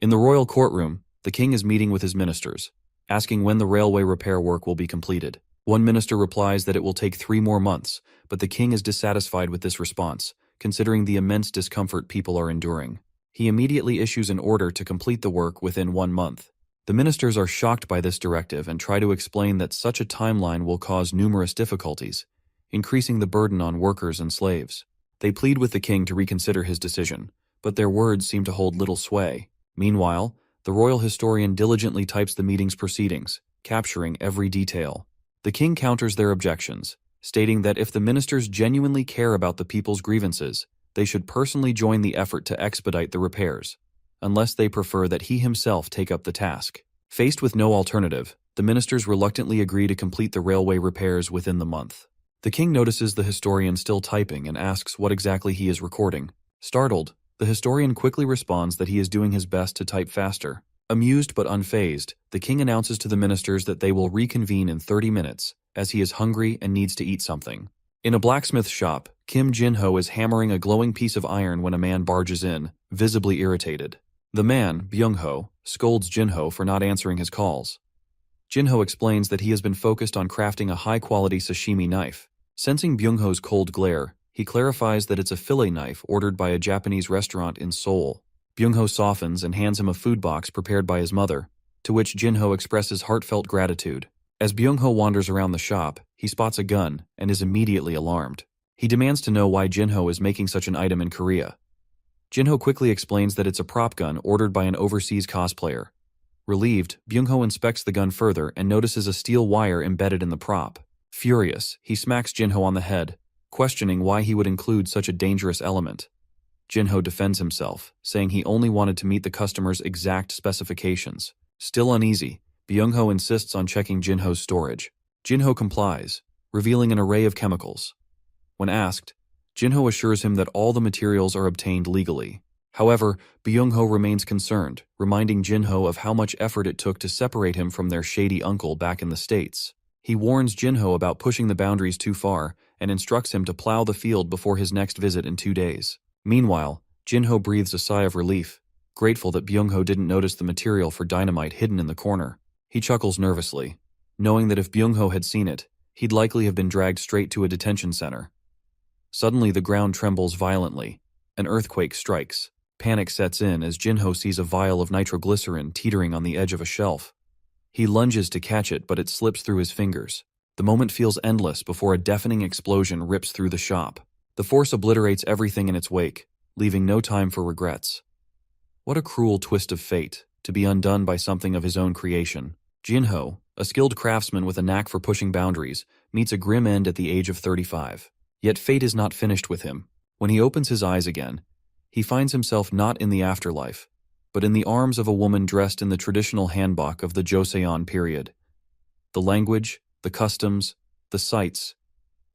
In the royal courtroom, the king is meeting with his ministers, asking when the railway repair work will be completed. One minister replies that it will take 3 more months, but the king is dissatisfied with this response, considering the immense discomfort people are enduring. He immediately issues an order to complete the work within 1 month. The ministers are shocked by this directive and try to explain that such a timeline will cause numerous difficulties, increasing the burden on workers and slaves. They plead with the king to reconsider his decision, but their words seem to hold little sway. Meanwhile, the royal historian diligently types the meeting's proceedings, capturing every detail. The king counters their objections, stating that if the ministers genuinely care about the people's grievances, they should personally join the effort to expedite the repairs, unless they prefer that he himself take up the task. Faced with no alternative, the ministers reluctantly agree to complete the railway repairs within the month. The king notices the historian still typing and asks what exactly he is recording. Startled, the historian quickly responds that he is doing his best to type faster. Amused but unfazed, the king announces to the ministers that they will reconvene in 30 minutes, as he is hungry and needs to eat something. In a blacksmith shop, Kim Jin-ho is hammering a glowing piece of iron when a man barges in, visibly irritated. The man, Byung-ho, scolds Jin-ho for not answering his calls. Jin-ho explains that he has been focused on crafting a high-quality sashimi knife. Sensing Byung-ho's cold glare, he clarifies that it's a fillet knife ordered by a Japanese restaurant in Seoul. Byung-ho softens and hands him a food box prepared by his mother, to which Jin-ho expresses heartfelt gratitude. As Byung-ho wanders around the shop, he spots a gun and is immediately alarmed. He demands to know why Jin-ho is making such an item in Korea. Jin-ho quickly explains that it's a prop gun ordered by an overseas cosplayer. Relieved, Byung-ho inspects the gun further and notices a steel wire embedded in the prop. Furious, he smacks Jin-ho on the head, questioning why he would include such a dangerous element. Jin-ho defends himself, saying he only wanted to meet the customer's exact specifications. Still uneasy, Byung-ho insists on checking Jin-ho's storage. Jin-ho complies, revealing an array of chemicals. When asked, Jin-ho assures him that all the materials are obtained legally. However, Byung-ho remains concerned, reminding Jin-ho of how much effort it took to separate him from their shady uncle back in the States. He warns Jin-ho about pushing the boundaries too far and instructs him to plow the field before his next visit in 2 days. Meanwhile, Jin-ho breathes a sigh of relief, grateful that Byung-ho didn't notice the material for dynamite hidden in the corner. He chuckles nervously, knowing that if Byung-ho had seen it, he'd likely have been dragged straight to a detention center. Suddenly, the ground trembles violently. An earthquake strikes. Panic sets in as Jin-ho sees a vial of nitroglycerin teetering on the edge of a shelf. He lunges to catch it, but it slips through his fingers. The moment feels endless before a deafening explosion rips through the shop. The force obliterates everything in its wake, leaving no time for regrets. What a cruel twist of fate, to be undone by something of his own creation. Jin-ho, a skilled craftsman with a knack for pushing boundaries, meets a grim end at the age of 35. Yet fate is not finished with him. When he opens his eyes again, he finds himself not in the afterlife, but in the arms of a woman dressed in the traditional hanbok of the Joseon period. The language, the customs, the sights,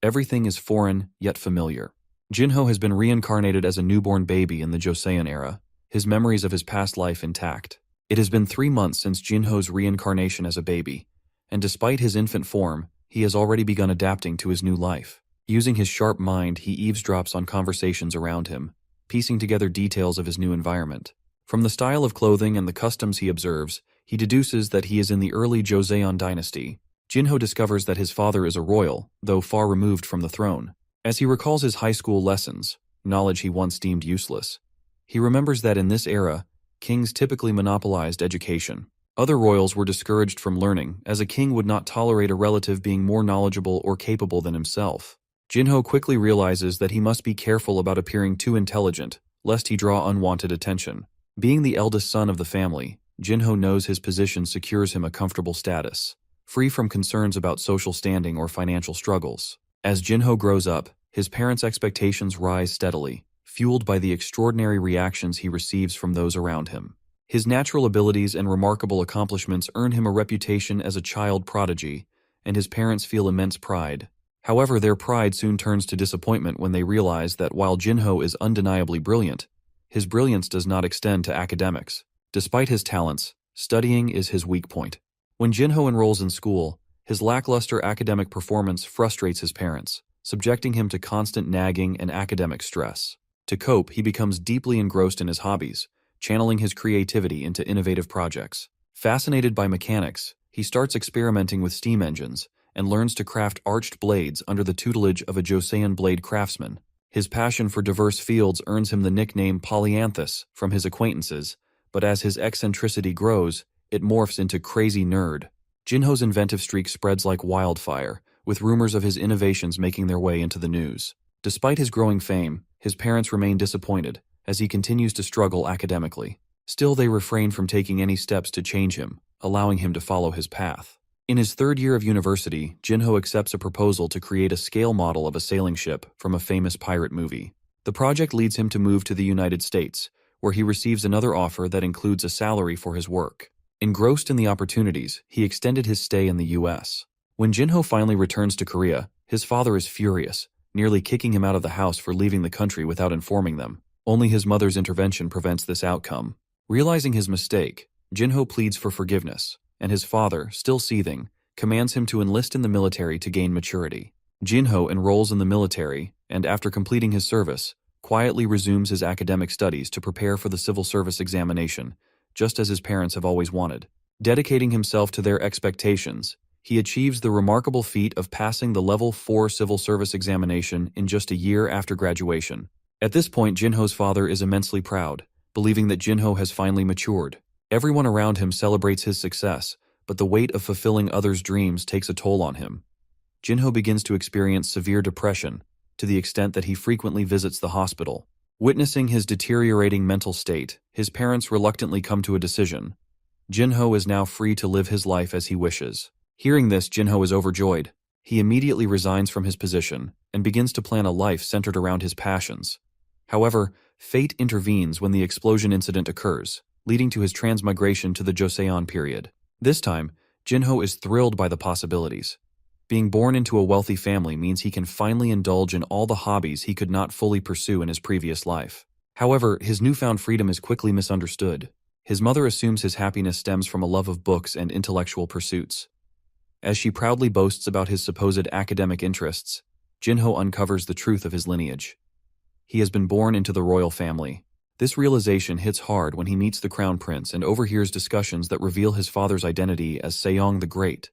everything is foreign yet familiar. Jin-ho has been reincarnated as a newborn baby in the Joseon era, his memories of his past life intact. It has been 3 months since Jin-ho's reincarnation as a baby, and despite his infant form, he has already begun adapting to his new life. Using his sharp mind, he eavesdrops on conversations around him, piecing together details of his new environment. From the style of clothing and the customs he observes, he deduces that he is in the early Joseon dynasty. Jin-ho discovers that his father is a royal, though far removed from the throne. As he recalls his high school lessons, knowledge he once deemed useless, he remembers that in this era, kings typically monopolized education. Other royals were discouraged from learning, as a king would not tolerate a relative being more knowledgeable or capable than himself. Jin-ho quickly realizes that he must be careful about appearing too intelligent, lest he draw unwanted attention. Being the eldest son of the family, Jin-ho knows his position secures him a comfortable status, free from concerns about social standing or financial struggles. As Jin-ho grows up, his parents' expectations rise steadily, fueled by the extraordinary reactions he receives from those around him. His natural abilities and remarkable accomplishments earn him a reputation as a child prodigy, and his parents feel immense pride. However, their pride soon turns to disappointment when they realize that while Jin-ho is undeniably brilliant, his brilliance does not extend to academics. Despite his talents, studying is his weak point. When Jin-ho enrolls in school, his lackluster academic performance frustrates his parents, subjecting him to constant nagging and academic stress. To cope, he becomes deeply engrossed in his hobbies, channeling his creativity into innovative projects. Fascinated by mechanics, he starts experimenting with steam engines and learns to craft arched blades under the tutelage of a Joseon blade craftsman. His passion for diverse fields earns him the nickname Polyanthus from his acquaintances, but as his eccentricity grows, it morphs into crazy nerd. Jinho's inventive streak spreads like wildfire, with rumors of his innovations making their way into the news. Despite his growing fame, his parents remain disappointed as he continues to struggle academically. Still, they refrain from taking any steps to change him, allowing him to follow his path. In his third year of university, Jinho accepts a proposal to create a scale model of a sailing ship from a famous pirate movie. The project leads him to move to the United States, where he receives another offer that includes a salary for his work. Engrossed in the opportunities, he extended his stay in the U.S. When Jinho finally returns to Korea, his father is furious, nearly kicking him out of the house for leaving the country without informing them. Only his mother's intervention prevents this outcome. Realizing his mistake, Jinho pleads for forgiveness, and his father, still seething, commands him to enlist in the military to gain maturity. Jinho enrolls in the military, and after completing his service, quietly resumes his academic studies to prepare for the civil service examination, just as his parents have always wanted. Dedicating himself to their expectations, he achieves the remarkable feat of passing the Level 4 civil service examination in just a year after graduation. At this point, Jinho's father is immensely proud, believing that Jinho has finally matured. Everyone around him celebrates his success, but the weight of fulfilling others' dreams takes a toll on him. Jinho begins to experience severe depression, to the extent that he frequently visits the hospital. Witnessing his deteriorating mental state, his parents reluctantly come to a decision. Jinho is now free to live his life as he wishes. Hearing this, Jinho is overjoyed. He immediately resigns from his position and begins to plan a life centered around his passions. However, fate intervenes when the explosion incident occurs, leading to his transmigration to the Joseon period. This time, Jinho is thrilled by the possibilities. Being born into a wealthy family means he can finally indulge in all the hobbies he could not fully pursue in his previous life. However, his newfound freedom is quickly misunderstood. His mother assumes his happiness stems from a love of books and intellectual pursuits. As she proudly boasts about his supposed academic interests, Jinho uncovers the truth of his lineage. He has been born into the royal family. This realization hits hard when he meets the crown prince and overhears discussions that reveal his father's identity as Sejong the Great,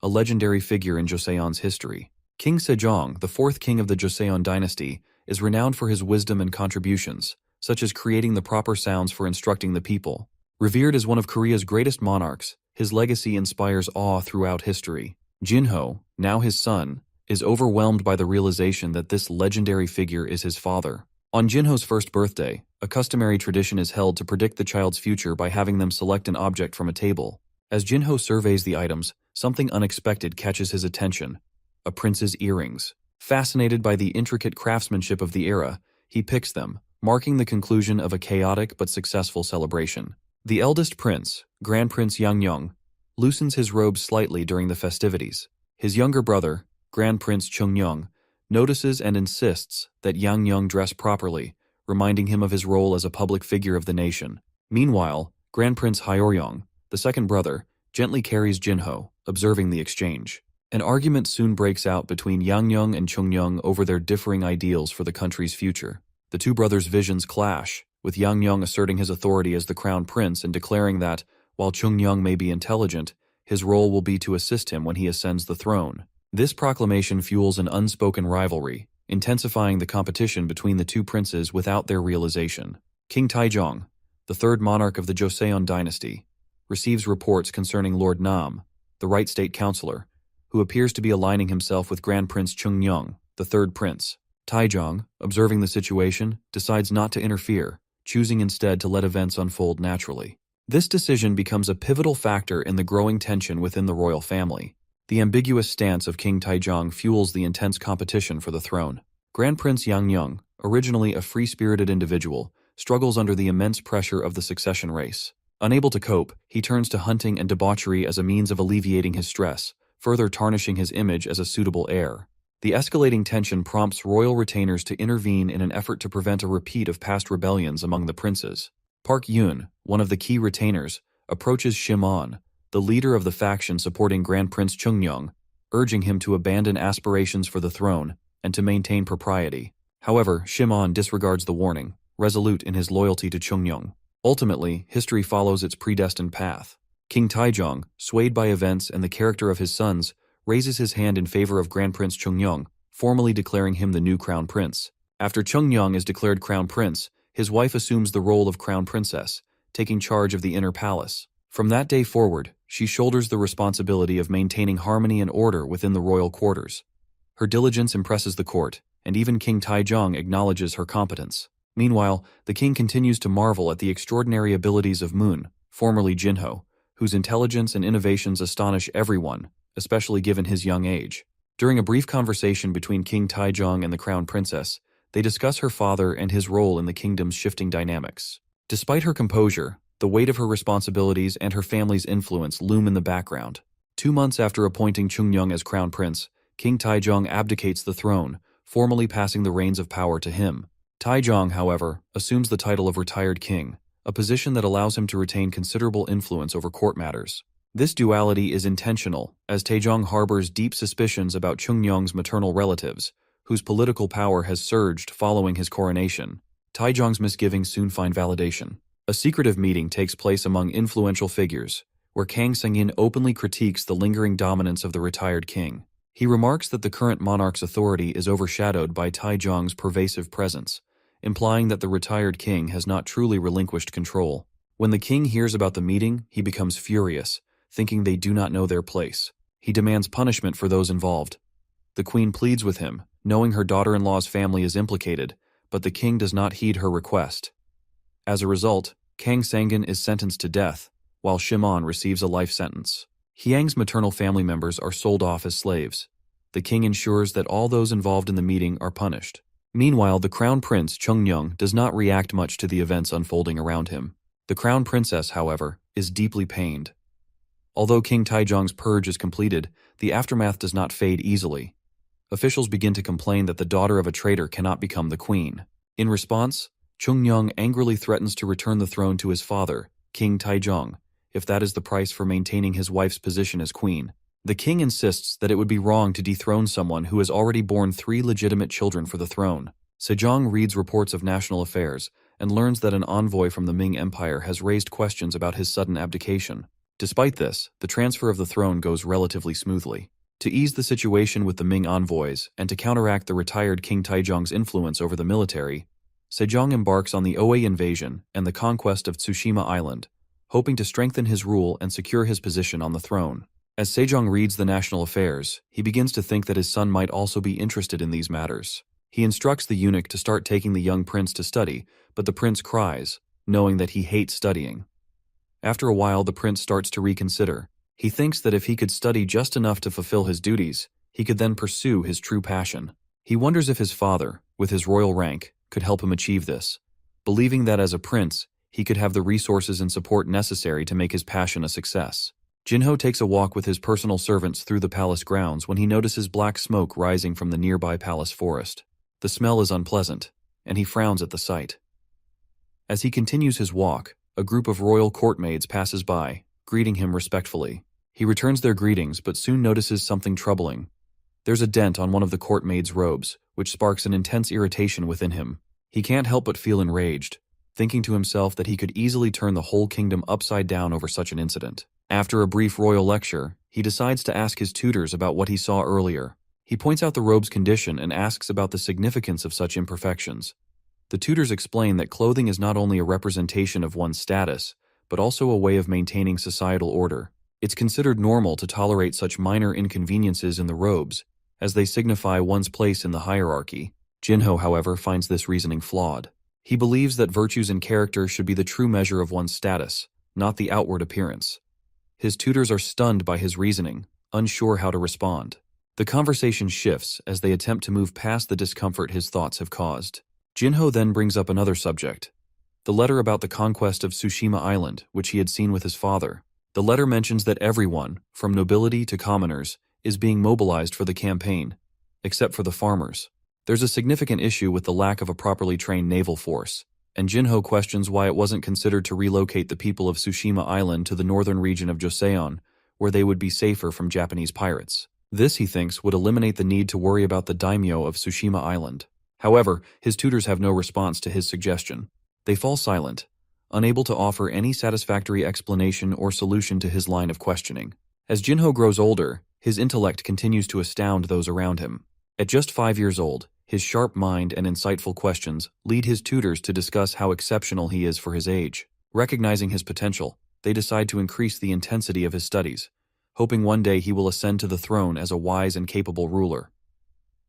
a legendary figure in Joseon's history. King Sejong, the fourth king of the Joseon dynasty, is renowned for his wisdom and contributions, such as creating the proper sounds for instructing the people. Revered as one of Korea's greatest monarchs, his legacy inspires awe throughout history. Jinho, now his son, is overwhelmed by the realization that this legendary figure is his father. On Jinho's first birthday, a customary tradition is held to predict the child's future by having them select an object from a table. As Jinho surveys the items, something unexpected catches his attention: a prince's earrings. Fascinated by the intricate craftsmanship of the era, he picks them, marking the conclusion of a chaotic but successful celebration. The eldest prince, Grand Prince Yangyong, loosens his robes slightly during the festivities. His younger brother, Grand Prince Chungyong, notices and insists that Yangyong dress properly, reminding him of his role as a public figure of the nation. Meanwhile, Grand Prince Hyeoryong, the second brother, gently carries Jinho, observing the exchange. An argument soon breaks out between Yangyong and Chungyong over their differing ideals for the country's future. The two brothers' visions clash, with Yangyong asserting his authority as the crown prince and declaring that, while Chungyong may be intelligent, his role will be to assist him when he ascends the throne. This proclamation fuels an unspoken rivalry, intensifying the competition between the two princes without their realization. King Taejong, the third monarch of the Joseon dynasty, receives reports concerning Lord Nam, the right state counselor, who appears to be aligning himself with Grand Prince Chungyong, the third prince. Taejong, observing the situation, decides not to interfere, choosing instead to let events unfold naturally. This decision becomes a pivotal factor in the growing tension within the royal family. The ambiguous stance of King Taejong fuels the intense competition for the throne. Grand Prince Yangyong, originally a free-spirited individual, struggles under the immense pressure of the succession race. Unable to cope, he turns to hunting and debauchery as a means of alleviating his stress, further tarnishing his image as a suitable heir. The escalating tension prompts royal retainers to intervene in an effort to prevent a repeat of past rebellions among the princes. Park Yoon, one of the key retainers, approaches Shimon, the leader of the faction supporting Grand Prince Chungyong, urging him to abandon aspirations for the throne and to maintain propriety. However, Shimon disregards the warning, resolute in his loyalty to Chungyong. Ultimately, history follows its predestined path. King Taijong, swayed by events and the character of his sons, raises his hand in favor of Grand Prince Chungyang, formally declaring him the new crown prince. After Chungyang is declared crown prince, his wife assumes the role of crown princess, taking charge of the inner palace. From that day forward, she shoulders the responsibility of maintaining harmony and order within the royal quarters. Her diligence impresses the court, and even King Taijong acknowledges her competence. Meanwhile, the king continues to marvel at the extraordinary abilities of Moon, formerly Jinho, whose intelligence and innovations astonish everyone, especially given his young age. During a brief conversation between King Taijong and the crown princess, they discuss her father and his role in the kingdom's shifting dynamics. Despite her composure, the weight of her responsibilities and her family's influence loom in the background. 2 months after appointing Chungyang as crown prince, King Taijong abdicates the throne, formally passing the reins of power to him. Taijong, however, assumes the title of retired king, a position that allows him to retain considerable influence over court matters. This duality is intentional, as Taijong harbors deep suspicions about Chungyang's maternal relatives, whose political power has surged following his coronation. Taijong's misgivings soon find validation. A secretive meeting takes place among influential figures, where Kang Sengyin openly critiques the lingering dominance of the retired king. He remarks that the current monarch's authority is overshadowed by Taijong's pervasive presence, implying that the retired king has not truly relinquished control. When the king hears about the meeting, he becomes furious, thinking they do not know their place. He demands punishment for those involved. The queen pleads with him, knowing her daughter-in-law's family is implicated, but the king does not heed her request. As a result, Kang Sengyin is sentenced to death, while Shimon receives a life sentence. Hyang's maternal family members are sold off as slaves. The king ensures that all those involved in the meeting are punished. Meanwhile, the crown prince, Chungyang, does not react much to the events unfolding around him. The crown princess, however, is deeply pained. Although King Taijong's purge is completed, the aftermath does not fade easily. Officials begin to complain that the daughter of a traitor cannot become the queen. In response, Chungyang angrily threatens to return the throne to his father, King Taijong, if that is the price for maintaining his wife's position as queen. The king insists that it would be wrong to dethrone someone who has already borne 3 legitimate children for the throne. Sejong reads reports of national affairs and learns that an envoy from the Ming Empire has raised questions about his sudden abdication. Despite this, the transfer of the throne goes relatively smoothly. To ease the situation with the Ming envoys and to counteract the retired King Taijong's influence over the military, Sejong embarks on the Oe invasion and the conquest of Tsushima Island, hoping to strengthen his rule and secure his position on the throne. As Sejong reads the national affairs, he begins to think that his son might also be interested in these matters. He instructs the eunuch to start taking the young prince to study, but the prince cries, knowing that he hates studying. After a while, the prince starts to reconsider. He thinks that if he could study just enough to fulfill his duties, he could then pursue his true passion. He wonders if his father, with his royal rank, could help him achieve this, believing that as a prince, he could have the resources and support necessary to make his passion a success. Jinho takes a walk with his personal servants through the palace grounds when he notices black smoke rising from the nearby palace forest. The smell is unpleasant, and he frowns at the sight. As he continues his walk, a group of royal courtmaids passes by, greeting him respectfully. He returns their greetings but soon notices something troubling. There's a dent on one of the courtmaids' robes, which sparks an intense irritation within him. He can't help but feel enraged, thinking to himself that he could easily turn the whole kingdom upside down over such an incident. After a brief royal lecture, he decides to ask his tutors about what he saw earlier. He points out the robe's condition and asks about the significance of such imperfections. The tutors explain that clothing is not only a representation of one's status, but also a way of maintaining societal order. It's considered normal to tolerate such minor inconveniences in the robes, as they signify one's place in the hierarchy. Jinho, however, finds this reasoning flawed. He believes that virtues and character should be the true measure of one's status, not the outward appearance. His tutors are stunned by his reasoning, unsure how to respond. The conversation shifts as they attempt to move past the discomfort his thoughts have caused. Jinho then brings up another subject, the letter about the conquest of Tsushima Island, which he had seen with his father. The letter mentions that everyone, from nobility to commoners, is being mobilized for the campaign, except for the farmers. There's a significant issue with the lack of a properly trained naval force, and Jinho questions why it wasn't considered to relocate the people of Tsushima Island to the northern region of Joseon, where they would be safer from Japanese pirates. This, he thinks, would eliminate the need to worry about the daimyo of Tsushima Island. However, his tutors have no response to his suggestion. They fall silent, unable to offer any satisfactory explanation or solution to his line of questioning. As Jinho grows older, his intellect continues to astound those around him. At just 5 years old, his sharp mind and insightful questions lead his tutors to discuss how exceptional he is for his age. Recognizing his potential, they decide to increase the intensity of his studies, hoping one day he will ascend to the throne as a wise and capable ruler.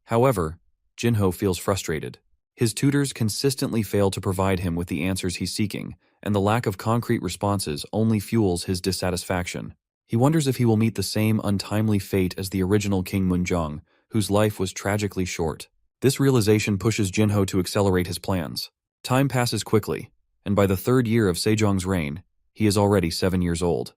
However, Jinho feels frustrated. His tutors consistently fail to provide him with the answers he's seeking, and the lack of concrete responses only fuels his dissatisfaction. He wonders if he will meet the same untimely fate as the original King Munjong, whose life was tragically short. This realization pushes Jinho to accelerate his plans. Time passes quickly, and by the 3rd year of Sejong's reign, he is already 7 years old.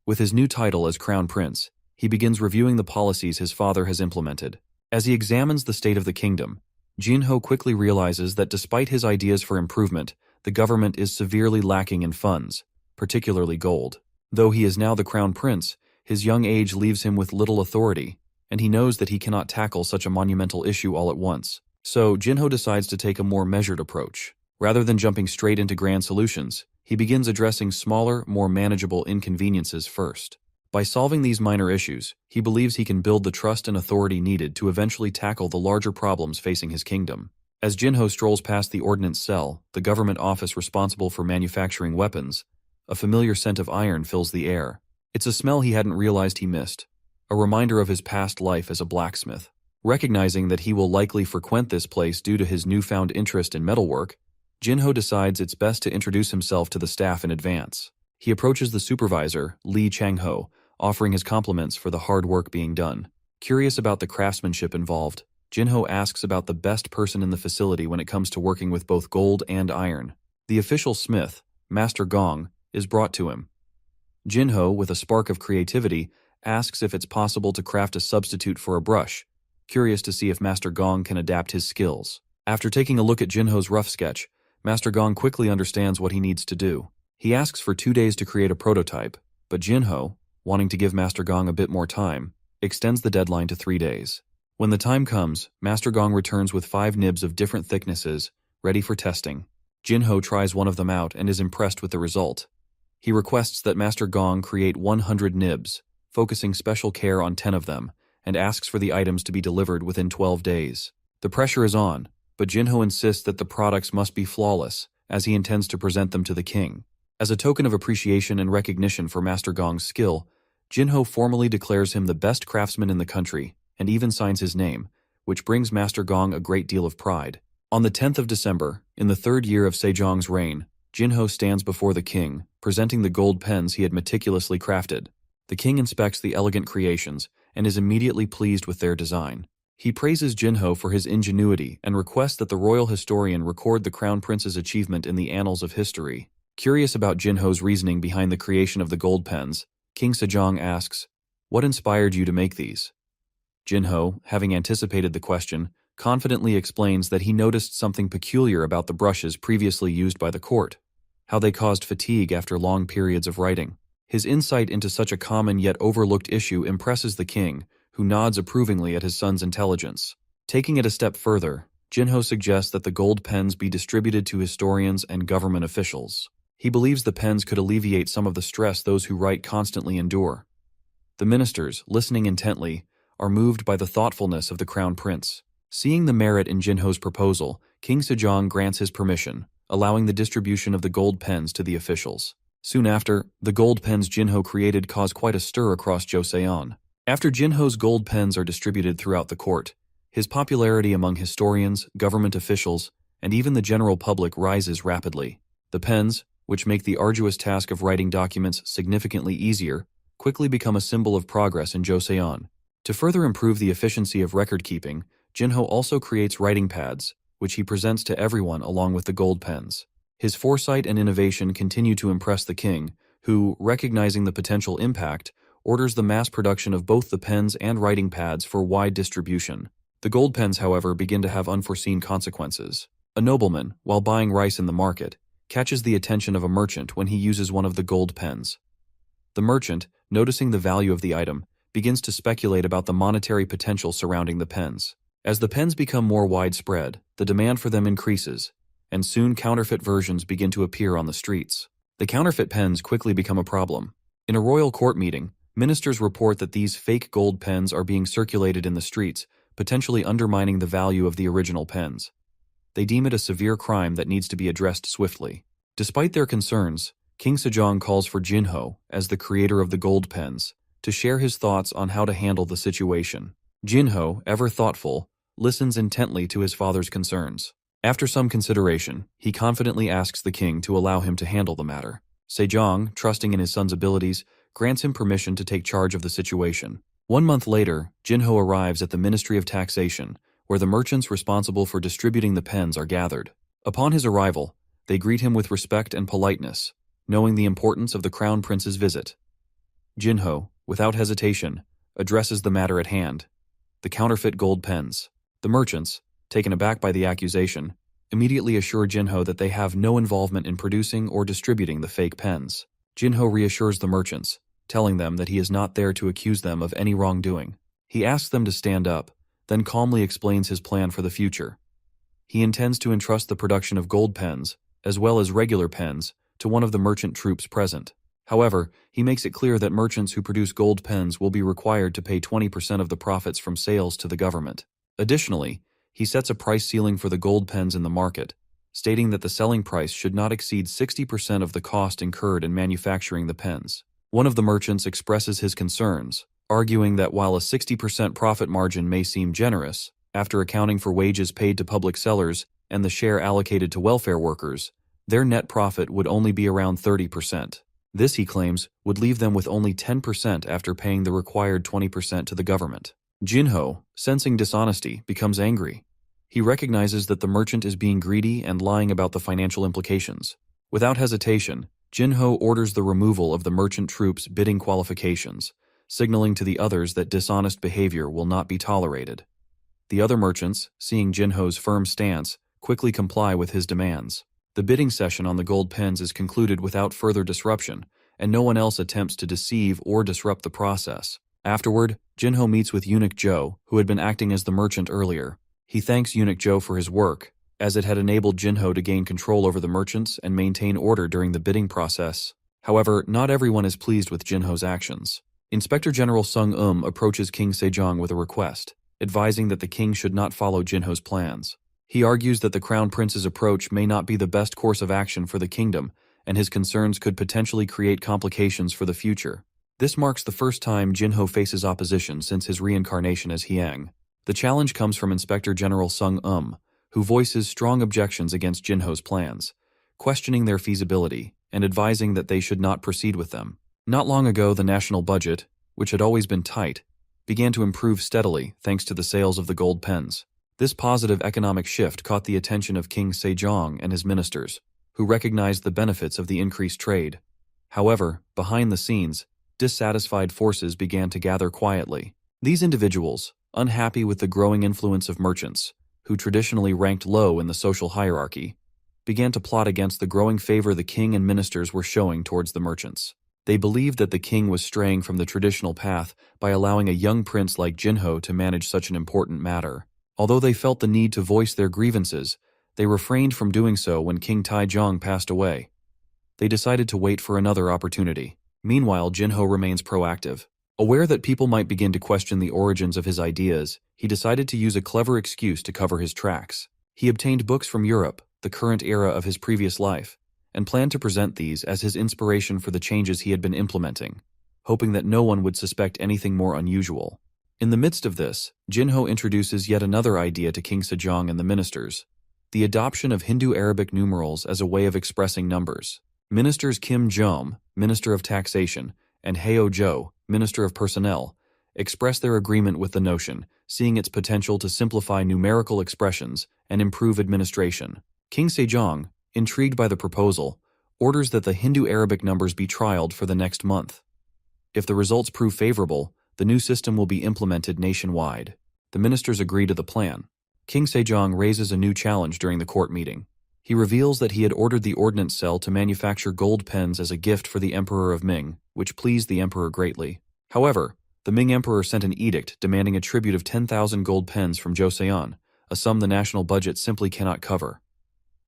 With his new title as Crown Prince, he begins reviewing the policies his father has implemented. As he examines the state of the kingdom, Jinho quickly realizes that despite his ideas for improvement, the government is severely lacking in funds, particularly gold. Though he is now the Crown Prince, his young age leaves him with little authority, and he knows that he cannot tackle such a monumental issue all at once. So, Jinho decides to take a more measured approach. Rather than jumping straight into grand solutions, he begins addressing smaller, more manageable inconveniences first. By solving these minor issues, he believes he can build the trust and authority needed to eventually tackle the larger problems facing his kingdom. As Jinho strolls past the Ordnance Cell, the government office responsible for manufacturing weapons, a familiar scent of iron fills the air. It's a smell he hadn't realized he missed, a reminder of his past life as a blacksmith. Recognizing that he will likely frequent this place due to his newfound interest in metalwork, Jinho decides it's best to introduce himself to the staff in advance. He approaches the supervisor, Lee Changho, offering his compliments for the hard work being done. Curious about the craftsmanship involved, Jinho asks about the best person in the facility when it comes to working with both gold and iron. The official smith, Master Gong, is brought to him. Jinho, with a spark of creativity, asks if it's possible to craft a substitute for a brush, curious to see if Master Gong can adapt his skills. After taking a look at Jinho's rough sketch, Master Gong quickly understands what he needs to do. He asks for 2 days to create a prototype, but Jinho, wanting to give Master Gong a bit more time, extends the deadline to 3 days. When the time comes, Master Gong returns with 5 nibs of different thicknesses, ready for testing. Jinho tries one of them out and is impressed with the result. He requests that Master Gong create 100 nibs, focusing special care on 10 of them, and asks for the items to be delivered within 12 days. The pressure is on, but Jinho insists that the products must be flawless, as he intends to present them to the king. As a token of appreciation and recognition for Master Gong's skill, Jinho formally declares him the best craftsman in the country, and even signs his name, which brings Master Gong a great deal of pride. On the 10th of December, in the 3rd year of Sejong's reign, Jinho stands before the king, presenting the gold pens he had meticulously crafted. The king inspects the elegant creations and is immediately pleased with their design. He praises Jinho for his ingenuity and requests that the royal historian record the crown prince's achievement in the annals of history. Curious about Jinho's reasoning behind the creation of the gold pens, King Sejong asks, "What inspired you to make these?" Jinho, having anticipated the question, confidently explains that he noticed something peculiar about the brushes previously used by the court, how they caused fatigue after long periods of writing. His insight into such a common yet overlooked issue impresses the king, who nods approvingly at his son's intelligence. Taking it a step further, Jinho suggests that the gold pens be distributed to historians and government officials. He believes the pens could alleviate some of the stress those who write constantly endure. The ministers, listening intently, are moved by the thoughtfulness of the crown prince. Seeing the merit in Jinho's proposal, King Sejong grants his permission, allowing the distribution of the gold pens to the officials. Soon after, the gold pens Jinho created cause quite a stir across Joseon. After Jinho's gold pens are distributed throughout the court, his popularity among historians, government officials, and even the general public rises rapidly. The pens, which make the arduous task of writing documents significantly easier, quickly become a symbol of progress in Joseon. To further improve the efficiency of record-keeping, Jinho also creates writing pads, which he presents to everyone along with the gold pens. His foresight and innovation continue to impress the king, who, recognizing the potential impact, orders the mass production of both the pens and writing pads for wide distribution. The gold pens, however, begin to have unforeseen consequences. A nobleman, while buying rice in the market, catches the attention of a merchant when he uses one of the gold pens. The merchant, noticing the value of the item, begins to speculate about the monetary potential surrounding the pens. As the pens become more widespread, the demand for them increases, and soon counterfeit versions begin to appear on the streets. The counterfeit pens quickly become a problem. In a royal court meeting, ministers report that these fake gold pens are being circulated in the streets, potentially undermining the value of the original pens. They deem it a severe crime that needs to be addressed swiftly. Despite their concerns, King Sejong calls for Jinho, as the creator of the gold pens, to share his thoughts on how to handle the situation. Jinho, ever thoughtful, listens intently to his father's concerns. After some consideration, he confidently asks the king to allow him to handle the matter. Sejong, trusting in his son's abilities, grants him permission to take charge of the situation. 1 month later, Jinho arrives at the Ministry of Taxation, where the merchants responsible for distributing the pens are gathered. Upon his arrival, they greet him with respect and politeness, knowing the importance of the crown prince's visit. Jinho, without hesitation, addresses the matter at hand: the counterfeit gold pens. The merchants, taken aback by the accusation, immediately assure Jinho that they have no involvement in producing or distributing the fake pens. Jinho reassures the merchants, telling them that he is not there to accuse them of any wrongdoing. He asks them to stand up, then calmly explains his plan for the future. He intends to entrust the production of gold pens, as well as regular pens, to one of the merchant troops present. However, he makes it clear that merchants who produce gold pens will be required to pay 20% of the profits from sales to the government. Additionally, he sets a price ceiling for the gold pens in the market, stating that the selling price should not exceed 60% of the cost incurred in manufacturing the pens. One of the merchants expresses his concerns, arguing that while a 60% profit margin may seem generous, after accounting for wages paid to public sellers and the share allocated to welfare workers, their net profit would only be around 30%. This, he claims, would leave them with only 10% after paying the required 20% to the government. Jinho, sensing dishonesty, becomes angry. He recognizes that the merchant is being greedy and lying about the financial implications. Without hesitation, Jinho orders the removal of the merchant troops' bidding qualifications, signaling to the others that dishonest behavior will not be tolerated. The other merchants, seeing Jinho's firm stance, quickly comply with his demands. The bidding session on the gold pens is concluded without further disruption, and no one else attempts to deceive or disrupt the process. Afterward, Jinho meets with Eunuch Joe, who had been acting as the merchant earlier. He thanks Eunuch Joe for his work, as it had enabled Jinho to gain control over the merchants and maintain order during the bidding process. However, not everyone is pleased with Jinho's actions. Inspector General Sung approaches King Sejong with a request, advising that the king should not follow Jinho's plans. He argues that the crown prince's approach may not be the best course of action for the kingdom, and his concerns could potentially create complications for the future. This marks the first time Jinho faces opposition since his reincarnation as Hyang. The challenge comes from Inspector General Sung who voices strong objections against Jinho's plans, questioning their feasibility and advising that they should not proceed with them. Not long ago, the national budget, which had always been tight, began to improve steadily thanks to the sales of the gold pens. This positive economic shift caught the attention of King Sejong and his ministers, who recognized the benefits of the increased trade. However, behind the scenes, dissatisfied forces began to gather quietly. These individuals, unhappy with the growing influence of merchants, who traditionally ranked low in the social hierarchy, began to plot against the growing favor the king and ministers were showing towards the merchants. They believed that the king was straying from the traditional path by allowing a young prince like Jinho to manage such an important matter. Although they felt the need to voice their grievances, they refrained from doing so when King Taejong passed away. They decided to wait for another opportunity. Meanwhile, Jinho remains proactive. Aware that people might begin to question the origins of his ideas, he decided to use a clever excuse to cover his tracks. He obtained books from Europe, the current era of his previous life, and planned to present these as his inspiration for the changes he had been implementing, hoping that no one would suspect anything more unusual. In the midst of this, Jinho introduces yet another idea to King Sejong and the ministers: the adoption of Hindu Arabic numerals as a way of expressing numbers. Ministers Kim Jom, Minister of Taxation, and Heo Jo, Minister of Personnel, expressed their agreement with the notion, seeing its potential to simplify numerical expressions and improve administration. King Sejong, intrigued by the proposal, orders that the Hindu Arabic numbers be trialed for the next month. If the results prove favorable, the new system will be implemented nationwide. The ministers agree to the plan. King Sejong raises a new challenge during the court meeting. He reveals that he had ordered the ordnance cell to manufacture gold pens as a gift for the Emperor of Ming, which pleased the emperor greatly. However, the Ming emperor sent an edict demanding a tribute of 10,000 gold pens from Joseon, a sum the national budget simply cannot cover.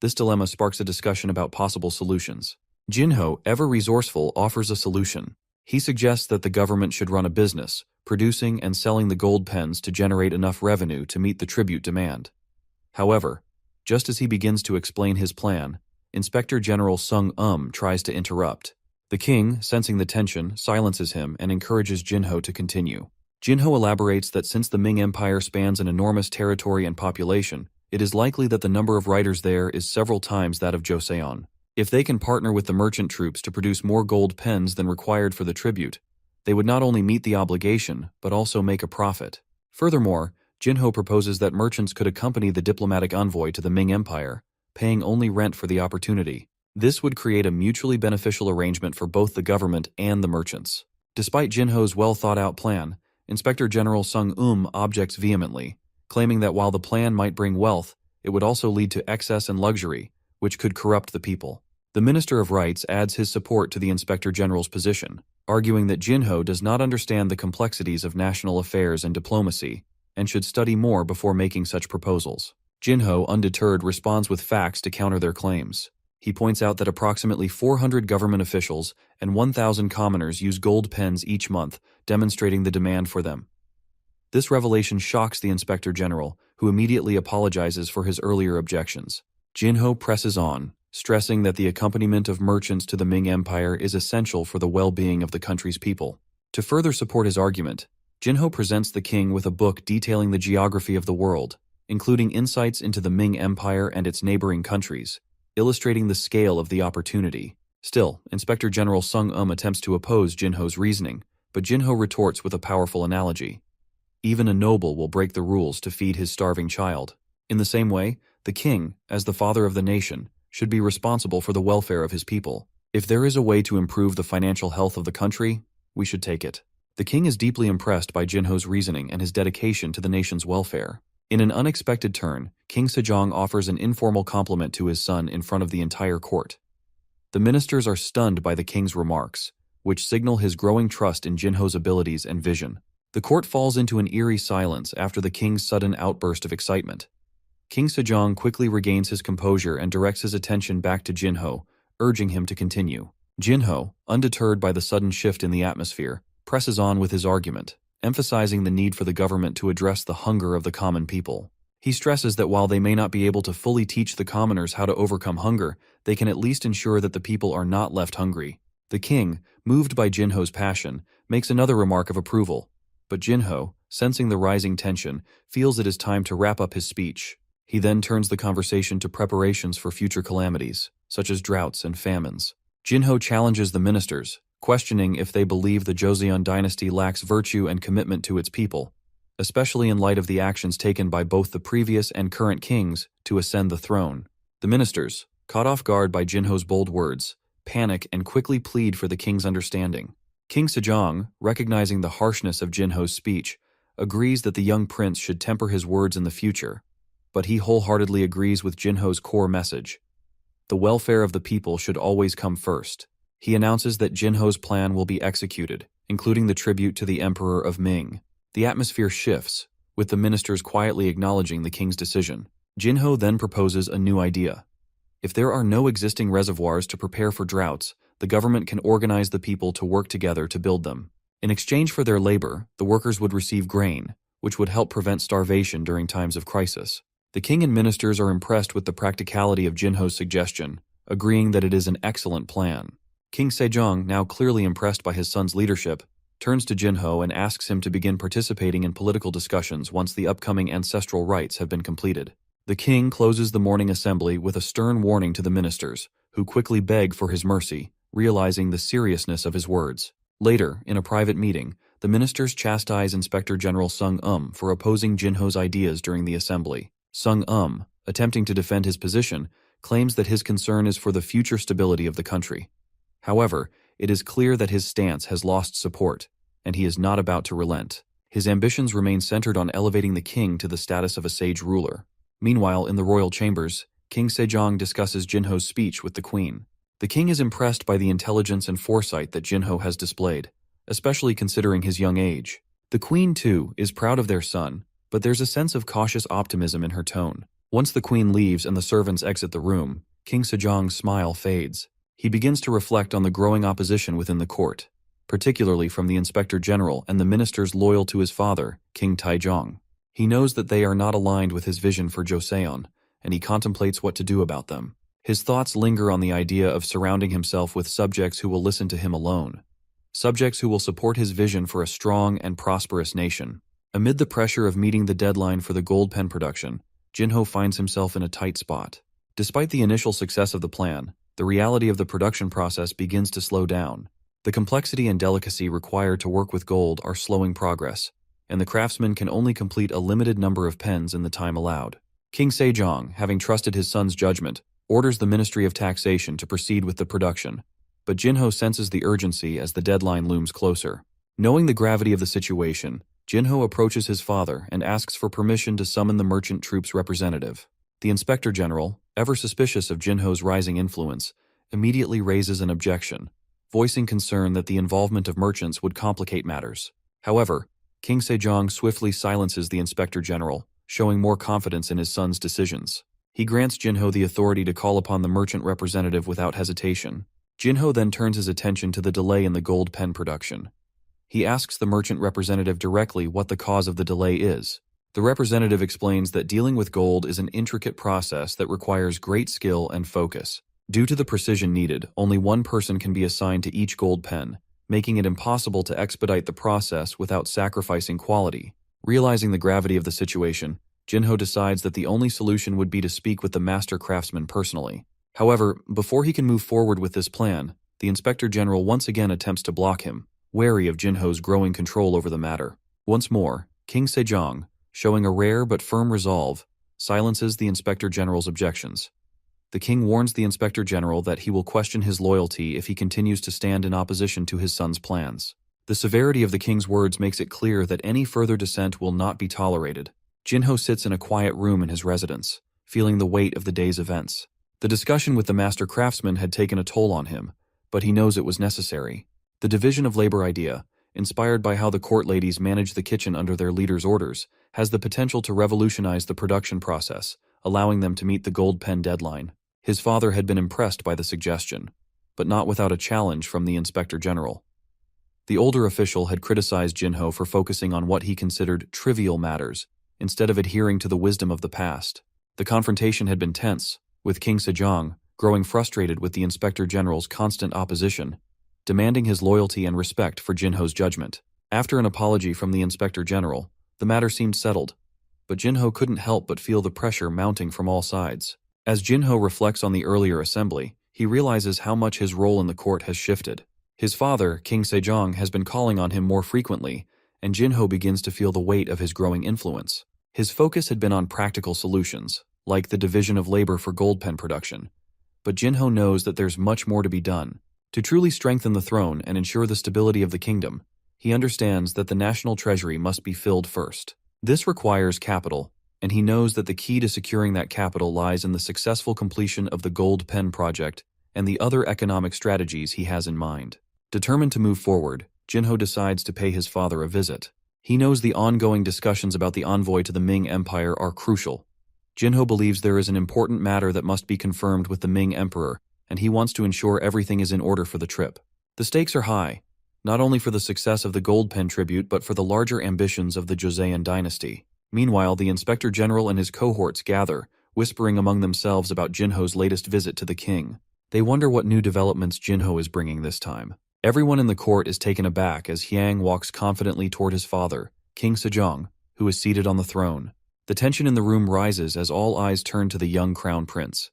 This dilemma sparks a discussion about possible solutions. Jinho, ever resourceful, offers a solution. He suggests that the government should run a business, producing and selling the gold pens to generate enough revenue to meet the tribute demand. However, just as he begins to explain his plan, Inspector General Sung tries to interrupt. The king, sensing the tension, silences him and encourages Jinho to continue. Jinho elaborates that since the Ming Empire spans an enormous territory and population, it is likely that the number of writers there is several times that of Joseon. If they can partner with the merchant troops to produce more gold pens than required for the tribute, they would not only meet the obligation, but also make a profit. Furthermore, Jinho proposes that merchants could accompany the diplomatic envoy to the Ming Empire, paying only rent for the opportunity. This would create a mutually beneficial arrangement for both the government and the merchants. Despite Jinho's well-thought-out plan, Inspector General Sung objects vehemently, claiming that while the plan might bring wealth, it would also lead to excess and luxury, which could corrupt the people. The Minister of Rights adds his support to the Inspector General's position, arguing that Jinho does not understand the complexities of national affairs and diplomacy, and should study more before making such proposals. Jinho, undeterred, responds with facts to counter their claims. He points out that approximately 400 government officials and 1,000 commoners use gold pens each month, demonstrating the demand for them. This revelation shocks the Inspector General, who immediately apologizes for his earlier objections. Jinho presses on, stressing that the accompaniment of merchants to the Ming Empire is essential for the well-being of the country's people. To further support his argument, Jinho presents the king with a book detailing the geography of the world, including insights into the Ming Empire and its neighboring countries, illustrating the scale of the opportunity. Still, Inspector General Sung attempts to oppose Jinho's reasoning, but Jinho retorts with a powerful analogy. Even a noble will break the rules to feed his starving child. In the same way, the king, as the father of the nation, should be responsible for the welfare of his people. If there is a way to improve the financial health of the country, we should take it. The king is deeply impressed by Jinho's reasoning and his dedication to the nation's welfare. In an unexpected turn, King Sejong offers an informal compliment to his son in front of the entire court. The ministers are stunned by the king's remarks, which signal his growing trust in Jinho's abilities and vision. The court falls into an eerie silence after the king's sudden outburst of excitement. King Sejong quickly regains his composure and directs his attention back to Jinho, urging him to continue. Jinho, undeterred by the sudden shift in the atmosphere, presses on with his argument, emphasizing the need for the government to address the hunger of the common people. He stresses that while they may not be able to fully teach the commoners how to overcome hunger, they can at least ensure that the people are not left hungry. The king, moved by Jinho's passion, makes another remark of approval, but Jinho, sensing the rising tension, feels it is time to wrap up his speech. He then turns the conversation to preparations for future calamities, such as droughts and famines. Jinho challenges the ministers, questioning if they believe the Joseon dynasty lacks virtue and commitment to its people, especially in light of the actions taken by both the previous and current kings to ascend the throne. The ministers, caught off guard by Jinho's bold words, panic and quickly plead for the king's understanding. King Sejong, recognizing the harshness of Jinho's speech, agrees that the young prince should temper his words in the future, but he wholeheartedly agrees with Jinho's core message. The welfare of the people should always come first. He announces that Jinho's plan will be executed, including the tribute to the Emperor of Ming. The atmosphere shifts, with the ministers quietly acknowledging the king's decision. Jinho then proposes a new idea. If there are no existing reservoirs to prepare for droughts, the government can organize the people to work together to build them. In exchange for their labor, the workers would receive grain, which would help prevent starvation during times of crisis. The king and ministers are impressed with the practicality of Jinho's suggestion, agreeing that it is an excellent plan. King Sejong, now clearly impressed by his son's leadership, turns to Jinho and asks him to begin participating in political discussions once the upcoming ancestral rites have been completed. The king closes the morning assembly with a stern warning to the ministers, who quickly beg for his mercy, realizing the seriousness of his words. Later, in a private meeting, the ministers chastise Inspector General Sung for opposing Jinho's ideas during the assembly. Sung attempting to defend his position, claims that his concern is for the future stability of the country. However, it is clear that his stance has lost support, and he is not about to relent. His ambitions remain centered on elevating the king to the status of a sage ruler. Meanwhile, in the royal chambers, King Sejong discusses Jinho's speech with the queen. The king is impressed by the intelligence and foresight that Jinho has displayed, especially considering his young age. The queen, too, is proud of their son, but there's a sense of cautious optimism in her tone. Once the queen leaves and the servants exit the room, King Sejong's smile fades. He begins to reflect on the growing opposition within the court, particularly from the Inspector General and the ministers loyal to his father, King Taejong. He knows that they are not aligned with his vision for Joseon, and he contemplates what to do about them. His thoughts linger on the idea of surrounding himself with subjects who will listen to him alone, subjects who will support his vision for a strong and prosperous nation. Amid the pressure of meeting the deadline for the gold pen production, Jinho finds himself in a tight spot. Despite the initial success of the plan, the reality of the production process begins to slow down. The complexity and delicacy required to work with gold are slowing progress, and the craftsman can only complete a limited number of pens in the time allowed. King Sejong, having trusted his son's judgment, orders the Ministry of Taxation to proceed with the production, but Jinho senses the urgency as the deadline looms closer. Knowing the gravity of the situation, Jinho approaches his father and asks for permission to summon the merchant troops representative. The Inspector General, ever suspicious of Jinho's rising influence, immediately raises an objection, voicing concern that the involvement of merchants would complicate matters. However, King Sejong swiftly silences the Inspector General, showing more confidence in his son's decisions. He grants Jinho the authority to call upon the merchant representative without hesitation. Jinho then turns his attention to the delay in the gold pen production. He asks the merchant representative directly what the cause of the delay is. The representative explains that dealing with gold is an intricate process that requires great skill and focus. Due to the precision needed, only one person can be assigned to each gold pen, making it impossible to expedite the process without sacrificing quality. Realizing the gravity of the situation, Jinho decides that the only solution would be to speak with the master craftsman personally. However, before he can move forward with this plan, the Inspector General once again attempts to block him, wary of Jinho's growing control over the matter. Once more, King Sejong, showing a rare but firm resolve, silences the Inspector General's objections. The king warns the Inspector General that he will question his loyalty if he continues to stand in opposition to his son's plans. The severity of the king's words makes it clear that any further dissent will not be tolerated. Jinho sits in a quiet room in his residence, feeling the weight of the day's events. The discussion with the master craftsman had taken a toll on him, but he knows it was necessary. The division of labor idea, inspired by how the court ladies manage the kitchen under their leader's orders, has the potential to revolutionize the production process, allowing them to meet the gold pen deadline. His father had been impressed by the suggestion, but not without a challenge from the Inspector General. The older official had criticized Jinho for focusing on what he considered trivial matters, instead of adhering to the wisdom of the past. The confrontation had been tense, with King Sejong growing frustrated with the Inspector General's constant opposition, demanding his loyalty and respect for Jinho's judgment. After an apology from the Inspector General, the matter seemed settled, but Jinho couldn't help but feel the pressure mounting from all sides. As Jinho reflects on the earlier assembly, he realizes how much his role in the court has shifted. His father, King Sejong, has been calling on him more frequently, and Jinho begins to feel the weight of his growing influence. His focus had been on practical solutions, like the division of labor for gold pen production. But Jinho knows that there's much more to be done. To truly strengthen the throne and ensure the stability of the kingdom, he understands that the national treasury must be filled first. This requires capital, and he knows that the key to securing that capital lies in the successful completion of the gold pen project and the other economic strategies he has in mind. Determined to move forward, Jinho decides to pay his father a visit. He knows the ongoing discussions about the envoy to the Ming Empire are crucial. Jinho believes there is an important matter that must be confirmed with the Ming Emperor, and he wants to ensure everything is in order for the trip. The stakes are high, not only for the success of the gold pen tribute but for the larger ambitions of the Joseon dynasty. Meanwhile, the Inspector General and his cohorts gather, whispering among themselves about Jinho's latest visit to the king. They wonder what new developments Jinho is bringing this time. Everyone in the court is taken aback as Hyang walks confidently toward his father, King Sejong, who is seated on the throne. The tension in the room rises as all eyes turn to the young crown prince.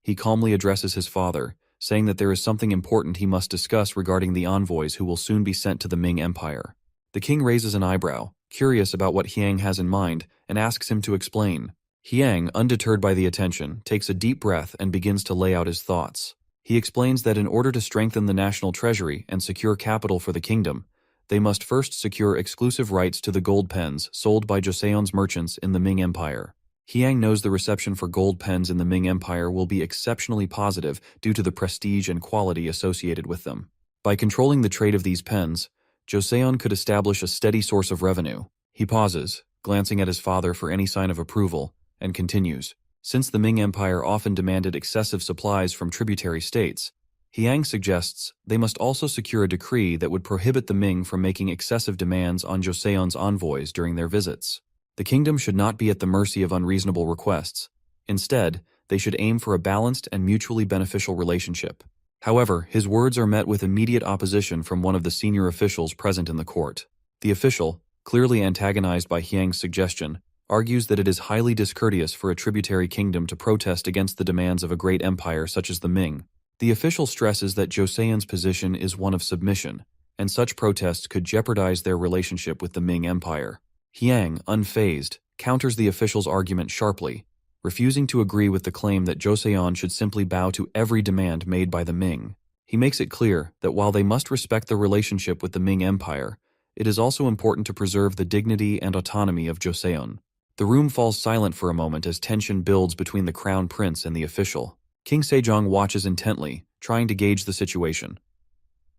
He calmly addresses his father, saying that there is something important he must discuss regarding the envoys who will soon be sent to the Ming Empire. The king raises an eyebrow, curious about what Hyang has in mind, and asks him to explain. Hyang, undeterred by the attention, takes a deep breath and begins to lay out his thoughts. He explains that in order to strengthen the national treasury and secure capital for the kingdom, they must first secure exclusive rights to the gold pens sold by Joseon's merchants in the Ming Empire. Hyang knows the reception for gold pens in the Ming Empire will be exceptionally positive due to the prestige and quality associated with them. By controlling the trade of these pens, Joseon could establish a steady source of revenue. He pauses, glancing at his father for any sign of approval, and continues. Since the Ming Empire often demanded excessive supplies from tributary states, Hiang suggests they must also secure a decree that would prohibit the Ming from making excessive demands on Joseon's envoys during their visits. The kingdom should not be at the mercy of unreasonable requests. Instead, they should aim for a balanced and mutually beneficial relationship. However, his words are met with immediate opposition from one of the senior officials present in the court. The official, clearly antagonized by Hiang's suggestion, argues that it is highly discourteous for a tributary kingdom to protest against the demands of a great empire such as the Ming. The official stresses that Joseon's position is one of submission, and such protests could jeopardize their relationship with the Ming Empire. Hiang, unfazed, counters the official's argument sharply, refusing to agree with the claim that Joseon should simply bow to every demand made by the Ming. He makes it clear that while they must respect the relationship with the Ming Empire, it is also important to preserve the dignity and autonomy of Joseon. The room falls silent for a moment as tension builds between the crown prince and the official. King Sejong watches intently, trying to gauge the situation.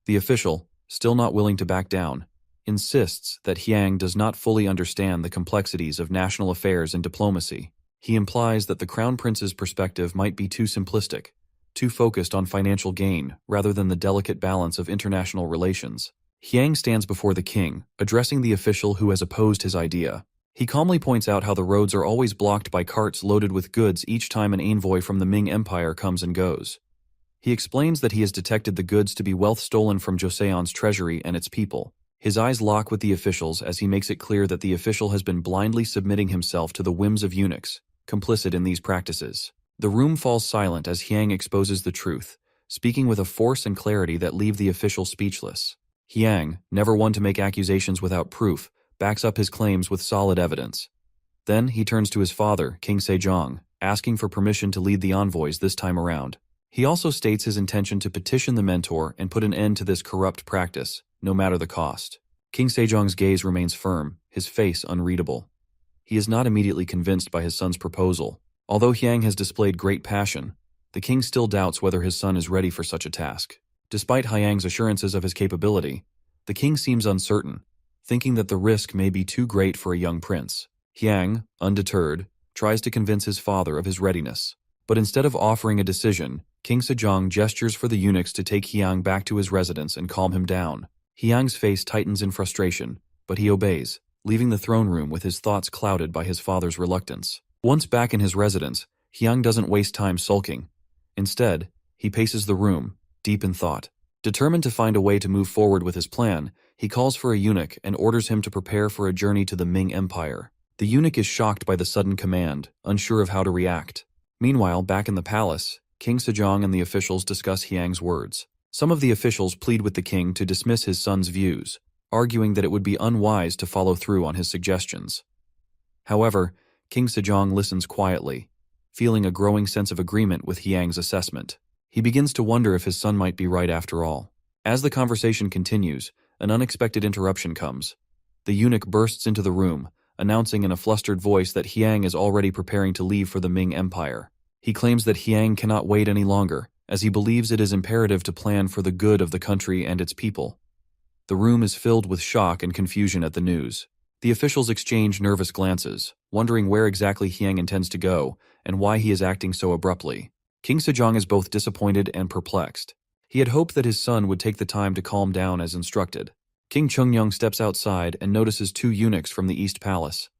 The official, still not willing to back down, insists that Hiang does not fully understand the complexities of national affairs and diplomacy. He implies that the crown prince's perspective might be too simplistic, too focused on financial gain rather than the delicate balance of international relations. Hiang stands before the king, addressing the official who has opposed his idea. He calmly points out how the roads are always blocked by carts loaded with goods each time an envoy from the Ming Empire comes and goes. He explains that he has detected the goods to be wealth stolen from Joseon's treasury and its people. His eyes lock with the officials as he makes it clear that the official has been blindly submitting himself to the whims of eunuchs, complicit in these practices. The room falls silent as Hiang exposes the truth, speaking with a force and clarity that leave the official speechless. Hiang, never one to make accusations without proof, backs up his claims with solid evidence. Then he turns to his father, King Sejong, asking for permission to lead the envoys this time around. He also states his intention to petition the mentor and put an end to this corrupt practice, no matter the cost. King Sejong's gaze remains firm, his face unreadable. He is not immediately convinced by his son's proposal. Although Hiang has displayed great passion, the king still doubts whether his son is ready for such a task. Despite Hiang's assurances of his capability, the king seems uncertain, thinking that the risk may be too great for a young prince. Hiang, undeterred, tries to convince his father of his readiness. But instead of offering a decision, King Sejong gestures for the eunuchs to take Hiang back to his residence and calm him down. Hiang's face tightens in frustration, but he obeys, leaving the throne room with his thoughts clouded by his father's reluctance. Once back in his residence, Hiang doesn't waste time sulking. Instead, he paces the room, deep in thought. Determined to find a way to move forward with his plan, he calls for a eunuch and orders him to prepare for a journey to the Ming Empire. The eunuch is shocked by the sudden command, unsure of how to react. Meanwhile, back in the palace, King Sejong and the officials discuss Hiang's words. Some of the officials plead with the king to dismiss his son's views, arguing that it would be unwise to follow through on his suggestions. However, King Sejong listens quietly, feeling a growing sense of agreement with Hiang's assessment. He begins to wonder if his son might be right after all. As the conversation continues, an unexpected interruption comes. The eunuch bursts into the room, announcing in a flustered voice that Hiang is already preparing to leave for the Ming Empire. He claims that Hiang cannot wait any longer, as he believes it is imperative to plan for the good of the country and its people. The room is filled with shock and confusion at the news. The officials exchange nervous glances, wondering where exactly Hiang intends to go and why he is acting so abruptly. King Sejong is both disappointed and perplexed. He had hoped that his son would take the time to calm down as instructed. King Chungnyeong steps outside and notices two eunuchs from the East Palace.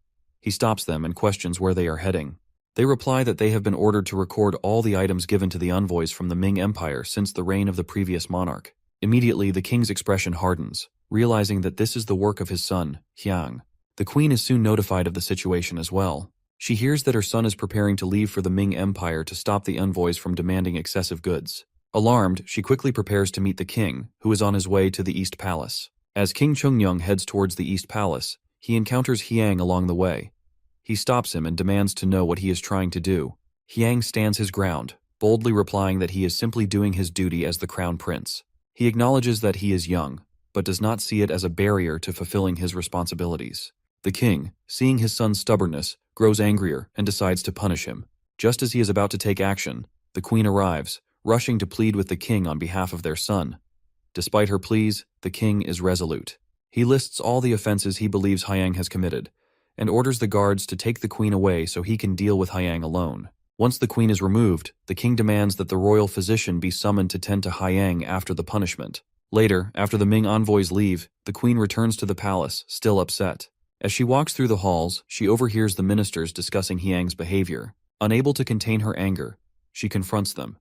He stops them and questions where they are heading. They reply that they have been ordered to record all the items given to the envoys from the Ming Empire since the reign of the previous monarch. Immediately, the king's expression hardens, realizing that this is the work of his son, Hiang. The queen is soon notified of the situation as well. She hears that her son is preparing to leave for the Ming Empire to stop the envoys from demanding excessive goods. Alarmed, she quickly prepares to meet the king, who is on his way to the East Palace. As King Chungnyeong heads towards the East Palace, he encounters Hiang along the way. He stops him and demands to know what he is trying to do. Hiang stands his ground, boldly replying that he is simply doing his duty as the crown prince. He acknowledges that he is young, but does not see it as a barrier to fulfilling his responsibilities. The king, seeing his son's stubbornness, grows angrier and decides to punish him. Just as he is about to take action, the queen arrives, rushing to plead with the king on behalf of their son. Despite her pleas, the king is resolute. He lists all the offenses he believes Hiang has committed, and orders the guards to take the queen away so he can deal with Hiang alone. Once the queen is removed, the king demands that the royal physician be summoned to tend to Hyang after the punishment. Later, after the Ming envoys leave, the queen returns to the palace, still upset. As she walks through the halls, she overhears the ministers discussing Hyang's behavior. Unable to contain her anger, she confronts them,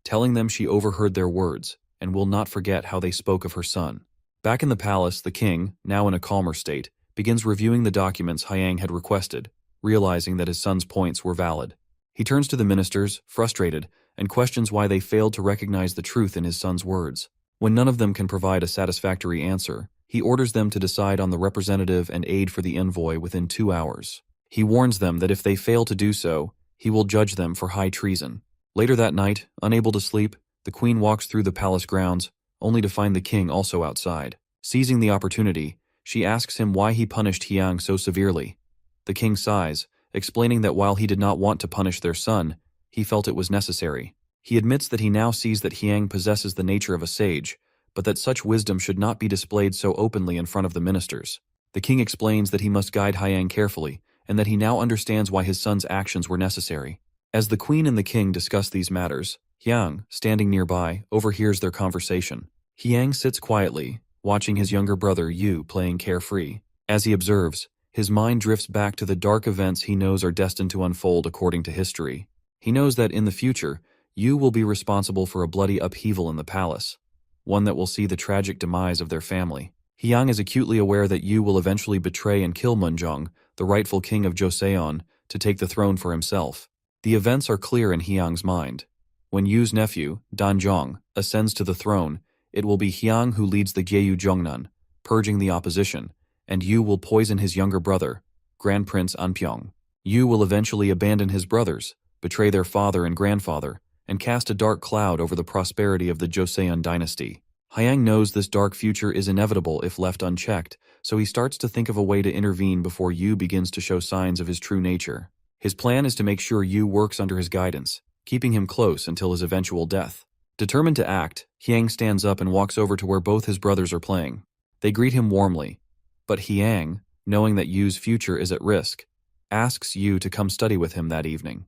telling them she overheard their words and will not forget how they spoke of her son. Back in the palace, the king, now in a calmer state, begins reviewing the documents Hyang had requested, realizing that his son's points were valid. He turns to the ministers, frustrated, and questions why they failed to recognize the truth in his son's words. When none of them can provide a satisfactory answer, he orders them to decide on the representative and aid for the envoy within 2 hours. He warns them that if they fail to do so, he will judge them for high treason. Later that night, unable to sleep, the queen walks through the palace grounds, only to find the king also outside. Seizing the opportunity, she asks him why he punished Hyang so severely. The king sighs, explaining that while he did not want to punish their son, he felt it was necessary. He admits that he now sees that Hyang possesses the nature of a sage, but that such wisdom should not be displayed so openly in front of the ministers. The king explains that he must guide Hyang carefully, and that he now understands why his son's actions were necessary. As the queen and the king discuss these matters, Hyang, standing nearby, overhears their conversation. Hyang sits quietly, watching his younger brother Yu playing carefree. As he observes, his mind drifts back to the dark events he knows are destined to unfold according to history. He knows that in the future, Yu will be responsible for a bloody upheaval in the palace, one that will see the tragic demise of their family. Hyang is acutely aware that Yu will eventually betray and kill Munjong, the rightful king of Joseon, to take the throne for himself. The events are clear in Hyang's mind. When Yu's nephew, Danjong, ascends to the throne, it will be Hyang who leads the Gyeyu Jongnan, purging the opposition, and Yu will poison his younger brother, Grand Prince Anpyong. Yu will eventually abandon his brothers, betray their father and grandfather, and cast a dark cloud over the prosperity of the Joseon dynasty. Hyang knows this dark future is inevitable if left unchecked, so he starts to think of a way to intervene before Yu begins to show signs of his true nature. His plan is to make sure Yu works under his guidance, keeping him close until his eventual death. Determined to act, Hyang stands up and walks over to where both his brothers are playing. They greet him warmly, but Hyang, knowing that Yu's future is at risk, asks Yu to come study with him that evening.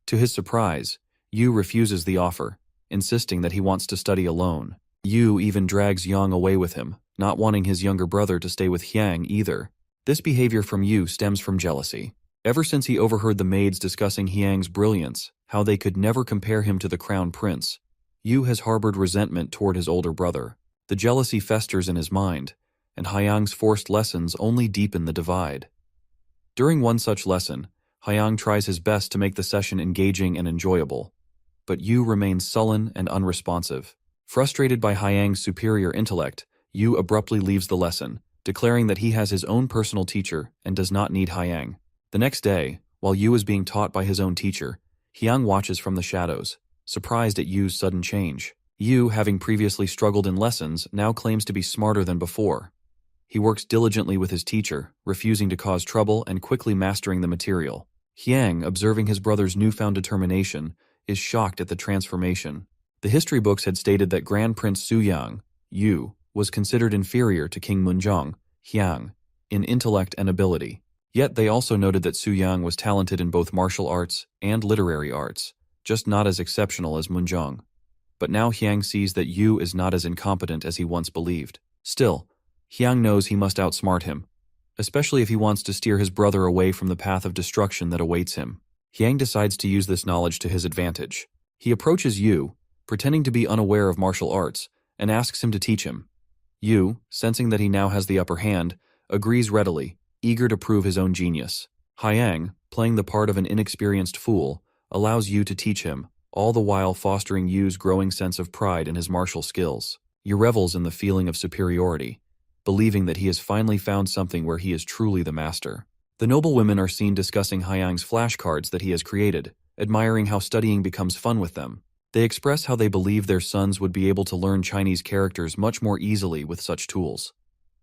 To his surprise, Yu refuses the offer, insisting that he wants to study alone. Yu even drags Yang away with him, not wanting his younger brother to stay with Hyang either. This behavior from Yu stems from jealousy. Ever since he overheard the maids discussing Hyang's brilliance, how they could never compare him to the crown prince, Yu has harbored resentment toward his older brother. The jealousy festers in his mind, and Hyang's forced lessons only deepen the divide. During one such lesson, Hyang tries his best to make the session engaging and enjoyable, but Yu remains sullen and unresponsive. Frustrated by Hyang's superior intellect, Yu abruptly leaves the lesson, declaring that he has his own personal teacher and does not need Hyang. The next day, while Yu is being taught by his own teacher, Hyang watches from the shadows, surprised at Yu's sudden change. Yu, having previously struggled in lessons, now claims to be smarter than before. He works diligently with his teacher, refusing to cause trouble and quickly mastering the material. Hyang, observing his brother's newfound determination, is shocked at the transformation. The history books had stated that Grand Prince Suyang, Yu, was considered inferior to King Munjong, Hyang, in intellect and ability. Yet they also noted that Suyang was talented in both martial arts and literary arts, just not as exceptional as Munjong. But now Hyang sees that Yu is not as incompetent as he once believed. Still, Hyang knows he must outsmart him, especially if he wants to steer his brother away from the path of destruction that awaits him. Hyang decides to use this knowledge to his advantage. He approaches Yu, pretending to be unaware of martial arts, and asks him to teach him. Yu, sensing that he now has the upper hand, agrees readily, eager to prove his own genius. Hyang, playing the part of an inexperienced fool, allows Yu to teach him, all the while fostering Yu's growing sense of pride in his martial skills. Yu revels in the feeling of superiority, believing that he has finally found something where he is truly the master. The noblewomen are seen discussing Hyang's flashcards that he has created, admiring how studying becomes fun with them. They express how they believe their sons would be able to learn Chinese characters much more easily with such tools.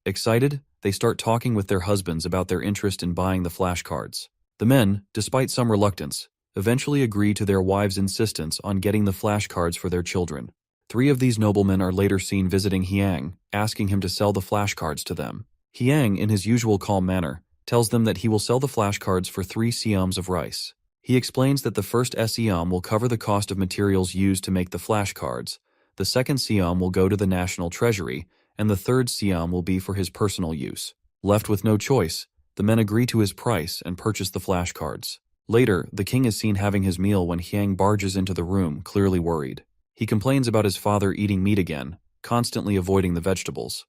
Excited, they start talking with their husbands about their interest in buying the flashcards. The men, despite some reluctance, eventually agree to their wives' insistence on getting the flashcards for their children. 3 of these noblemen are later seen visiting Hyang, asking him to sell the flashcards to them. Hyang, in his usual calm manner, tells them that he will sell the flashcards for 3 siams of rice. He explains that the first SEOM will cover the cost of materials used to make the flashcards, the second SEOM will go to the National Treasury, and the third SEOM will be for his personal use. Left with no choice, the men agree to his price and purchase the flashcards. Later, the king is seen having his meal when Hyang barges into the room, clearly worried. He complains about his father eating meat again, constantly avoiding the vegetables.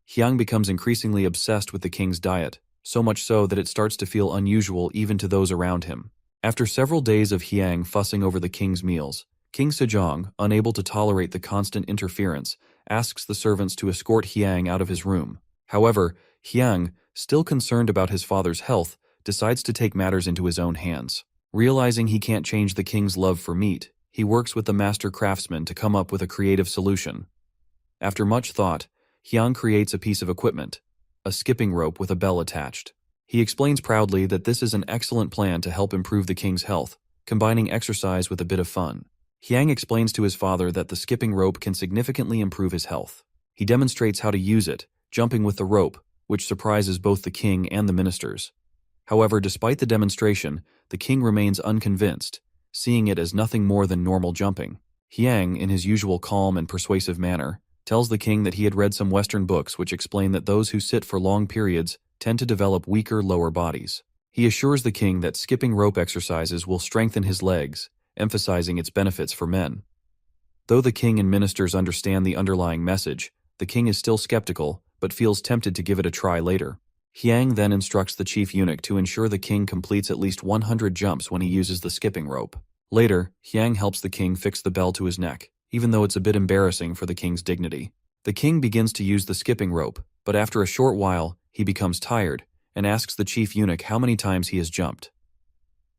Hyang becomes increasingly obsessed with the king's diet, so much so that it starts to feel unusual even to those around him. After several days of Hyang fussing over the king's meals, King Sejong, unable to tolerate the constant interference, asks the servants to escort Hyang out of his room. However, Hyang, still concerned about his father's health, decides to take matters into his own hands. Realizing he can't change the king's love for meat, he works with the master craftsman to come up with a creative solution. After much thought, Hyang creates a piece of equipment, a skipping rope with a bell attached. He explains proudly that this is an excellent plan to help improve the king's health, combining exercise with a bit of fun. Hyang explains to his father that the skipping rope can significantly improve his health. He demonstrates how to use it, jumping with the rope, which surprises both the king and the ministers. However, despite the demonstration, the king remains unconvinced, seeing it as nothing more than normal jumping. Hyang, in his usual calm and persuasive manner, tells the king that he had read some Western books which explain that those who sit for long periods tend to develop weaker lower bodies. He assures the king that skipping rope exercises will strengthen his legs, emphasizing its benefits for men. Though the king and ministers understand the underlying message, the king is still skeptical, but feels tempted to give it a try later. Hyang then instructs the chief eunuch to ensure the king completes at least 100 jumps when he uses the skipping rope. Later, Hyang helps the king fix the bell to his neck, even though it's a bit embarrassing for the king's dignity. The king begins to use the skipping rope, but after a short while, he becomes tired and asks the chief eunuch how many times he has jumped.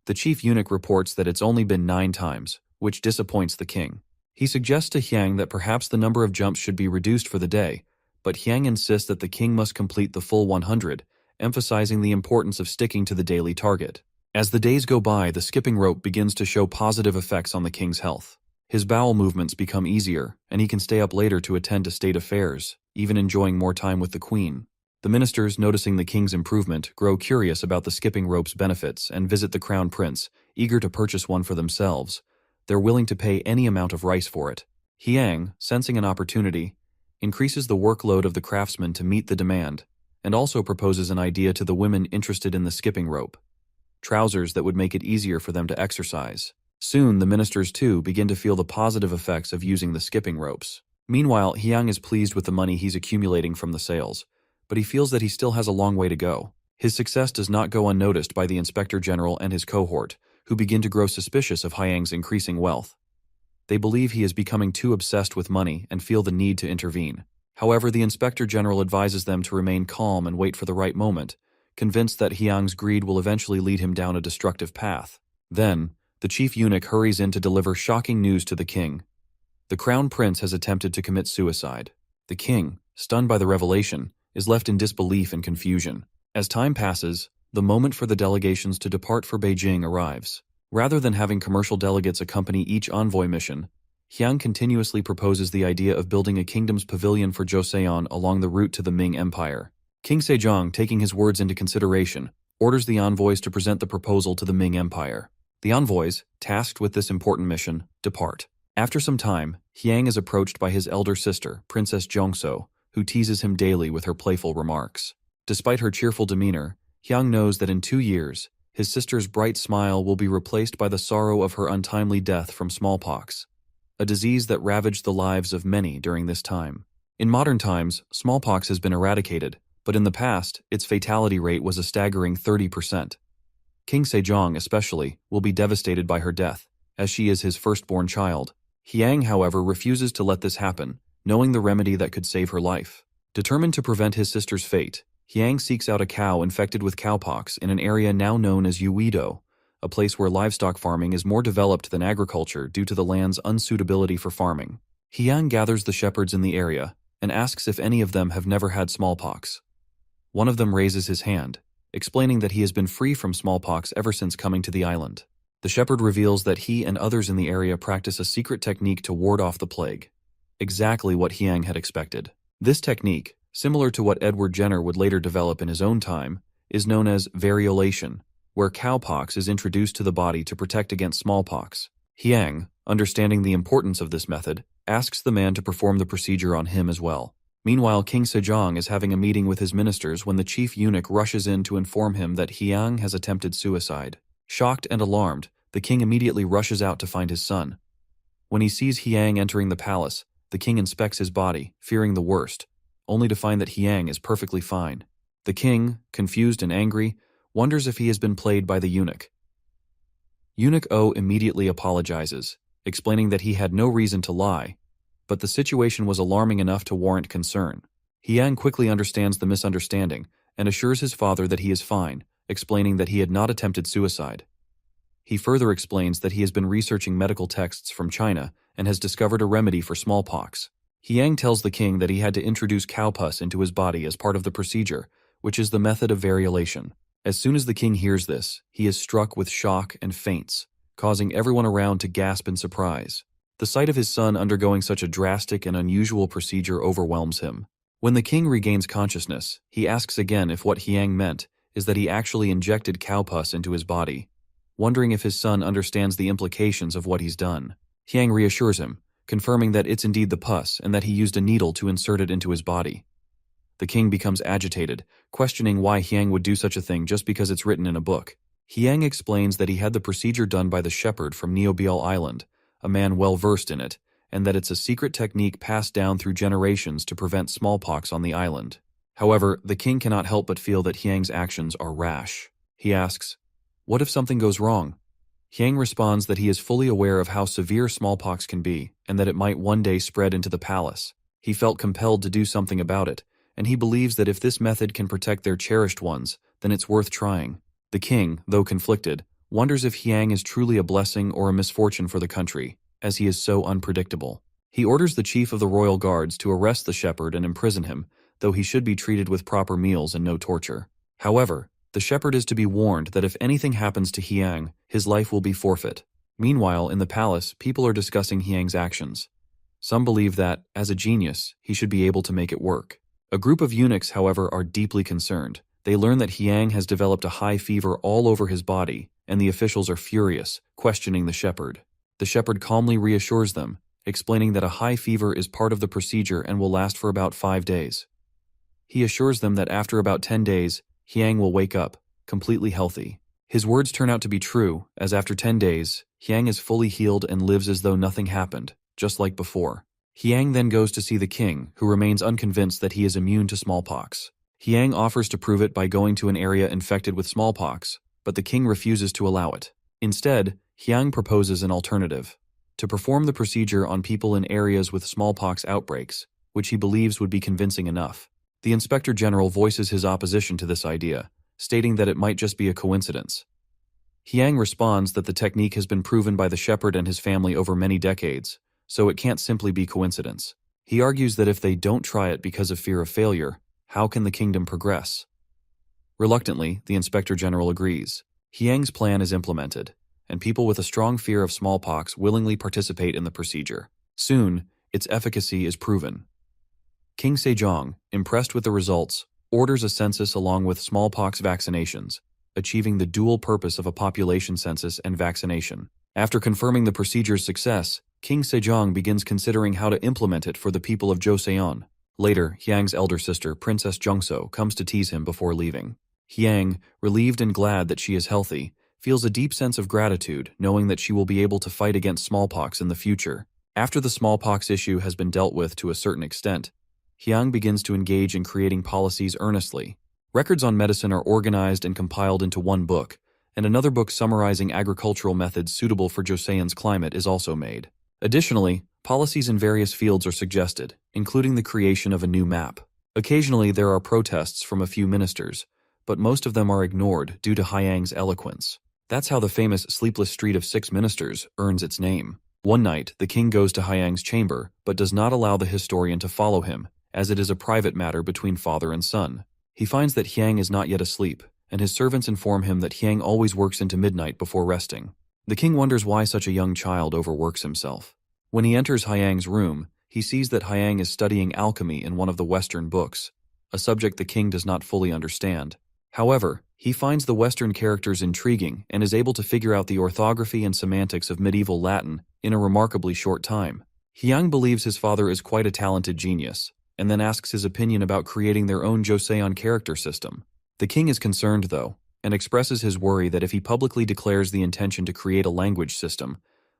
The chief eunuch reports that it's only been 9 times, which disappoints the king. He suggests to Hyang that perhaps the number of jumps should be reduced for the day, but Hyang insists that the king must complete the full 100, emphasizing the importance of sticking to the daily target. As the days go by, the skipping rope begins to show positive effects on the king's health. His bowel movements become easier, and he can stay up later to attend to state affairs, even enjoying more time with the queen. The ministers, noticing the king's improvement, grow curious about the skipping rope's benefits and visit the crown prince, eager to purchase one for themselves. They're willing to pay any amount of rice for it. Hyang, sensing an opportunity, increases the workload of the craftsmen to meet the demand, and also proposes an idea to the women interested in the skipping rope: trousers that would make it easier for them to exercise. Soon, the ministers too begin to feel the positive effects of using the skipping ropes. Meanwhile, Hyang is pleased with the money he's accumulating from the sales, but he feels that he still has a long way to go. His success does not go unnoticed by the inspector general and his cohort, who begin to grow suspicious of Hyang's increasing wealth. They believe he is becoming too obsessed with money and feel the need to intervene. However, the inspector general advises them to remain calm and wait for the right moment, convinced that Hyang's greed will eventually lead him down a destructive path. Then, the chief eunuch hurries in to deliver shocking news to the king. The crown prince has attempted to commit suicide. The king, stunned by the revelation, is left in disbelief and confusion. As time passes, the moment for the delegations to depart for Beijing arrives. Rather than having commercial delegates accompany each envoy mission, Hyang continuously proposes the idea of building a kingdom's pavilion for Joseon along the route to the Ming Empire. King Sejong, taking his words into consideration, orders the envoys to present the proposal to the Ming Empire. The envoys, tasked with this important mission, depart. After some time, Hyang is approached by his elder sister, Princess Jongso, who teases him daily with her playful remarks. Despite her cheerful demeanor, Hyang knows that in 2 years, his sister's bright smile will be replaced by the sorrow of her untimely death from smallpox, a disease that ravaged the lives of many during this time. In modern times, smallpox has been eradicated, but in the past, its fatality rate was a staggering 30%. King Sejong, especially, will be devastated by her death, as she is his firstborn child. Hyang, however, refuses to let this happen, knowing the remedy that could save her life. Determined to prevent his sister's fate, Hyang seeks out a cow infected with cowpox in an area now known as Uido, a place where livestock farming is more developed than agriculture due to the land's unsuitability for farming. Hyang gathers the shepherds in the area and asks if any of them have never had smallpox. One of them raises his hand, explaining that he has been free from smallpox ever since coming to the island. The shepherd reveals that he and others in the area practice a secret technique to ward off the plague. Exactly what Hyang had expected. This technique, similar to what Edward Jenner would later develop in his own time, is known as variolation, where cowpox is introduced to the body to protect against smallpox. Hyang, understanding the importance of this method, asks the man to perform the procedure on him as well. Meanwhile, King Sejong is having a meeting with his ministers when the chief eunuch rushes in to inform him that Hyang has attempted suicide. Shocked and alarmed, the king immediately rushes out to find his son. When he sees Hyang entering the palace, the king inspects his body, fearing the worst, only to find that Hyang is perfectly fine. The king, confused and angry, wonders if he has been played by the eunuch. Eunuch O immediately apologizes, explaining that he had no reason to lie, but the situation was alarming enough to warrant concern. Hyang quickly understands the misunderstanding and assures his father that he is fine, explaining that he had not attempted suicide. He further explains that he has been researching medical texts from China and has discovered a remedy for smallpox. Hyang tells the king that he had to introduce cow pus into his body as part of the procedure, which is the method of variolation. As soon as the king hears this, he is struck with shock and faints, causing everyone around to gasp in surprise. The sight of his son undergoing such a drastic and unusual procedure overwhelms him. When the king regains consciousness, he asks again if what Hyang meant is that he actually injected cow pus into his body, wondering if his son understands the implications of what he's done. Hyang reassures him, confirming that it's indeed the pus and that he used a needle to insert it into his body. The king becomes agitated, questioning why Hyang would do such a thing just because it's written in a book. Hyang explains that he had the procedure done by the shepherd from Neobial Island, a man well-versed in it, and that it's a secret technique passed down through generations to prevent smallpox on the island. However, the king cannot help but feel that Hyang's actions are rash. He asks, "What if something goes wrong?" Hyang responds that he is fully aware of how severe smallpox can be, and that it might one day spread into the palace. He felt compelled to do something about it, and he believes that if this method can protect their cherished ones, then it's worth trying. The king, though conflicted, wonders if Hyang is truly a blessing or a misfortune for the country, as he is so unpredictable. He orders the chief of the royal guards to arrest the shepherd and imprison him, though he should be treated with proper meals and no torture. However, the shepherd is to be warned that if anything happens to Hyang, his life will be forfeit. Meanwhile, in the palace, people are discussing Hyang's actions. Some believe that, as a genius, he should be able to make it work. A group of eunuchs, however, are deeply concerned. They learn that Hyang has developed a high fever all over his body, and the officials are furious, questioning the shepherd. The shepherd calmly reassures them, explaining that a high fever is part of the procedure and will last for about 5 days. He assures them that after about 10 days, Hyang will wake up, completely healthy. His words turn out to be true, as after 10 days, Hyang is fully healed and lives as though nothing happened, just like before. Hyang then goes to see the king, who remains unconvinced that he is immune to smallpox. Hyang offers to prove it by going to an area infected with smallpox, but the king refuses to allow it. Instead, Hyang proposes an alternative: to perform the procedure on people in areas with smallpox outbreaks, which he believes would be convincing enough. The Inspector General voices his opposition to this idea, stating that it might just be a coincidence. Hyang responds that the technique has been proven by the shepherd and his family over many decades, so it can't simply be coincidence. He argues that if they don't try it because of fear of failure, how can the kingdom progress? Reluctantly, the Inspector General agrees. Hyang's plan is implemented, and people with a strong fear of smallpox willingly participate in the procedure. Soon, its efficacy is proven. King Sejong, impressed with the results, orders a census along with smallpox vaccinations, achieving the dual purpose of a population census and vaccination. After confirming the procedure's success, King Sejong begins considering how to implement it for the people of Joseon. Later, Hyang's elder sister, Princess Jungso, comes to tease him before leaving. Hyang, relieved and glad that she is healthy, feels a deep sense of gratitude knowing that she will be able to fight against smallpox in the future. After the smallpox issue has been dealt with to a certain extent, Hyang begins to engage in creating policies earnestly. Records on medicine are organized and compiled into one book, and another book summarizing agricultural methods suitable for Joseon's climate is also made. Additionally, policies in various fields are suggested, including the creation of a new map. Occasionally, there are protests from a few ministers, but most of them are ignored due to Hyang's eloquence. That's how the famous Sleepless Street of Six Ministers earns its name. One night, the king goes to Hyang's chamber, but does not allow the historian to follow him, as it is a private matter between father and son. He finds that Hyang is not yet asleep, and his servants inform him that Hyang always works into midnight before resting. The king wonders why such a young child overworks himself. When he enters Hyang's room, he sees that Hyang is studying alchemy in one of the Western books, a subject the king does not fully understand. However, He finds the Western characters intriguing and is able to figure out the orthography and semantics of medieval Latin in a remarkably short time. Hyang believes his father is quite a talented genius, and then asks his opinion about creating their own Joseon character system. The king is concerned, though, and expresses his worry that if he publicly declares the intention to create a language system,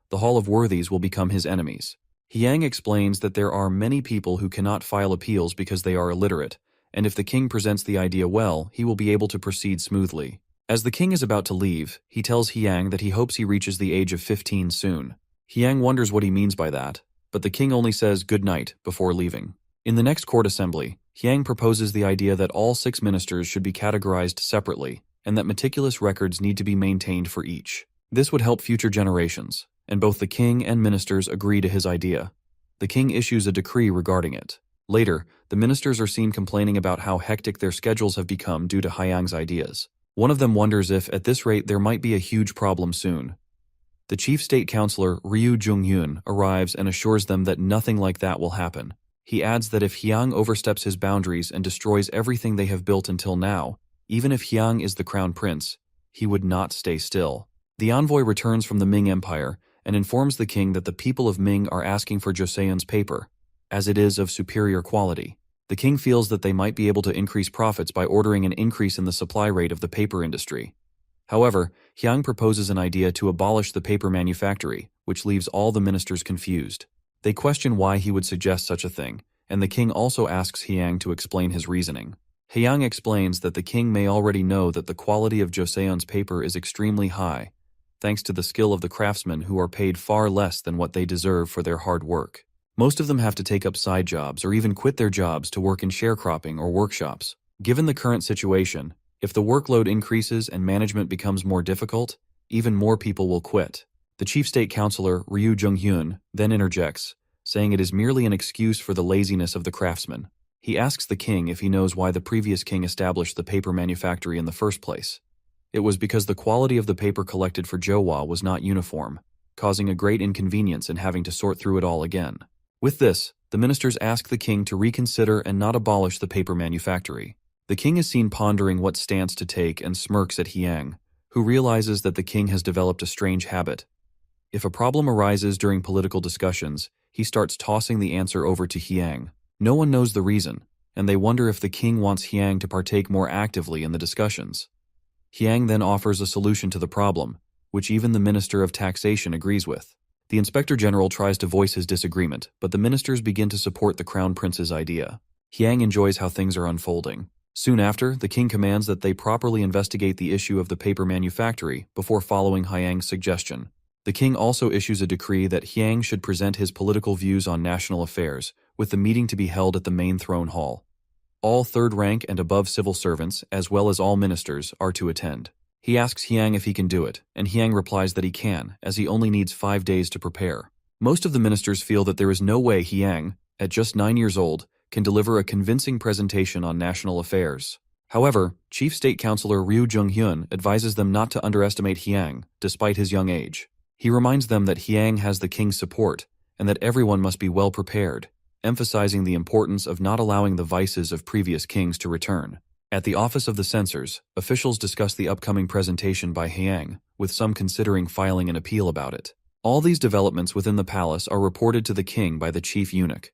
the Hall of Worthies will become his enemies. Hyang explains that there are many people who cannot file appeals because they are illiterate, and if the king presents the idea well, he will be able to proceed smoothly. As the king is about to leave, he tells Hyang that he hopes he reaches the age of 15 soon. Hyang wonders what he means by that, but the king only says good night before leaving. In the next court assembly, Hyang proposes the idea that all 6 ministers should be categorized separately, and that meticulous records need to be maintained for each. This would help future generations, and both the king and ministers agree to his idea. The king issues a decree regarding it. Later, the ministers are seen complaining about how hectic their schedules have become due to Hyang's ideas. One of them wonders if, at this rate, there might be a huge problem soon. The chief state counselor, Ryu Jung-hyun, arrives and assures them that nothing like that will happen. He adds that if Hyang oversteps his boundaries and destroys everything they have built until now, even if Hyang is the crown prince, he would not stay still. The envoy returns from the Ming Empire and informs the king that the people of Ming are asking for Joseon's paper, as it is of superior quality. The king feels that they might be able to increase profits by ordering an increase in the supply rate of the paper industry. However, Hyang proposes an idea to abolish the paper manufactory, which leaves all the ministers confused. They question why he would suggest such a thing, and the king also asks Hyang to explain his reasoning. Hyang explains that the king may already know that the quality of Joseon's paper is extremely high, thanks to the skill of the craftsmen who are paid far less than what they deserve for their hard work. Most of them have to take up side jobs or even quit their jobs to work in sharecropping or workshops. Given the current situation, if the workload increases and management becomes more difficult, even more people will quit. The chief state counselor, Ryu Jung-hyun, then interjects, saying it is merely an excuse for the laziness of the craftsmen. He asks the king if he knows why the previous king established the paper manufactory in the first place. It was because the quality of the paper collected for Jowa was not uniform, causing a great inconvenience in having to sort through it all again. With this, the ministers ask the king to reconsider and not abolish the paper manufactory. The king is seen pondering what stance to take and smirks at Hyang, who realizes that the king has developed a strange habit. If a problem arises during political discussions, he starts tossing the answer over to Hyang. No one knows the reason, and they wonder if the king wants Hyang to partake more actively in the discussions. Hyang then offers a solution to the problem, which even the Minister of Taxation agrees with. The Inspector General tries to voice his disagreement, but the ministers begin to support the Crown Prince's idea. Hyang enjoys how things are unfolding. Soon after, the king commands that they properly investigate the issue of the paper manufactory before following Hyang's suggestion. The king also issues a decree that Hyang should present his political views on national affairs, with the meeting to be held at the main throne hall. All third rank and above civil servants, as well as all ministers, are to attend. He asks Hyang if he can do it, and Hyang replies that he can, as he only needs 5 days to prepare. Most of the ministers feel that there is no way Hyang, at just 9 years old, can deliver a convincing presentation on national affairs. However, Chief State Counselor Ryu Jung-hyun advises them not to underestimate Hyang, despite his young age. He reminds them that Hyang has the king's support, and that everyone must be well prepared, emphasizing the importance of not allowing the vices of previous kings to return. At the Office of the Censors, officials discuss the upcoming presentation by Hyang, with some considering filing an appeal about it. All these developments within the palace are reported to the king by the chief eunuch.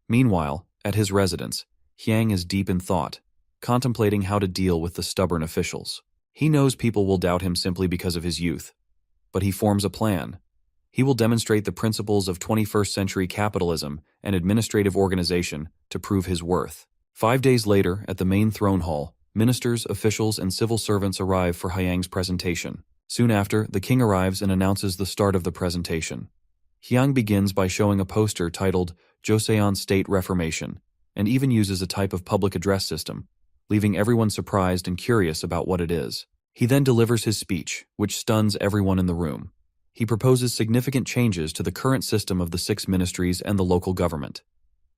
Meanwhile, at his residence, Hyang is deep in thought, contemplating how to deal with the stubborn officials. He knows people will doubt him simply because of his youth, but he forms a plan. He will demonstrate the principles of 21st century capitalism and administrative organization to prove his worth. 5 days later, at the main throne hall, ministers, officials, and civil servants arrive for Hyang's presentation. Soon after, the king arrives and announces the start of the presentation. Hyang begins by showing a poster titled Joseon State Reformation, and even uses a type of public address system, leaving everyone surprised and curious about what it is. He then delivers his speech, which stuns everyone in the room. He proposes significant changes to the current system of the 6 ministries and the local government.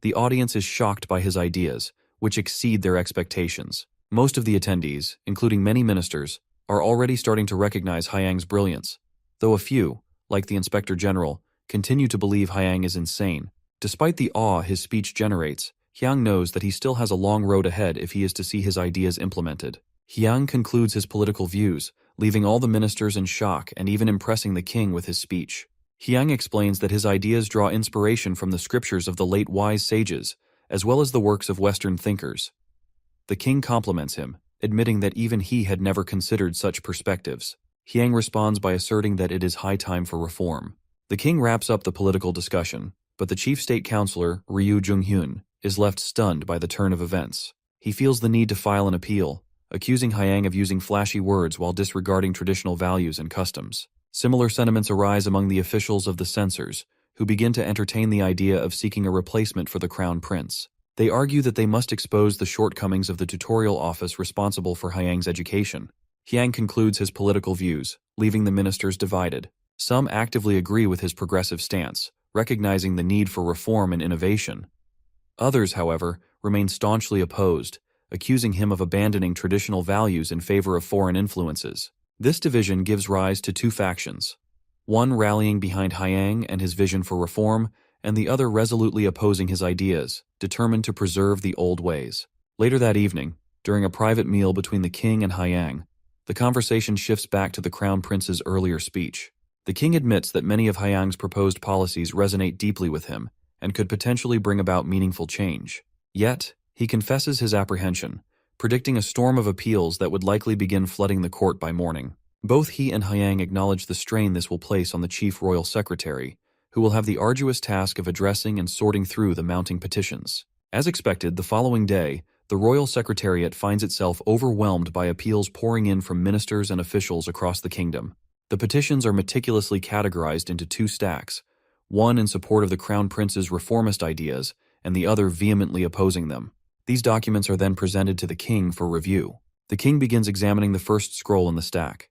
The audience is shocked by his ideas, which exceed their expectations. Most of the attendees, including many ministers, are already starting to recognize Hyang's brilliance, though a few, like the Inspector General, continue to believe Hyang is insane. Despite the awe his speech generates, Hyang knows that he still has a long road ahead if he is to see his ideas implemented. Hyang concludes his political views, leaving all the ministers in shock and even impressing the king with his speech. Hyang explains that his ideas draw inspiration from the scriptures of the late wise sages, as well as the works of Western thinkers. The king compliments him, admitting that even he had never considered such perspectives. Hyang responds by asserting that it is high time for reform. The king wraps up the political discussion, but the chief state counselor, Ryu Jung-hyun, is left stunned by the turn of events. He feels the need to file an appeal, accusing Hyang of using flashy words while disregarding traditional values and customs. Similar sentiments arise among the officials of the censors, who begin to entertain the idea of seeking a replacement for the crown prince. They argue that they must expose the shortcomings of the tutorial office responsible for Hyang's education. Hyang concludes his political views, leaving the ministers divided. Some actively agree with his progressive stance, recognizing the need for reform and innovation. Others, however, remain staunchly opposed, accusing him of abandoning traditional values in favor of foreign influences. This division gives rise to two factions, one rallying behind Hyang and his vision for reform, and the other resolutely opposing his ideas, determined to preserve the old ways. Later that evening, during a private meal between the king and Hyang, the conversation shifts back to the crown prince's earlier speech. The king admits that many of Hyang's proposed policies resonate deeply with him and could potentially bring about meaningful change. Yet, he confesses his apprehension, predicting a storm of appeals that would likely begin flooding the court by morning. Both he and Hyang acknowledge the strain this will place on the chief royal secretary, who will have the arduous task of addressing and sorting through the mounting petitions. As expected, the following day, the royal secretariat finds itself overwhelmed by appeals pouring in from ministers and officials across the kingdom. The petitions are meticulously categorized into two stacks, one in support of the crown prince's reformist ideas, and the other vehemently opposing them. These documents are then presented to the king for review. The king begins examining the first scroll in the stack.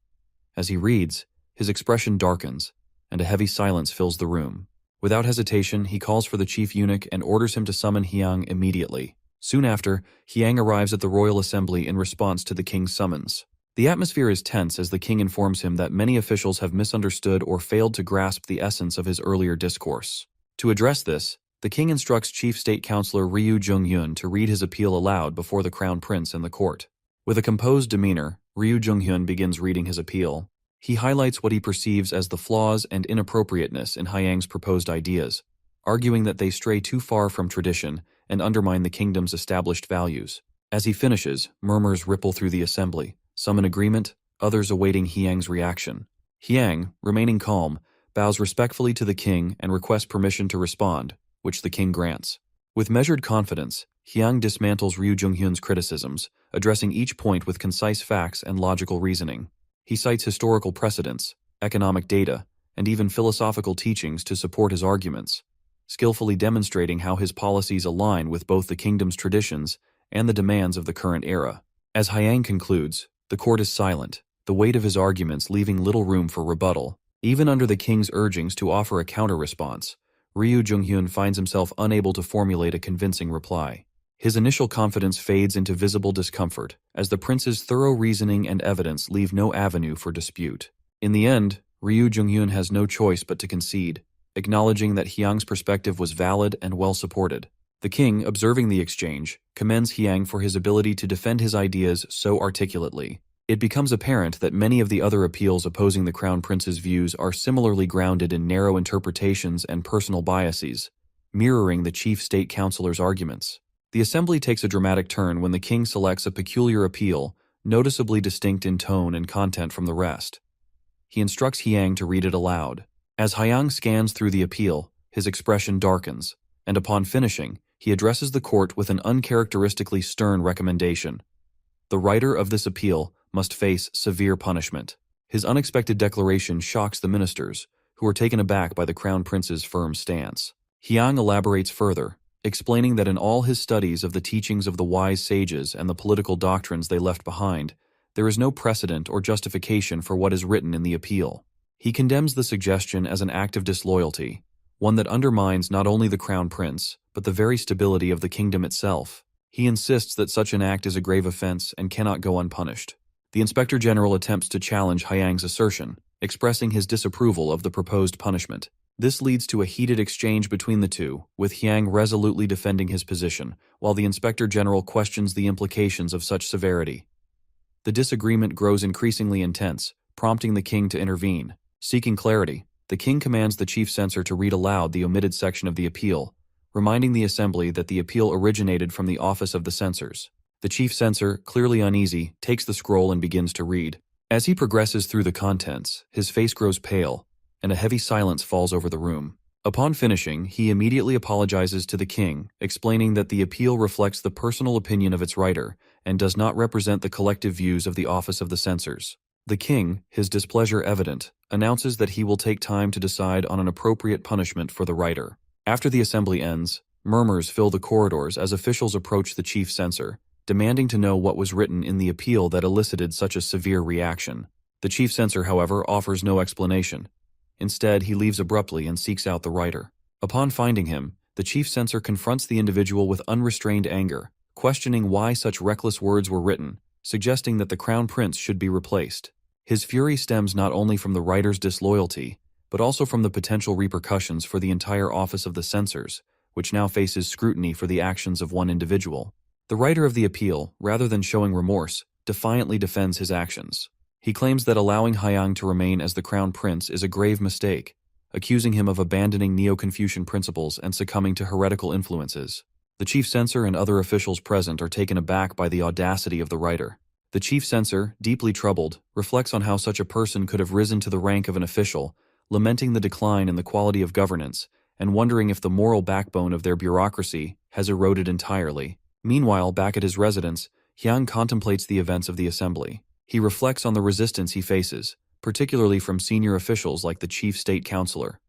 As he reads, his expression darkens, and a heavy silence fills the room. Without hesitation, he calls for the chief eunuch and orders him to summon Hyang immediately. Soon after, Hyang arrives at the royal assembly in response to the king's summons. The atmosphere is tense as the king informs him that many officials have misunderstood or failed to grasp the essence of his earlier discourse. To address this, the king instructs Chief State Counselor Ryu Jung-hyun to read his appeal aloud before the crown prince and the court. With a composed demeanor, Ryu Jung-hyun begins reading his appeal. He highlights what he perceives as the flaws and inappropriateness in Hyang's proposed ideas, arguing that they stray too far from tradition and undermine the kingdom's established values. As he finishes, murmurs ripple through the assembly, some in agreement, others awaiting Hyang's reaction. Hyang, remaining calm, bows respectfully to the king and requests permission to respond, which the king grants. With measured confidence, Hyang dismantles Ryu Jung-hyun's criticisms, addressing each point with concise facts and logical reasoning. He cites historical precedents, economic data, and even philosophical teachings to support his arguments, skillfully demonstrating how his policies align with both the kingdom's traditions and the demands of the current era. As Hyang concludes, the court is silent, the weight of his arguments leaving little room for rebuttal. Even under the king's urgings to offer a counter-response, Ryu Jung-hyun finds himself unable to formulate a convincing reply. His initial confidence fades into visible discomfort, as the prince's thorough reasoning and evidence leave no avenue for dispute. In the end, Ryu Jung-hyun has no choice but to concede, acknowledging that Hyang's perspective was valid and well-supported. The king, observing the exchange, commends Hyang for his ability to defend his ideas so articulately. It becomes apparent that many of the other appeals opposing the crown prince's views are similarly grounded in narrow interpretations and personal biases, mirroring the chief state counselor's arguments. The assembly takes a dramatic turn when the king selects a peculiar appeal, noticeably distinct in tone and content from the rest. He instructs Hyang to read it aloud. As Hyang scans through the appeal, his expression darkens, and upon finishing, he addresses the court with an uncharacteristically stern recommendation. The writer of this appeal must face severe punishment. His unexpected declaration shocks the ministers, who are taken aback by the crown prince's firm stance. Hyang elaborates further, explaining that in all his studies of the teachings of the wise sages and the political doctrines they left behind, there is no precedent or justification for what is written in the appeal. He condemns the suggestion as an act of disloyalty, one that undermines not only the crown prince, but the very stability of the kingdom itself. He insists that such an act is a grave offense and cannot go unpunished. The Inspector General attempts to challenge Hyang's assertion, expressing his disapproval of the proposed punishment. This leads to a heated exchange between the two, with Hyang resolutely defending his position, while the Inspector General questions the implications of such severity. The disagreement grows increasingly intense, prompting the king to intervene. Seeking clarity, the king commands the chief censor to read aloud the omitted section of the appeal, reminding the assembly that the appeal originated from the office of the censors. The chief censor, clearly uneasy, takes the scroll and begins to read. As he progresses through the contents, his face grows pale, and a heavy silence falls over the room. Upon finishing, he immediately apologizes to the king, explaining that the appeal reflects the personal opinion of its writer and does not represent the collective views of the office of the censors. The king, his displeasure evident, announces that he will take time to decide on an appropriate punishment for the writer. After the assembly ends, murmurs fill the corridors as officials approach the chief censor, demanding to know what was written in the appeal that elicited such a severe reaction. The chief censor, however, offers no explanation. Instead, he leaves abruptly and seeks out the writer. Upon finding him, the chief censor confronts the individual with unrestrained anger, questioning why such reckless words were written, suggesting that the crown prince should be replaced. His fury stems not only from the writer's disloyalty, but also from the potential repercussions for the entire office of the censors, which now faces scrutiny for the actions of one individual. The writer of the appeal, rather than showing remorse, defiantly defends his actions. He claims that allowing Haiyang to remain as the crown prince is a grave mistake, accusing him of abandoning Neo-Confucian principles and succumbing to heretical influences. The chief censor and other officials present are taken aback by the audacity of the writer. The chief censor, deeply troubled, reflects on how such a person could have risen to the rank of an official, lamenting the decline in the quality of governance, and wondering if the moral backbone of their bureaucracy has eroded entirely. Meanwhile, back at his residence, Hyang contemplates the events of the assembly. He reflects on the resistance he faces, particularly from senior officials like the chief state counselor.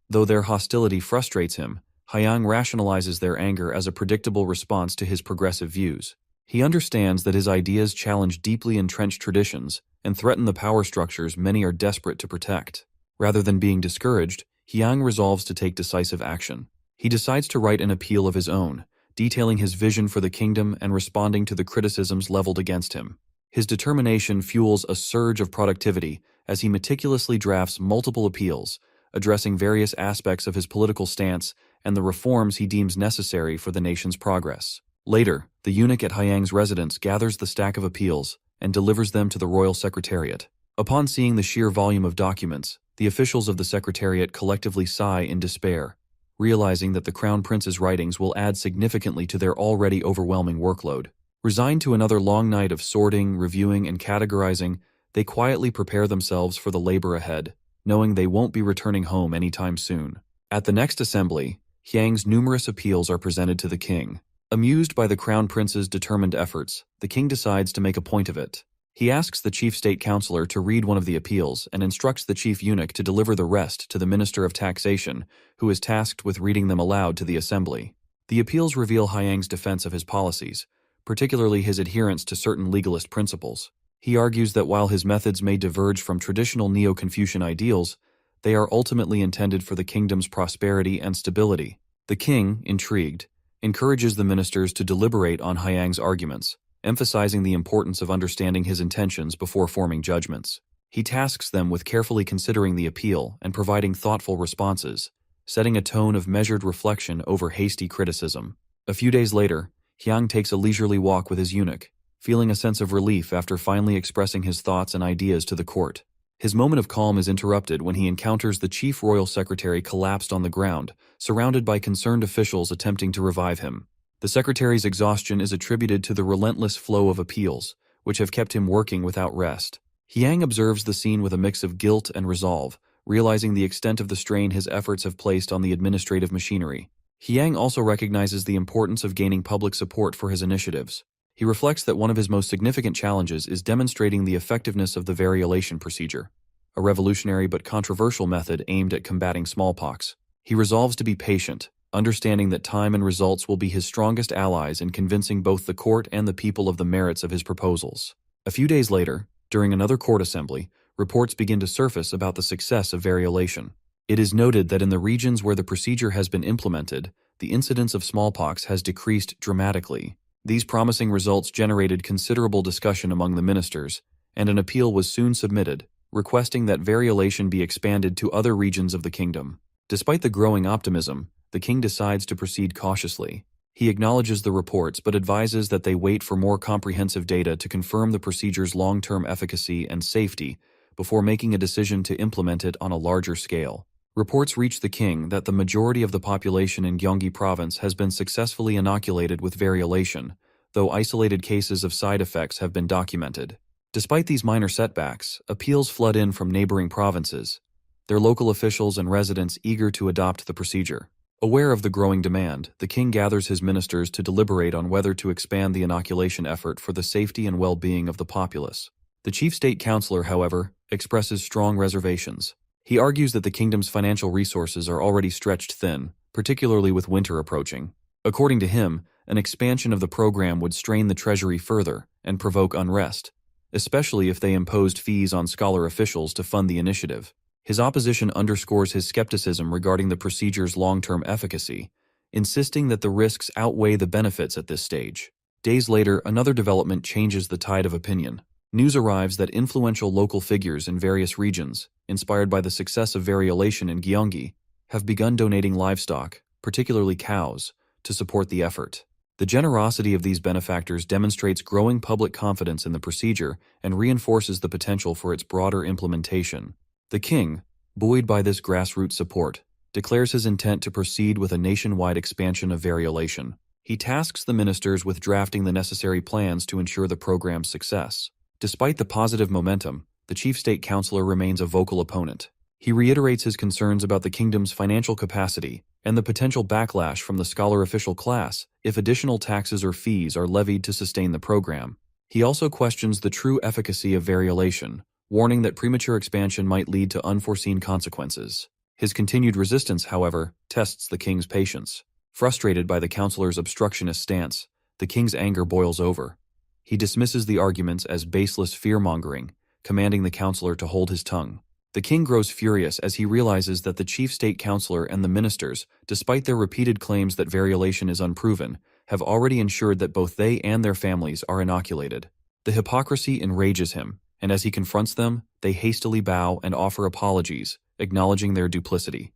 Though their hostility frustrates him, Hyang rationalizes their anger as a predictable response to his progressive views. He understands that his ideas challenge deeply entrenched traditions and threaten the power structures many are desperate to protect. Rather than being discouraged, Hyang resolves to take decisive action. He decides to write an appeal of his own, detailing his vision for the kingdom and responding to the criticisms leveled against him. His determination fuels a surge of productivity as he meticulously drafts multiple appeals, addressing various aspects of his political stance and the reforms he deems necessary for the nation's progress. Later, the eunuch at Hyang's residence gathers the stack of appeals and delivers them to the royal secretariat. Upon seeing the sheer volume of documents, the officials of the secretariat collectively sigh in despair, realizing that the crown prince's writings will add significantly to their already overwhelming workload. Resigned to another long night of sorting, reviewing, and categorizing, they quietly prepare themselves for the labor ahead, knowing they won't be returning home anytime soon. At the next assembly, Hyang's numerous appeals are presented to the king. Amused by the crown prince's determined efforts, the king decides to make a point of it. He asks the chief state counselor to read one of the appeals and instructs the chief eunuch to deliver the rest to the minister of taxation, who is tasked with reading them aloud to the assembly. The appeals reveal Hyang's defense of his policies, particularly his adherence to certain legalist principles. He argues that while his methods may diverge from traditional Neo-Confucian ideals, they are ultimately intended for the kingdom's prosperity and stability. The king, intrigued, encourages the ministers to deliberate on Hyang's arguments, emphasizing the importance of understanding his intentions before forming judgments. He tasks them with carefully considering the appeal and providing thoughtful responses, setting a tone of measured reflection over hasty criticism. A few days later, Hyang takes a leisurely walk with his eunuch, feeling a sense of relief after finally expressing his thoughts and ideas to the court. His moment of calm is interrupted when he encounters the chief royal secretary collapsed on the ground, surrounded by concerned officials attempting to revive him. The secretary's exhaustion is attributed to the relentless flow of appeals, which have kept him working without rest. Hyang observes the scene with a mix of guilt and resolve, realizing the extent of the strain his efforts have placed on the administrative machinery. Hyang also recognizes the importance of gaining public support for his initiatives. He reflects that one of his most significant challenges is demonstrating the effectiveness of the variolation procedure, a revolutionary but controversial method aimed at combating smallpox. He resolves to be patient, understanding that time and results will be his strongest allies in convincing both the court and the people of the merits of his proposals. A few days later, during another court assembly, reports begin to surface about the success of variolation. It is noted that in the regions where the procedure has been implemented, the incidence of smallpox has decreased dramatically. These promising results generated considerable discussion among the ministers, and an appeal was soon submitted, requesting that variolation be expanded to other regions of the kingdom. Despite the growing optimism, the king decides to proceed cautiously. He acknowledges the reports but advises that they wait for more comprehensive data to confirm the procedure's long-term efficacy and safety before making a decision to implement it on a larger scale. Reports reach the king that the majority of the population in Gyeonggi province has been successfully inoculated with variolation, though isolated cases of side effects have been documented. Despite these minor setbacks, appeals flood in from neighboring provinces, their local officials and residents eager to adopt the procedure. Aware of the growing demand, the king gathers his ministers to deliberate on whether to expand the inoculation effort for the safety and well-being of the populace. The chief state councillor, however, expresses strong reservations. He argues that the kingdom's financial resources are already stretched thin, particularly with winter approaching. According to him, an expansion of the program would strain the treasury further and provoke unrest, especially if they imposed fees on scholar officials to fund the initiative. His opposition underscores his skepticism regarding the procedure's long-term efficacy, insisting that the risks outweigh the benefits at this stage. Days later, another development changes the tide of opinion. News arrives that influential local figures in various regions, inspired by the success of variolation in Gyeonggi, have begun donating livestock, particularly cows, to support the effort. The generosity of these benefactors demonstrates growing public confidence in the procedure and reinforces the potential for its broader implementation. The king, buoyed by this grassroots support, declares his intent to proceed with a nationwide expansion of variolation. He tasks the ministers with drafting the necessary plans to ensure the program's success. Despite the positive momentum, the chief state councillor remains a vocal opponent. He reiterates his concerns about the kingdom's financial capacity and the potential backlash from the scholar official class if additional taxes or fees are levied to sustain the program. He also questions the true efficacy of variolation, warning that premature expansion might lead to unforeseen consequences. His continued resistance, however, tests the king's patience. Frustrated by the councillor's obstructionist stance, the king's anger boils over. He dismisses the arguments as baseless fear-mongering, commanding the councillor to hold his tongue. The king grows furious as he realizes that the chief state councillor and the ministers, despite their repeated claims that variolation is unproven, have already ensured that both they and their families are inoculated. The hypocrisy enrages him, and as he confronts them, they hastily bow and offer apologies, acknowledging their duplicity.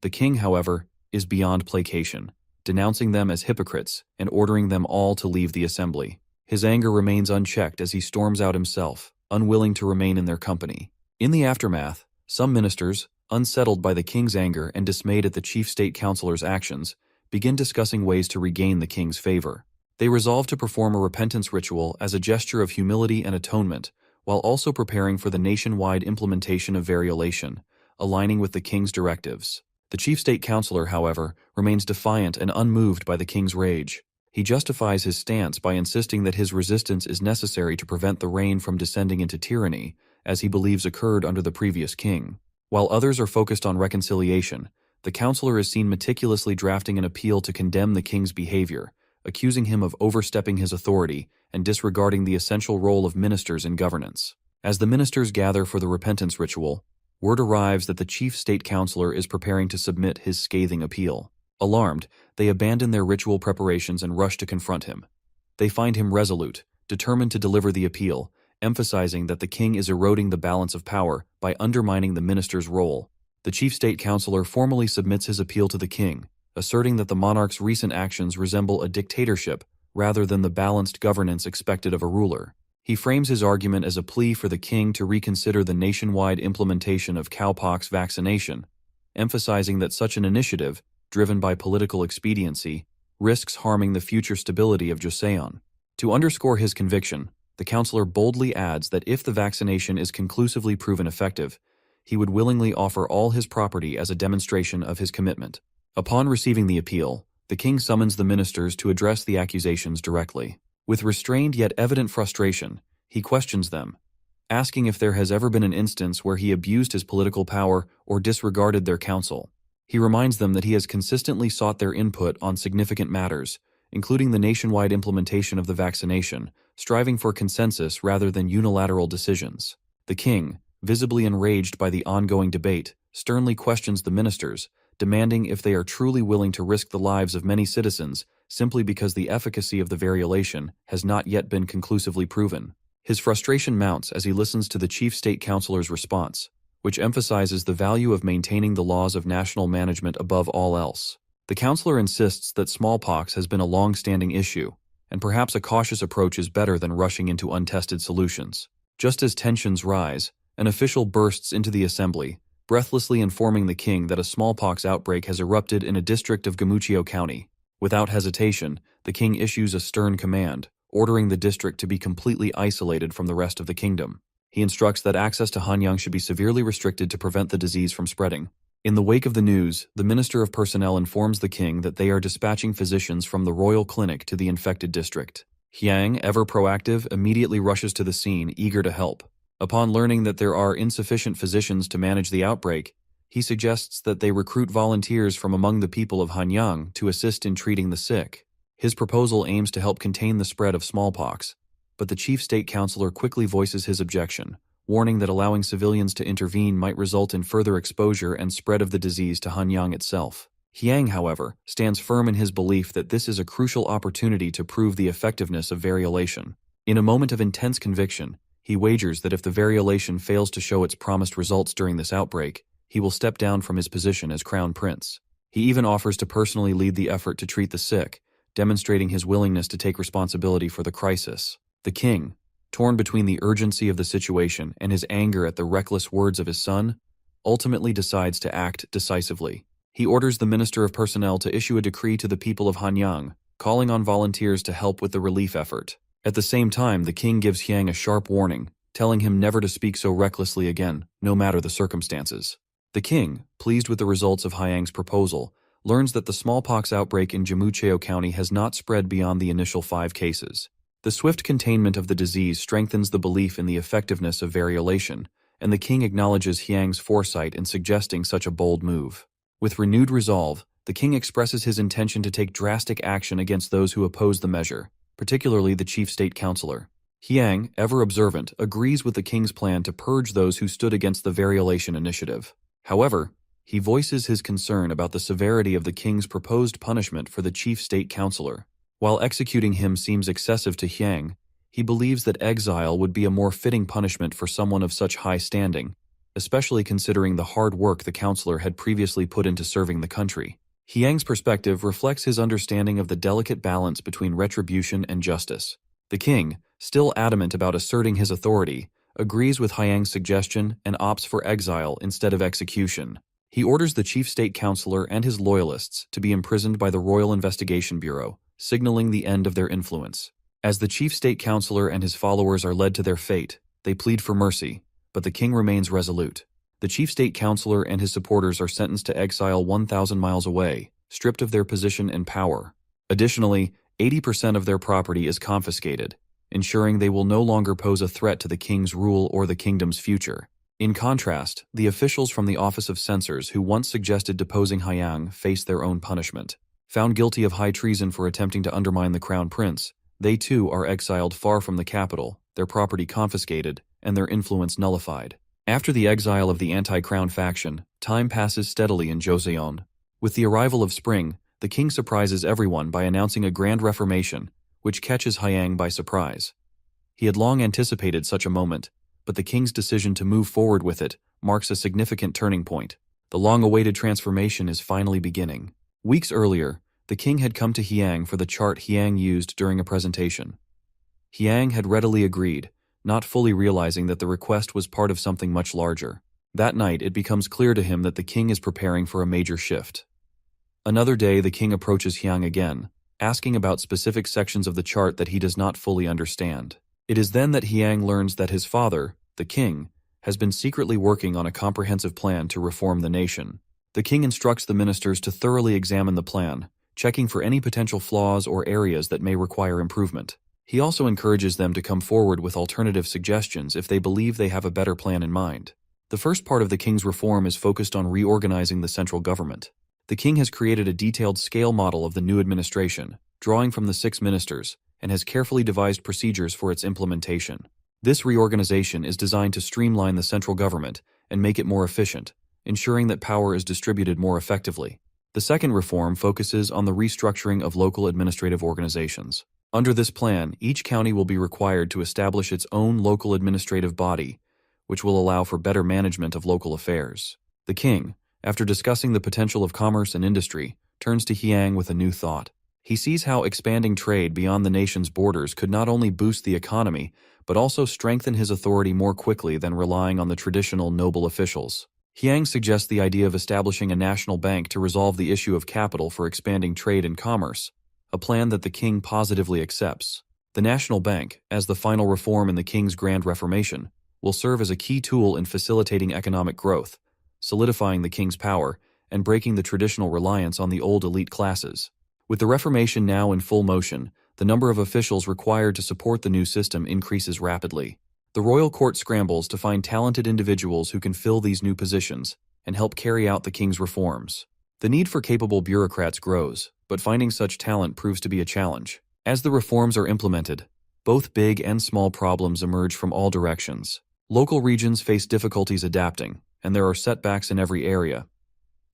The king, however, is beyond placation, denouncing them as hypocrites and ordering them all to leave the assembly. His anger remains unchecked as he storms out himself, unwilling to remain in their company. In the aftermath, some ministers, unsettled by the king's anger and dismayed at the chief state councillor's actions, begin discussing ways to regain the king's favor. They resolve to perform a repentance ritual as a gesture of humility and atonement, while also preparing for the nationwide implementation of variolation, aligning with the king's directives. The chief state councillor, however, remains defiant and unmoved by the king's rage. He justifies his stance by insisting that his resistance is necessary to prevent the reign from descending into tyranny, as he believes occurred under the previous king. While others are focused on reconciliation, the councillor is seen meticulously drafting an appeal to condemn the king's behavior, accusing him of overstepping his authority and disregarding the essential role of ministers in governance. As the ministers gather for the repentance ritual, word arrives that the chief state councillor is preparing to submit his scathing appeal. Alarmed, they abandon their ritual preparations and rush to confront him. They find him resolute, determined to deliver the appeal, emphasizing that the king is eroding the balance of power by undermining the minister's role. The chief state councillor formally submits his appeal to the king, asserting that the monarch's recent actions resemble a dictatorship rather than the balanced governance expected of a ruler. He frames his argument as a plea for the king to reconsider the nationwide implementation of cowpox vaccination, emphasizing that such an initiative, driven by political expediency, risks harming the future stability of Joseon. To underscore his conviction, the councillor boldly adds that if the vaccination is conclusively proven effective, he would willingly offer all his property as a demonstration of his commitment. Upon receiving the appeal, the king summons the ministers to address the accusations directly. With restrained yet evident frustration, he questions them, asking if there has ever been an instance where he abused his political power or disregarded their counsel. He reminds them that he has consistently sought their input on significant matters, including the nationwide implementation of the vaccination, striving for consensus rather than unilateral decisions. The king, visibly enraged by the ongoing debate, sternly questions the ministers, demanding if they are truly willing to risk the lives of many citizens simply because the efficacy of the variolation has not yet been conclusively proven. His frustration mounts as he listens to the chief state councillor's response, which emphasizes the value of maintaining the laws of national management above all else. The counselor insists that smallpox has been a long-standing issue, and perhaps a cautious approach is better than rushing into untested solutions. Just as tensions rise, an official bursts into the assembly, breathlessly informing the king that a smallpox outbreak has erupted in a district of Gamuchio County. Without hesitation, the king issues a stern command, ordering the district to be completely isolated from the rest of the kingdom. He instructs that access to Hanyang should be severely restricted to prevent the disease from spreading. In the wake of the news, the Minister of Personnel informs the king that they are dispatching physicians from the royal clinic to the infected district. Hyang, ever proactive, immediately rushes to the scene, eager to help. Upon learning that there are insufficient physicians to manage the outbreak, he suggests that they recruit volunteers from among the people of Hanyang to assist in treating the sick. His proposal aims to help contain the spread of smallpox, but the chief state councilor quickly voices his objection, warning that allowing civilians to intervene might result in further exposure and spread of the disease to Hanyang itself. Hyang, however, stands firm in his belief that this is a crucial opportunity to prove the effectiveness of variolation. In a moment of intense conviction, he wagers that if the variolation fails to show its promised results during this outbreak, he will step down from his position as crown prince. He even offers to personally lead the effort to treat the sick, demonstrating his willingness to take responsibility for the crisis. The king, torn between the urgency of the situation and his anger at the reckless words of his son, ultimately decides to act decisively. He orders the Minister of Personnel to issue a decree to the people of Hanyang, calling on volunteers to help with the relief effort. At the same time, the king gives Hyang a sharp warning, telling him never to speak so recklessly again, no matter the circumstances. The king, pleased with the results of Hyang's proposal, learns that the smallpox outbreak in Gamucheo County has not spread beyond the initial 5 cases. The swift containment of the disease strengthens the belief in the effectiveness of variolation, and the king acknowledges Hyang's foresight in suggesting such a bold move. With renewed resolve, the king expresses his intention to take drastic action against those who oppose the measure, particularly the chief state councilor. Hyang, ever observant, agrees with the king's plan to purge those who stood against the variolation initiative. However, he voices his concern about the severity of the king's proposed punishment for the chief state councilor. While executing him seems excessive to Hyang, he believes that exile would be a more fitting punishment for someone of such high standing, especially considering the hard work the councilor had previously put into serving the country. Hyang's perspective reflects his understanding of the delicate balance between retribution and justice. The king, still adamant about asserting his authority, agrees with Hyang's suggestion and opts for exile instead of execution. He orders the chief state councilor and his loyalists to be imprisoned by the Royal Investigation Bureau, signaling the end of their influence. As the chief state councilor and his followers are led to their fate, they plead for mercy, but the king remains resolute. The chief state councilor and his supporters are sentenced to exile 1,000 miles away, stripped of their position and power. Additionally, 80% of their property is confiscated, ensuring they will no longer pose a threat to the king's rule or the kingdom's future. In contrast, the officials from the Office of Censors who once suggested deposing Hyang face their own punishment. Found guilty of high treason for attempting to undermine the crown prince, they too are exiled far from the capital, their property confiscated, and their influence nullified. After the exile of the anti-crown faction, time passes steadily in Joseon. With the arrival of spring, the king surprises everyone by announcing a grand reformation, which catches Hyang by surprise. He had long anticipated such a moment, but the king's decision to move forward with it marks a significant turning point. The long-awaited transformation is finally beginning. Weeks earlier, the king had come to Hyang for the chart Hyang used during a presentation. Hyang had readily agreed, not fully realizing that the request was part of something much larger. That night, it becomes clear to him that the king is preparing for a major shift. Another day, the king approaches Hyang again, asking about specific sections of the chart that he does not fully understand. It is then that Hyang learns that his father, the king, has been secretly working on a comprehensive plan to reform the nation. The king instructs the ministers to thoroughly examine the plan, checking for any potential flaws or areas that may require improvement. He also encourages them to come forward with alternative suggestions if they believe they have a better plan in mind. The first part of the king's reform is focused on reorganizing the central government. The king has created a detailed scale model of the new administration, drawing from the 6 ministers, and has carefully devised procedures for its implementation. This reorganization is designed to streamline the central government and make it more efficient, ensuring that power is distributed more effectively. The second reform focuses on the restructuring of local administrative organizations. Under this plan, each county will be required to establish its own local administrative body, which will allow for better management of local affairs. The king, after discussing the potential of commerce and industry, turns to Hyang with a new thought. He sees how expanding trade beyond the nation's borders could not only boost the economy, but also strengthen his authority more quickly than relying on the traditional noble officials. Hyang suggests the idea of establishing a national bank to resolve the issue of capital for expanding trade and commerce, a plan that the king positively accepts. The national bank, as the final reform in the king's grand reformation, will serve as a key tool in facilitating economic growth, solidifying the king's power, and breaking the traditional reliance on the old elite classes. With the Reformation now in full motion, the number of officials required to support the new system increases rapidly. The royal court scrambles to find talented individuals who can fill these new positions and help carry out the king's reforms. The need for capable bureaucrats grows, but finding such talent proves to be a challenge. As the reforms are implemented, both big and small problems emerge from all directions. Local regions face difficulties adapting, and there are setbacks in every area.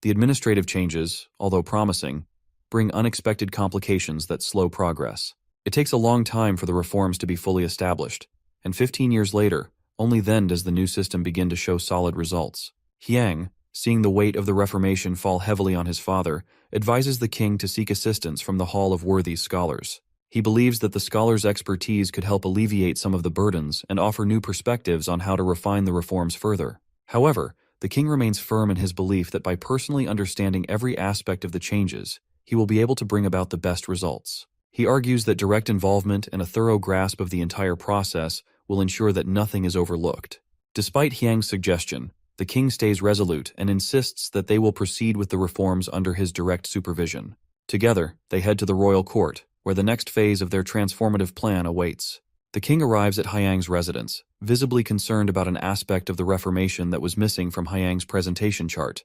The administrative changes, although promising, bring unexpected complications that slow progress. It takes a long time for the reforms to be fully established, and 15 years later, only then does the new system begin to show solid results. Hyang, seeing the weight of the Reformation fall heavily on his father, advises the king to seek assistance from the Hall of Worthy Scholars. He believes that the scholars' expertise could help alleviate some of the burdens and offer new perspectives on how to refine the reforms further. However, the king remains firm in his belief that by personally understanding every aspect of the changes, he will be able to bring about the best results. He argues that direct involvement and a thorough grasp of the entire process will ensure that nothing is overlooked. Despite Hyang's suggestion, the king stays resolute and insists that they will proceed with the reforms under his direct supervision. Together, they head to the royal court, where the next phase of their transformative plan awaits. The king arrives at Hyang's residence, visibly concerned about an aspect of the Reformation that was missing from Hyang's presentation chart: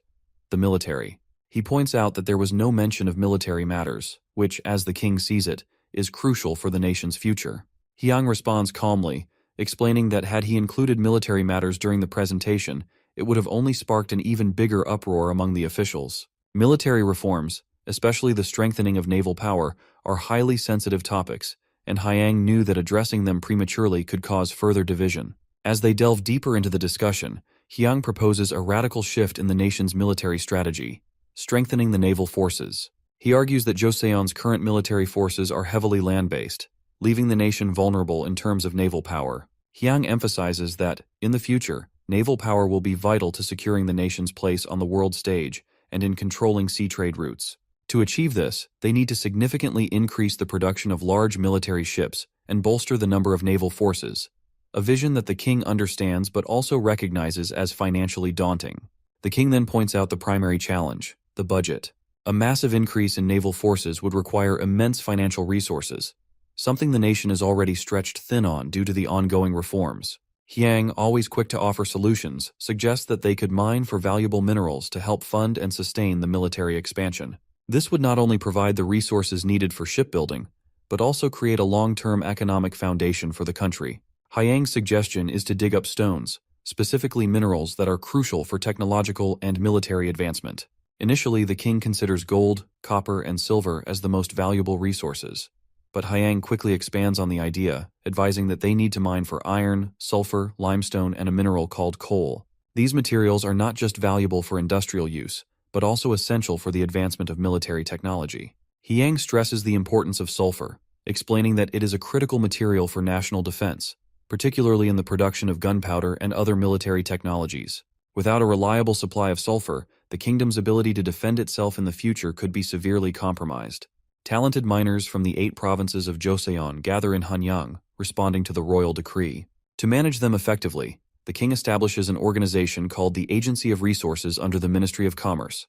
the military. He points out that there was no mention of military matters, which, as the king sees it, is crucial for the nation's future. Hyang responds calmly, explaining that had he included military matters during the presentation, it would have only sparked an even bigger uproar among the officials. Military reforms, especially the strengthening of naval power, are highly sensitive topics, and Hyang knew that addressing them prematurely could cause further division. As they delve deeper into the discussion, Hyang proposes a radical shift in the nation's military strategy, strengthening the naval forces. He argues that Joseon's current military forces are heavily land-based, leaving the nation vulnerable in terms of naval power. Hyang emphasizes that, in the future, naval power will be vital to securing the nation's place on the world stage and in controlling sea trade routes. To achieve this, they need to significantly increase the production of large military ships and bolster the number of naval forces, a vision that the king understands but also recognizes as financially daunting. The king then points out the primary challenge: the budget. A massive increase in naval forces would require immense financial resources, something the nation is already stretched thin on due to the ongoing reforms. Hyang, always quick to offer solutions, suggests that they could mine for valuable minerals to help fund and sustain the military expansion. This would not only provide the resources needed for shipbuilding, but also create a long-term economic foundation for the country. Hyang's suggestion is to dig up stones, specifically minerals that are crucial for technological and military advancement. Initially, the king considers gold, copper, and silver as the most valuable resources, but Hyang quickly expands on the idea, advising that they need to mine for iron, sulfur, limestone, and a mineral called coal. These materials are not just valuable for industrial use, but also essential for the advancement of military technology. Hyang stresses the importance of sulfur, explaining that it is a critical material for national defense, particularly in the production of gunpowder and other military technologies. Without a reliable supply of sulfur, the kingdom's ability to defend itself in the future could be severely compromised. Talented miners from the 8 provinces of Joseon gather in Hanyang, responding to the royal decree. To manage them effectively, the king establishes an organization called the Agency of Resources under the Ministry of Commerce.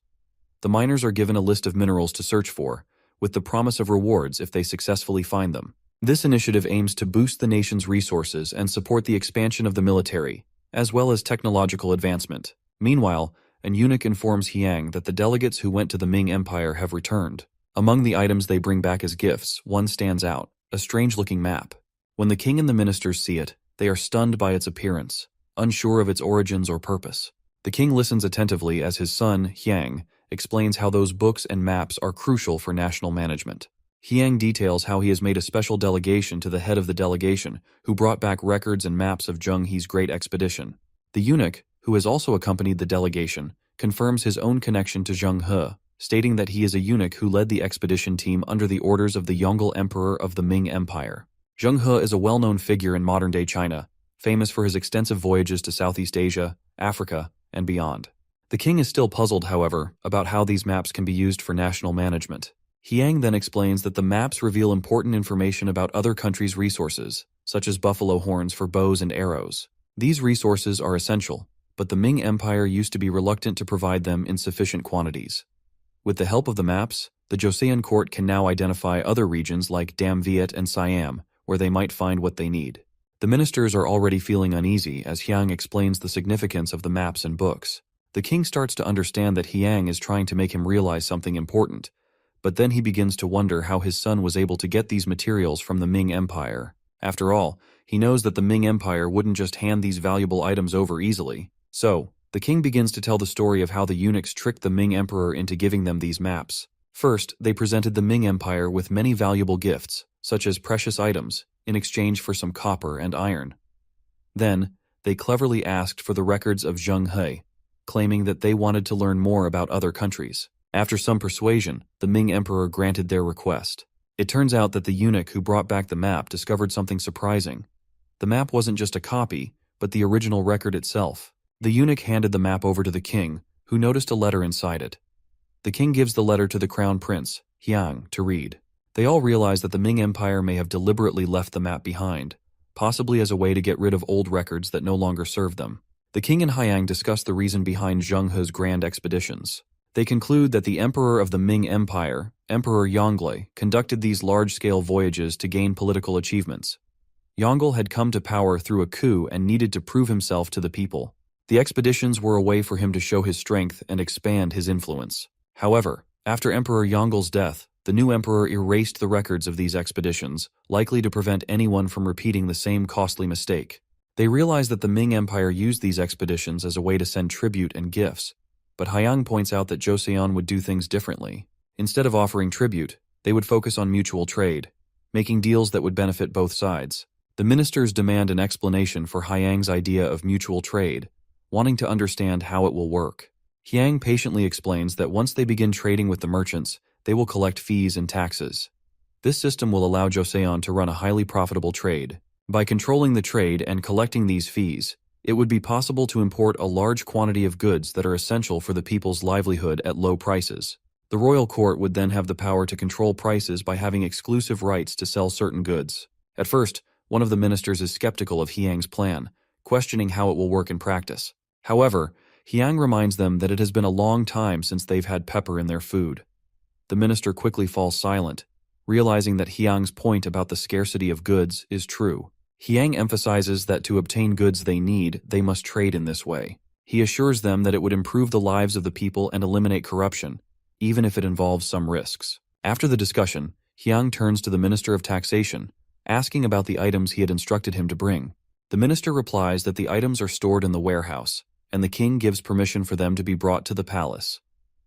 The miners are given a list of minerals to search for, with the promise of rewards if they successfully find them. This initiative aims to boost the nation's resources and support the expansion of the military, as well as technological advancement. Meanwhile, an eunuch informs Hyang that the delegates who went to the Ming Empire have returned. Among the items they bring back as gifts, one stands out: a strange-looking map. When the king and the ministers see it, they are stunned by its appearance, unsure of its origins or purpose. The king listens attentively as his son, Hyang, explains how those books and maps are crucial for national management. Hyang details how he has made a special delegation to the head of the delegation, who brought back records and maps of Zheng He's great expedition. The eunuch, who has also accompanied the delegation, confirms his own connection to Zheng He. stating that he is a eunuch who led the expedition team under the orders of the Yongle Emperor of the Ming Empire. Zheng He is a well-known figure in modern-day China, famous for his extensive voyages to Southeast Asia, Africa, and beyond. The king is still puzzled, however, about how these maps can be used for national management. Yang then explains that the maps reveal important information about other countries' resources, such as buffalo horns for bows and arrows. These resources are essential, but the Ming Empire used to be reluctant to provide them in sufficient quantities. With the help of the maps, the Joseon court can now identify other regions like Dam Viet and Siam, where they might find what they need. The ministers are already feeling uneasy as Hyang explains the significance of the maps and books. The king starts to understand that Hyang is trying to make him realize something important, but then he begins to wonder how his son was able to get these materials from the Ming Empire. After all, he knows that the Ming Empire wouldn't just hand these valuable items over easily. So, the king begins to tell the story of how the eunuchs tricked the Ming Emperor into giving them these maps. First, they presented the Ming Empire with many valuable gifts, such as precious items, in exchange for some copper and iron. Then, they cleverly asked for the records of Zheng He, claiming that they wanted to learn more about other countries. After some persuasion, the Ming Emperor granted their request. It turns out that the eunuch who brought back the map discovered something surprising. The map wasn't just a copy, but the original record itself. The eunuch handed the map over to the king, who noticed a letter inside it. The king gives the letter to the crown prince, Hyang, to read. They all realize that the Ming Empire may have deliberately left the map behind, possibly as a way to get rid of old records that no longer serve them. The king and Hyang discuss the reason behind Zheng He's grand expeditions. They conclude that the emperor of the Ming Empire, Emperor Yongle, conducted these large-scale voyages to gain political achievements. Yongle had come to power through a coup and needed to prove himself to the people. The expeditions were a way for him to show his strength and expand his influence. However, after Emperor Yongle's death, the new emperor erased the records of these expeditions, likely to prevent anyone from repeating the same costly mistake. They realized that the Ming Empire used these expeditions as a way to send tribute and gifts, but Hyang points out that Joseon would do things differently. Instead of offering tribute, they would focus on mutual trade, making deals that would benefit both sides. The ministers demand an explanation for Hyang's idea of mutual trade, wanting to understand how it will work. Hyang patiently explains that once they begin trading with the merchants, they will collect fees and taxes. This system will allow Joseon to run a highly profitable trade. By controlling the trade and collecting these fees, it would be possible to import a large quantity of goods that are essential for the people's livelihood at low prices. The royal court would then have the power to control prices by having exclusive rights to sell certain goods. At first, one of the ministers is skeptical of Hyang's plan, questioning how it will work in practice. However, Hyang reminds them that it has been a long time since they've had pepper in their food. The minister quickly falls silent, realizing that Hyang's point about the scarcity of goods is true. Hyang emphasizes that to obtain goods they need, they must trade in this way. He assures them that it would improve the lives of the people and eliminate corruption, even if it involves some risks. After the discussion, Hyang turns to the Minister of Taxation, asking about the items he had instructed him to bring. The minister replies that the items are stored in the warehouse, and the king gives permission for them to be brought to the palace.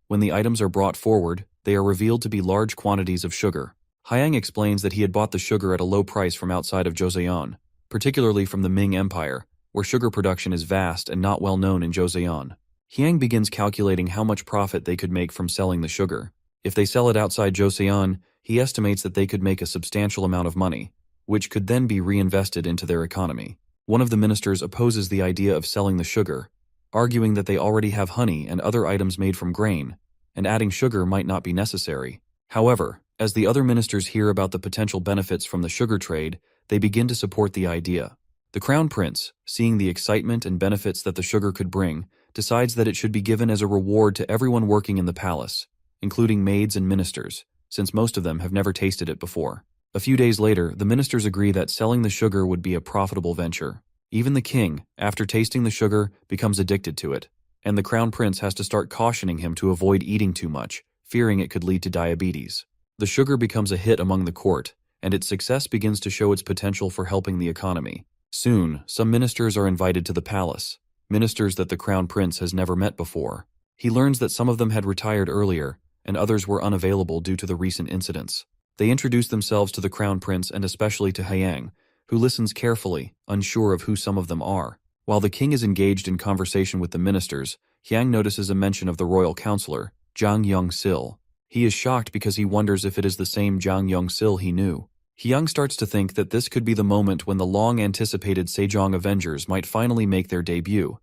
When the items are brought forward, they are revealed to be large quantities of sugar. Hyang explains that he had bought the sugar at a low price from outside of Joseon, particularly from the Ming Empire, where sugar production is vast and not well known in Joseon. Hyang begins calculating how much profit they could make from selling the sugar. If they sell it outside Joseon, he estimates that they could make a substantial amount of money, which could then be reinvested into their economy. One of the ministers opposes the idea of selling the sugar, arguing that they already have honey and other items made from grain, and adding sugar might not be necessary. However, as the other ministers hear about the potential benefits from the sugar trade, they begin to support the idea. The crown prince, seeing the excitement and benefits that the sugar could bring, decides that it should be given as a reward to everyone working in the palace, including maids and ministers, since most of them have never tasted it before. A few days later, the ministers agree that selling the sugar would be a profitable venture. Even the king, after tasting the sugar, becomes addicted to it, and the crown prince has to start cautioning him to avoid eating too much, fearing it could lead to diabetes. The sugar becomes a hit among the court, and its success begins to show its potential for helping the economy. Soon, some ministers are invited to the palace, ministers that the crown prince has never met before. He learns that some of them had retired earlier, and others were unavailable due to the recent incidents. They introduce themselves to the crown prince and especially to Hyang, who listens carefully, unsure of who some of them are. While the king is engaged in conversation with the ministers, Hyang notices a mention of the royal counselor, Jang Young-sil. He is shocked because he wonders if it is the same Jang Young-sil he knew. Hyung starts to think that this could be the moment when the long-anticipated Sejong Avengers might finally make their debut,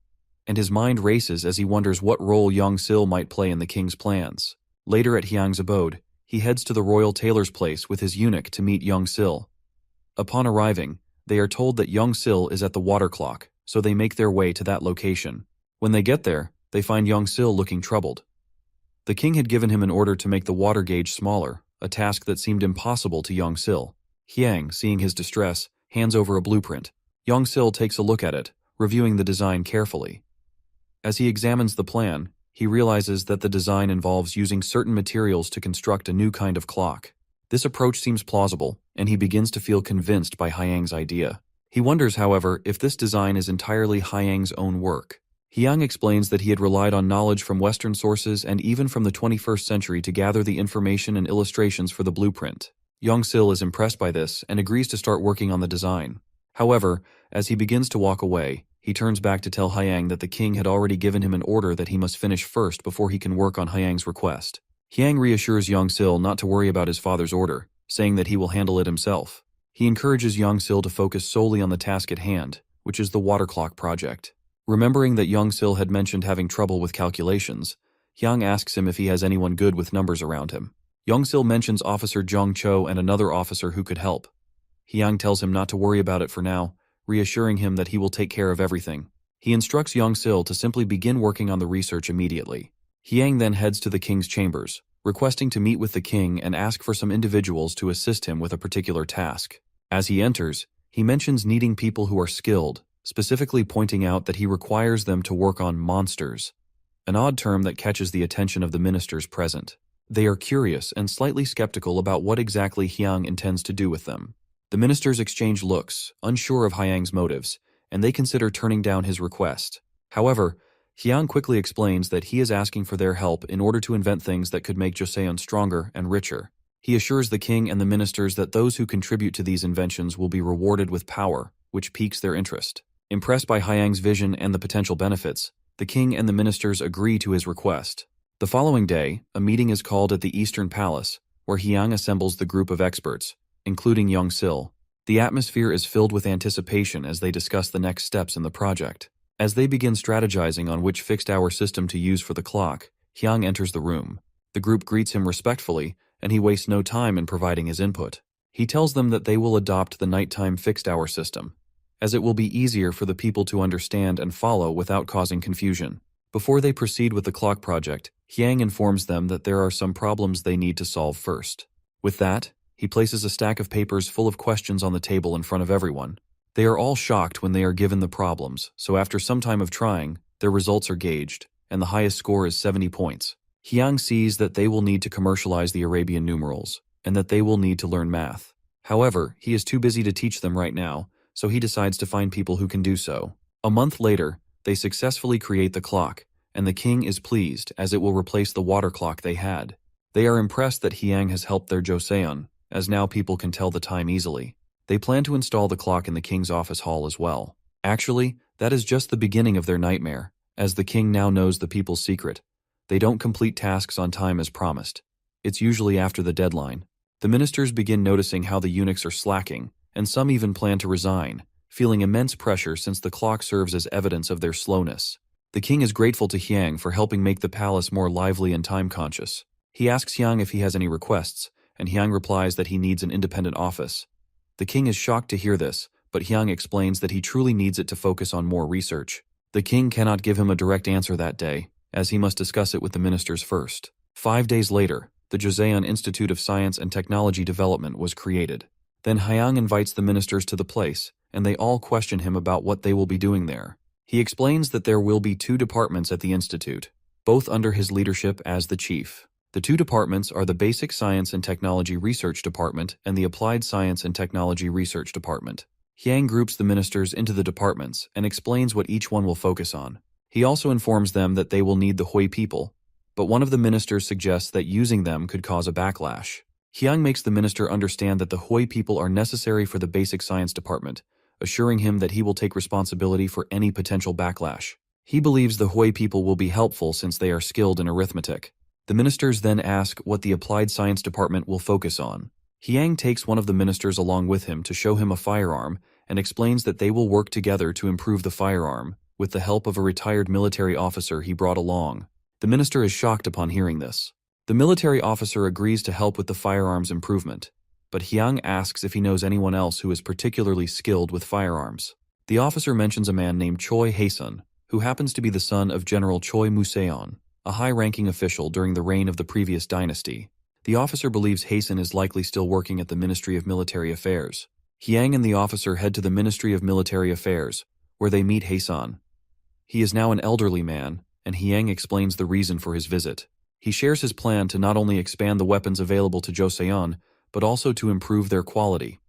and his mind races as he wonders what role Young-sil might play in the king's plans. Later at Hyung's abode, he heads to the royal tailor's place with his eunuch to meet Young-sil. Upon arriving, they are told that Young-sil is at the water clock, so they make their way to that location. When they get there, they find Young-sil looking troubled. The king had given him an order to make the water gauge smaller, a task that seemed impossible to Young-sil. Hyang, seeing his distress, hands over a blueprint. Young-sil takes a look at it, reviewing the design carefully. As he examines the plan, he realizes that the design involves using certain materials to construct a new kind of clock. This approach seems plausible, and he begins to feel convinced by Hyang's idea. He wonders, however, if this design is entirely Hyang's own work. Hyang explains that he had relied on knowledge from Western sources and even from the 21st century to gather the information and illustrations for the blueprint. Young-sil is impressed by this and agrees to start working on the design. However, as he begins to walk away, he turns back to tell Hyang that the king had already given him an order that he must finish first before he can work on Hyang's request. Hyang reassures Young-sil not to worry about his father's order, saying that he will handle it himself. He encourages Young-sil to focus solely on the task at hand, which is the water clock project. Remembering that Young-sil had mentioned having trouble with calculations, Hyang asks him if he has anyone good with numbers around him. Young-sil mentions Officer Jong Cho and another officer who could help. Hyang tells him not to worry about it for now, reassuring him that he will take care of everything. He instructs Young-sil to simply begin working on the research immediately. Hyang then heads to the king's chambers, requesting to meet with the king and ask for some individuals to assist him with a particular task. As he enters, he mentions needing people who are skilled, specifically pointing out that he requires them to work on monsters, an odd term that catches the attention of the ministers present. They are curious and slightly skeptical about what exactly Hyang intends to do with them. The ministers exchange looks, unsure of Hyang's motives, and they consider turning down his request. However, Hyang quickly explains that he is asking for their help in order to invent things that could make Joseon stronger and richer. He assures the king and the ministers that those who contribute to these inventions will be rewarded with power, which piques their interest. Impressed by Hyang's vision and the potential benefits, the king and the ministers agree to his request. The following day, a meeting is called at the Eastern Palace, where Hyang assembles the group of experts, including Young-sil. The atmosphere is filled with anticipation as they discuss the next steps in the project. As they begin strategizing on which fixed-hour system to use for the clock, Hyang enters the room. The group greets him respectfully, and he wastes no time in providing his input. He tells them that they will adopt the nighttime fixed-hour system, as it will be easier for the people to understand and follow without causing confusion. Before they proceed with the clock project, Hyang informs them that there are some problems they need to solve first. With that, he places a stack of papers full of questions on the table in front of everyone. They are all shocked when they are given the problems, so after some time of trying, their results are gauged, and the highest score is 70 points. Hyang sees that they will need to commercialize the Arabian numerals, and that they will need to learn math. However, he is too busy to teach them right now, so he decides to find people who can do so. A month later, they successfully create the clock, and the king is pleased as it will replace the water clock they had. They are impressed that Hyang has helped their Joseon, as now people can tell the time easily. They plan to install the clock in the king's office hall as well. Actually, that is just the beginning of their nightmare, as the king now knows the people's secret. They don't complete tasks on time as promised. It's usually after the deadline. The ministers begin noticing how the eunuchs are slacking, and some even plan to resign, feeling immense pressure since the clock serves as evidence of their slowness. The king is grateful to Hyang for helping make the palace more lively and time-conscious. He asks Hyang if he has any requests, and Hyang replies that he needs an independent office. The king is shocked to hear this, but Hyang explains that he truly needs it to focus on more research. The king cannot give him a direct answer that day, as he must discuss it with the ministers first. 5 days later, the Joseon Institute of Science and Technology Development was created. Then Hyang invites the ministers to the place, and they all question him about what they will be doing there. He explains that there will be 2 departments at the institute, both under his leadership as the chief. The 2 departments are the Basic Science and Technology Research Department and the Applied Science and Technology Research Department. Hyang groups the ministers into the departments and explains what each one will focus on. He also informs them that they will need the Hui people, but one of the ministers suggests that using them could cause a backlash. Hyang makes the minister understand that the Hui people are necessary for the Basic Science Department, assuring him that he will take responsibility for any potential backlash. He believes the Hui people will be helpful since they are skilled in arithmetic. The ministers then ask what the applied science department will focus on. Hyang takes one of the ministers along with him to show him a firearm and explains that they will work together to improve the firearm, with the help of a retired military officer he brought along. The minister is shocked upon hearing this. The military officer agrees to help with the firearms improvement, but Hyang asks if he knows anyone else who is particularly skilled with firearms. The officer mentions a man named Choi Hae-sun, who happens to be the son of General Choi Museon, a high-ranking official during the reign of the previous dynasty. The officer believes Hae-sun is likely still working at the Ministry of Military Affairs. Hyang and the officer head to the Ministry of Military Affairs, where they meet Hae-sun. He is now an elderly man, and Hyang explains the reason for his visit. He shares his plan to not only expand the weapons available to Joseon, but also to improve their quality.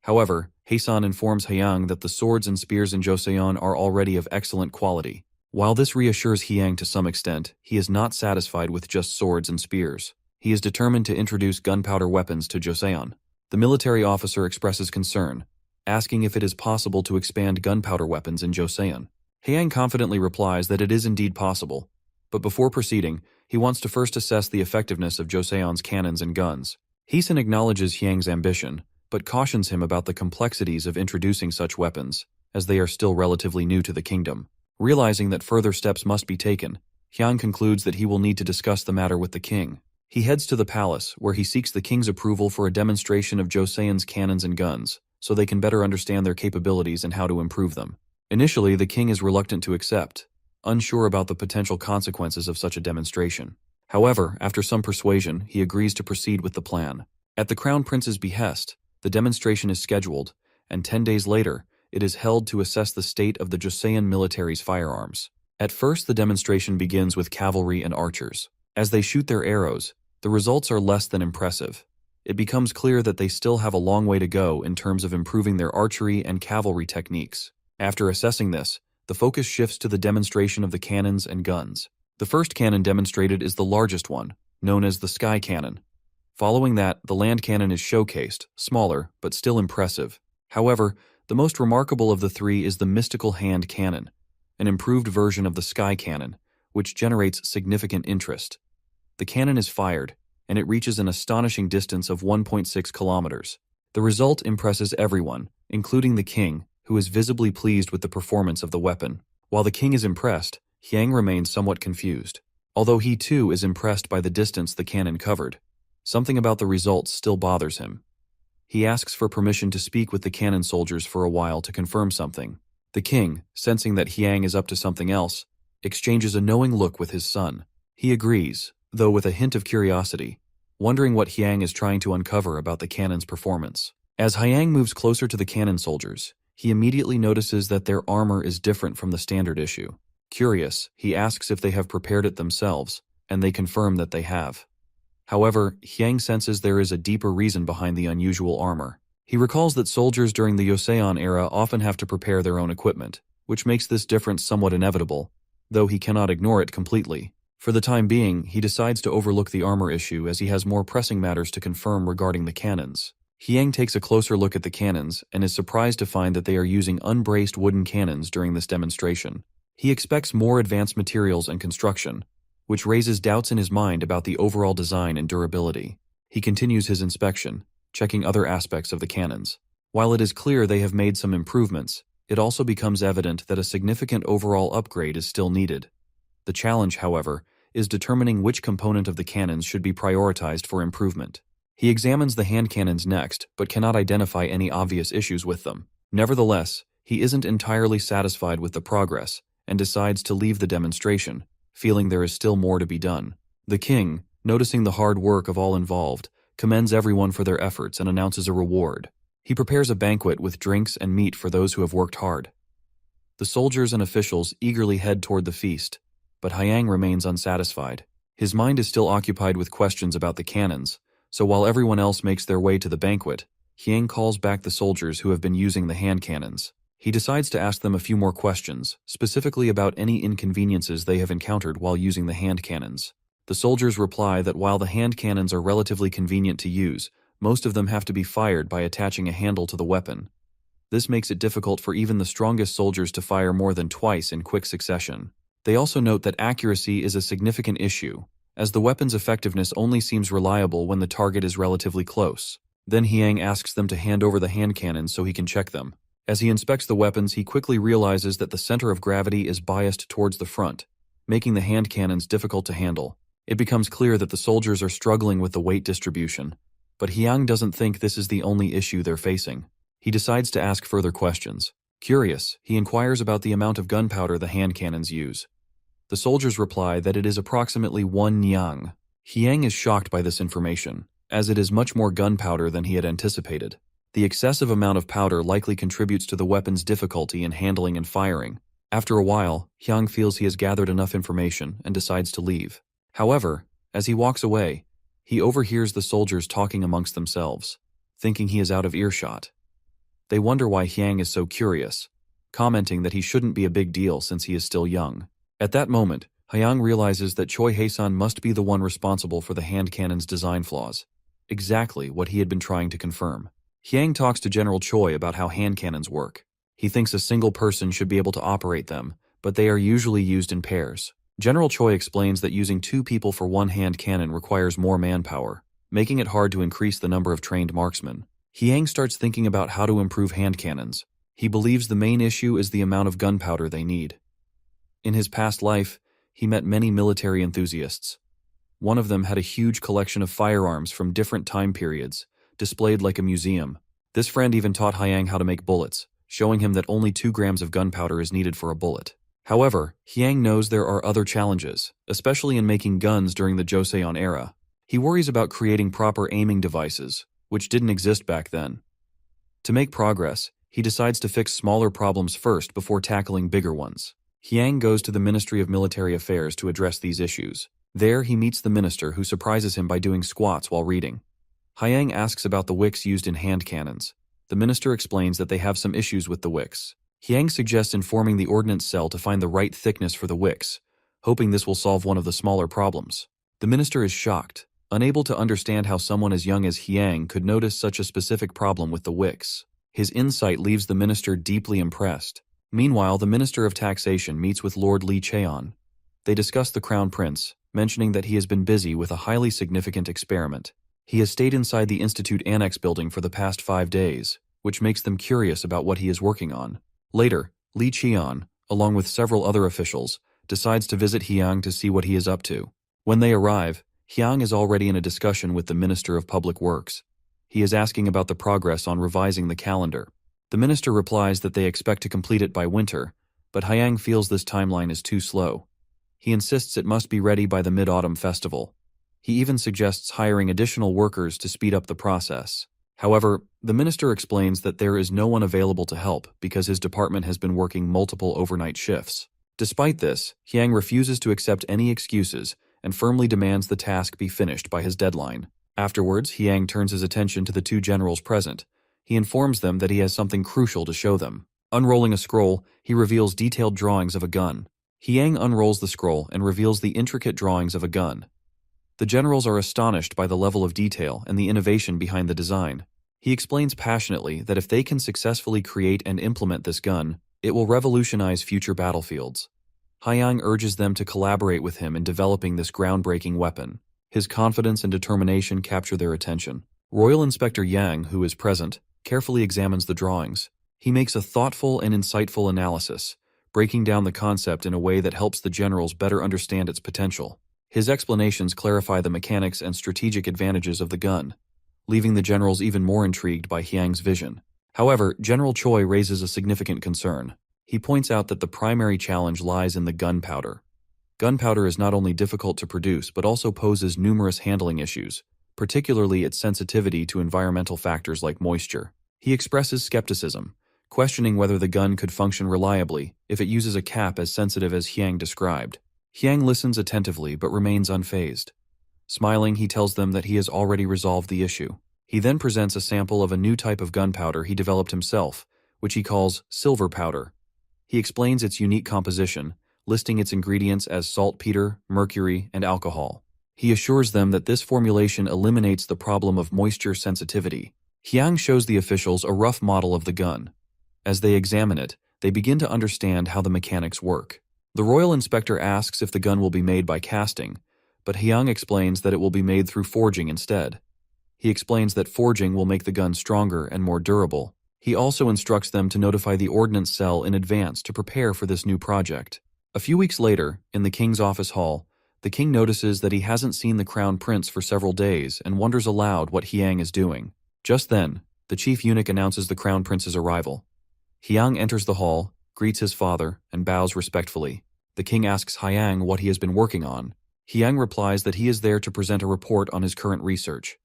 However, Hae-sun informs Hyang that the swords and spears in Joseon are already of excellent quality. While this reassures Hyang to some extent, he is not satisfied with just swords and spears. He is determined to introduce gunpowder weapons to Joseon. The military officer expresses concern, asking if it is possible to expand gunpowder weapons in Joseon. Hyang confidently replies that it is indeed possible, but before proceeding, he wants to first assess the effectiveness of Joseon's cannons and guns. Hae-sun acknowledges Hyang's ambition, but cautions him about the complexities of introducing such weapons, as they are still relatively new to the kingdom. Realizing that further steps must be taken, Hyang concludes that he will need to discuss the matter with the king. He heads to the palace, where he seeks the king's approval for a demonstration of Joseon's cannons and guns, so they can better understand their capabilities and how to improve them. Initially, the king is reluctant to accept, unsure about the potential consequences of such a demonstration. However, after some persuasion, he agrees to proceed with the plan. At the crown prince's behest, the demonstration is scheduled, and 10 days later, it is held to assess the state of the Joseon military's firearms. At first, the demonstration begins with cavalry and archers. As they shoot their arrows, the results are less than impressive. It becomes clear that they still have a long way to go in terms of improving their archery and cavalry techniques. After assessing this, the focus shifts to the demonstration of the cannons and guns. The first cannon demonstrated is the largest one, known as the sky cannon. Following that, the land cannon is showcased, smaller, but still impressive. However, the most remarkable of the three is the mystical hand cannon, an improved version of the sky cannon, which generates significant interest. The cannon is fired, and it reaches an astonishing distance of 1.6 kilometers. The result impresses everyone, including the king, who is visibly pleased with the performance of the weapon. While the king is impressed, Hyang remains somewhat confused. Although he too is impressed by the distance the cannon covered, something about the results still bothers him. He asks for permission to speak with the cannon soldiers for a while to confirm something. The king, sensing that Hyang is up to something else, exchanges a knowing look with his son. He agrees, though with a hint of curiosity, wondering what Hyang is trying to uncover about the cannon's performance. As Hyang moves closer to the cannon soldiers, he immediately notices that their armor is different from the standard issue. Curious, he asks if they have prepared it themselves, and they confirm that they have. However, Hyang senses there is a deeper reason behind the unusual armor. He recalls that soldiers during the Joseon era often have to prepare their own equipment, which makes this difference somewhat inevitable, though he cannot ignore it completely. For the time being, he decides to overlook the armor issue as he has more pressing matters to confirm regarding the cannons. Hyang takes a closer look at the cannons and is surprised to find that they are using unbraced wooden cannons during this demonstration. He expects more advanced materials and construction, which raises doubts in his mind about the overall design and durability. He continues his inspection, checking other aspects of the cannons. While it is clear they have made some improvements, it also becomes evident that a significant overall upgrade is still needed. The challenge, however, is determining which component of the cannons should be prioritized for improvement. He examines the hand cannons next, but cannot identify any obvious issues with them. Nevertheless, he isn't entirely satisfied with the progress, and decides to leave the demonstration, feeling there is still more to be done. The king, noticing the hard work of all involved, commends everyone for their efforts and announces a reward. He prepares a banquet with drinks and meat for those who have worked hard. The soldiers and officials eagerly head toward the feast, but Hyang remains unsatisfied. His mind is still occupied with questions about the cannons, so while everyone else makes their way to the banquet, Hyang calls back the soldiers who have been using the hand cannons. He decides to ask them a few more questions, specifically about any inconveniences they have encountered while using the hand cannons. The soldiers reply that while the hand cannons are relatively convenient to use, most of them have to be fired by attaching a handle to the weapon. This makes it difficult for even the strongest soldiers to fire more than twice in quick succession. They also note that accuracy is a significant issue, as the weapon's effectiveness only seems reliable when the target is relatively close. Then Hyang asks them to hand over the hand cannons so he can check them. As he inspects the weapons, he quickly realizes that the center of gravity is biased towards the front, making the hand cannons difficult to handle. It becomes clear that the soldiers are struggling with the weight distribution, but Hyang doesn't think this is the only issue they're facing. He decides to ask further questions. Curious, he inquires about the amount of gunpowder the hand cannons use. The soldiers reply that it is approximately 1 nyang. Hyang is shocked by this information, as it is much more gunpowder than he had anticipated. The excessive amount of powder likely contributes to the weapon's difficulty in handling and firing. After a while, Hyang feels he has gathered enough information and decides to leave. However, as he walks away, he overhears the soldiers talking amongst themselves, thinking he is out of earshot. They wonder why Hyang is so curious, commenting that he shouldn't be a big deal since he is still young. At that moment, Hyang realizes that Choi Hae-san must be the one responsible for the hand cannon's design flaws. Exactly what he had been trying to confirm. Hyang talks to General Choi about how hand cannons work. He thinks a single person should be able to operate them, but they are usually used in pairs. General Choi explains that using 2 people for one hand cannon requires more manpower, making it hard to increase the number of trained marksmen. Hyang starts thinking about how to improve hand cannons. He believes the main issue is the amount of gunpowder they need. In his past life, he met many military enthusiasts. One of them had a huge collection of firearms from different time periods, displayed like a museum. This friend even taught Hyang how to make bullets, showing him that only 2 grams of gunpowder is needed for a bullet. However, Hyang knows there are other challenges, especially in making guns during the Joseon era. He worries about creating proper aiming devices, which didn't exist back then. To make progress, he decides to fix smaller problems first before tackling bigger ones. Hyang goes to the Ministry of Military Affairs to address these issues. There, he meets the minister, who surprises him by doing squats while reading. Hyang asks about the wicks used in hand cannons. The minister explains that they have some issues with the wicks. Hyang suggests informing the ordnance cell to find the right thickness for the wicks, hoping this will solve one of the smaller problems. The minister is shocked, unable to understand how someone as young as Hyang could notice such a specific problem with the wicks. His insight leaves the minister deeply impressed. Meanwhile, the Minister of Taxation meets with Lord Lee Cheon. They discuss the Crown Prince, mentioning that he has been busy with a highly significant experiment. He has stayed inside the Institute Annex building for the past 5 days, which makes them curious about what he is working on. Later, Lee Cheon, along with several other officials, decides to visit Hyang to see what he is up to. When they arrive, Hyang is already in a discussion with the Minister of Public Works. He is asking about the progress on revising the calendar. The minister replies that they expect to complete it by winter, but Hyang feels this timeline is too slow. He insists it must be ready by the Mid-Autumn Festival. He even suggests hiring additional workers to speed up the process. However, the minister explains that there is no one available to help because his department has been working multiple overnight shifts. Despite this, Hyang refuses to accept any excuses and firmly demands the task be finished by his deadline. Afterwards, Hyang turns his attention to the 2 generals present. He informs them that he has something crucial to show them. Unrolling a scroll, he reveals detailed drawings of a gun. Hyang unrolls the scroll and reveals the intricate drawings of a gun. The generals are astonished by the level of detail and the innovation behind the design. He explains passionately that if they can successfully create and implement this gun, it will revolutionize future battlefields. Hyang urges them to collaborate with him in developing this groundbreaking weapon. His confidence and determination capture their attention. Royal Inspector Yang, who is present, carefully examines the drawings. He makes a thoughtful and insightful analysis, breaking down the concept in a way that helps the generals better understand its potential. His explanations clarify the mechanics and strategic advantages of the gun, leaving the generals even more intrigued by Hyang's vision. However, General Choi raises a significant concern. He points out that the primary challenge lies in the gunpowder. Gunpowder is not only difficult to produce but also poses numerous handling issues, particularly its sensitivity to environmental factors like moisture. He expresses skepticism, questioning whether the gun could function reliably if it uses a cap as sensitive as Hyang described. Hyang listens attentively but remains unfazed. Smiling, he tells them that he has already resolved the issue. He then presents a sample of a new type of gunpowder he developed himself, which he calls silver powder. He explains its unique composition, listing its ingredients as saltpeter, mercury, and alcohol. He assures them that this formulation eliminates the problem of moisture sensitivity. Hyang shows the officials a rough model of the gun. As they examine it, they begin to understand how the mechanics work. The royal inspector asks if the gun will be made by casting, but Hyang explains that it will be made through forging instead. He explains that forging will make the gun stronger and more durable. He also instructs them to notify the ordnance cell in advance to prepare for this new project. A few weeks later, in the king's office hall, the king notices that he hasn't seen the crown prince for several days and wonders aloud what Hyang is doing. Just then, the chief eunuch announces the crown prince's arrival. Hyang enters the hall, greets his father, and bows respectfully. The king asks Hyang what he has been working on. Hyang replies that he is there to present a report on his current research.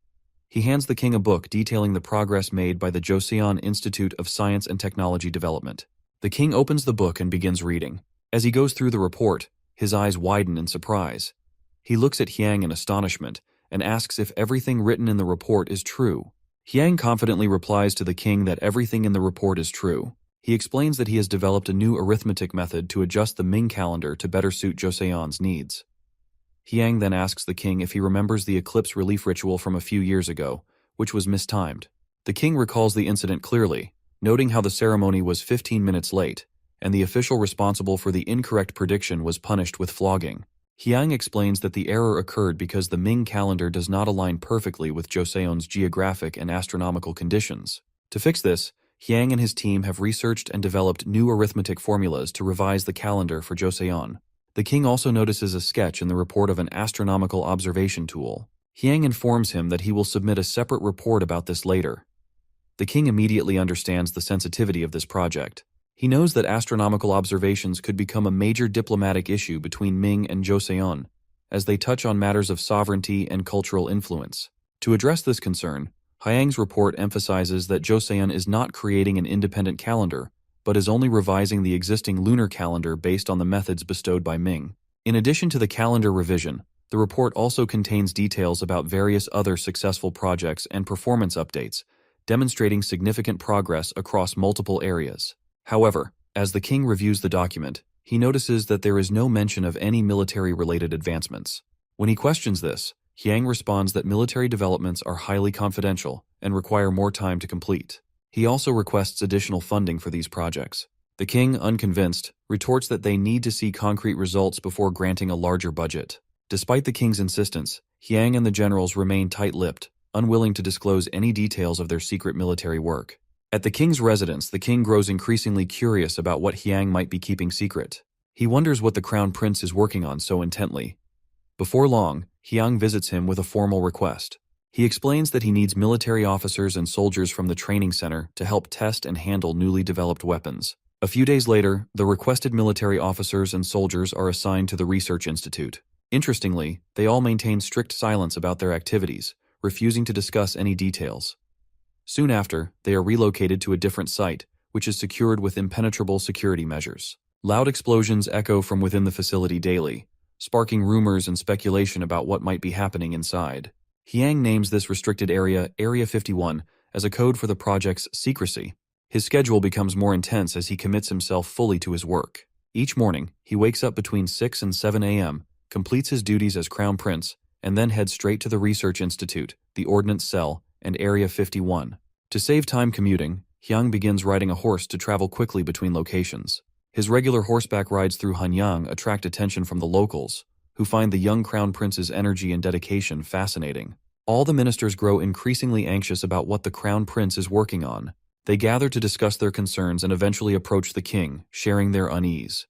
He hands the king a book detailing the progress made by the Joseon Institute of Science and Technology Development. The king opens the book and begins reading. As he goes through the report, his eyes widen in surprise. He looks at Hyang in astonishment and asks if everything written in the report is true. Hyang confidently replies to the king that everything in the report is true. He explains that he has developed a new arithmetic method to adjust the Ming calendar to better suit Joseon's needs. Hyang then asks the king if he remembers the eclipse relief ritual from a few years ago, which was mistimed. The king recalls the incident clearly, noting how the ceremony was 15 minutes late, and the official responsible for the incorrect prediction was punished with flogging. Hyang explains that the error occurred because the Ming calendar does not align perfectly with Joseon's geographic and astronomical conditions. To fix this, Hyang and his team have researched and developed new arithmetic formulas to revise the calendar for Joseon. The king also notices a sketch in the report of an astronomical observation tool. Hyang informs him that he will submit a separate report about this later. The king immediately understands the sensitivity of this project. He knows that astronomical observations could become a major diplomatic issue between Ming and Joseon, as they touch on matters of sovereignty and cultural influence. To address this concern, Hyang's report emphasizes that Joseon is not creating an independent calendar, but is only revising the existing lunar calendar based on the methods bestowed by Ming. In addition to the calendar revision, the report also contains details about various other successful projects and performance updates, demonstrating significant progress across multiple areas. However, as the king reviews the document, he notices that there is no mention of any military-related advancements. When he questions this, Hyang responds that military developments are highly confidential and require more time to complete. He also requests additional funding for these projects. The king, unconvinced, retorts that they need to see concrete results before granting a larger budget. Despite the king's insistence, Hyang and the generals remain tight-lipped, unwilling to disclose any details of their secret military work. At the king's residence, the king grows increasingly curious about what Hyang might be keeping secret. He wonders what the crown prince is working on so intently. Before long, Hyang visits him with a formal request. He explains that he needs military officers and soldiers from the training center to help test and handle newly developed weapons. A few days later, the requested military officers and soldiers are assigned to the research institute. Interestingly, they all maintain strict silence about their activities, refusing to discuss any details. Soon after, they are relocated to a different site, which is secured with impenetrable security measures. Loud explosions echo from within the facility daily, sparking rumors and speculation about what might be happening inside. Hyang names this restricted area Area 51 as a code for the project's secrecy. His schedule becomes more intense as he commits himself fully to his work. Each morning, he wakes up between 6 and 7 a.m., completes his duties as Crown Prince, and then heads straight to the Research Institute, the Ordnance Cell, and Area 51. To save time commuting, Hyang begins riding a horse to travel quickly between locations. His regular horseback rides through Hanyang attract attention from the locals, who find the young Crown Prince's energy and dedication fascinating. All the ministers grow increasingly anxious about what the Crown Prince is working on. They gather to discuss their concerns and eventually approach the king, sharing their unease.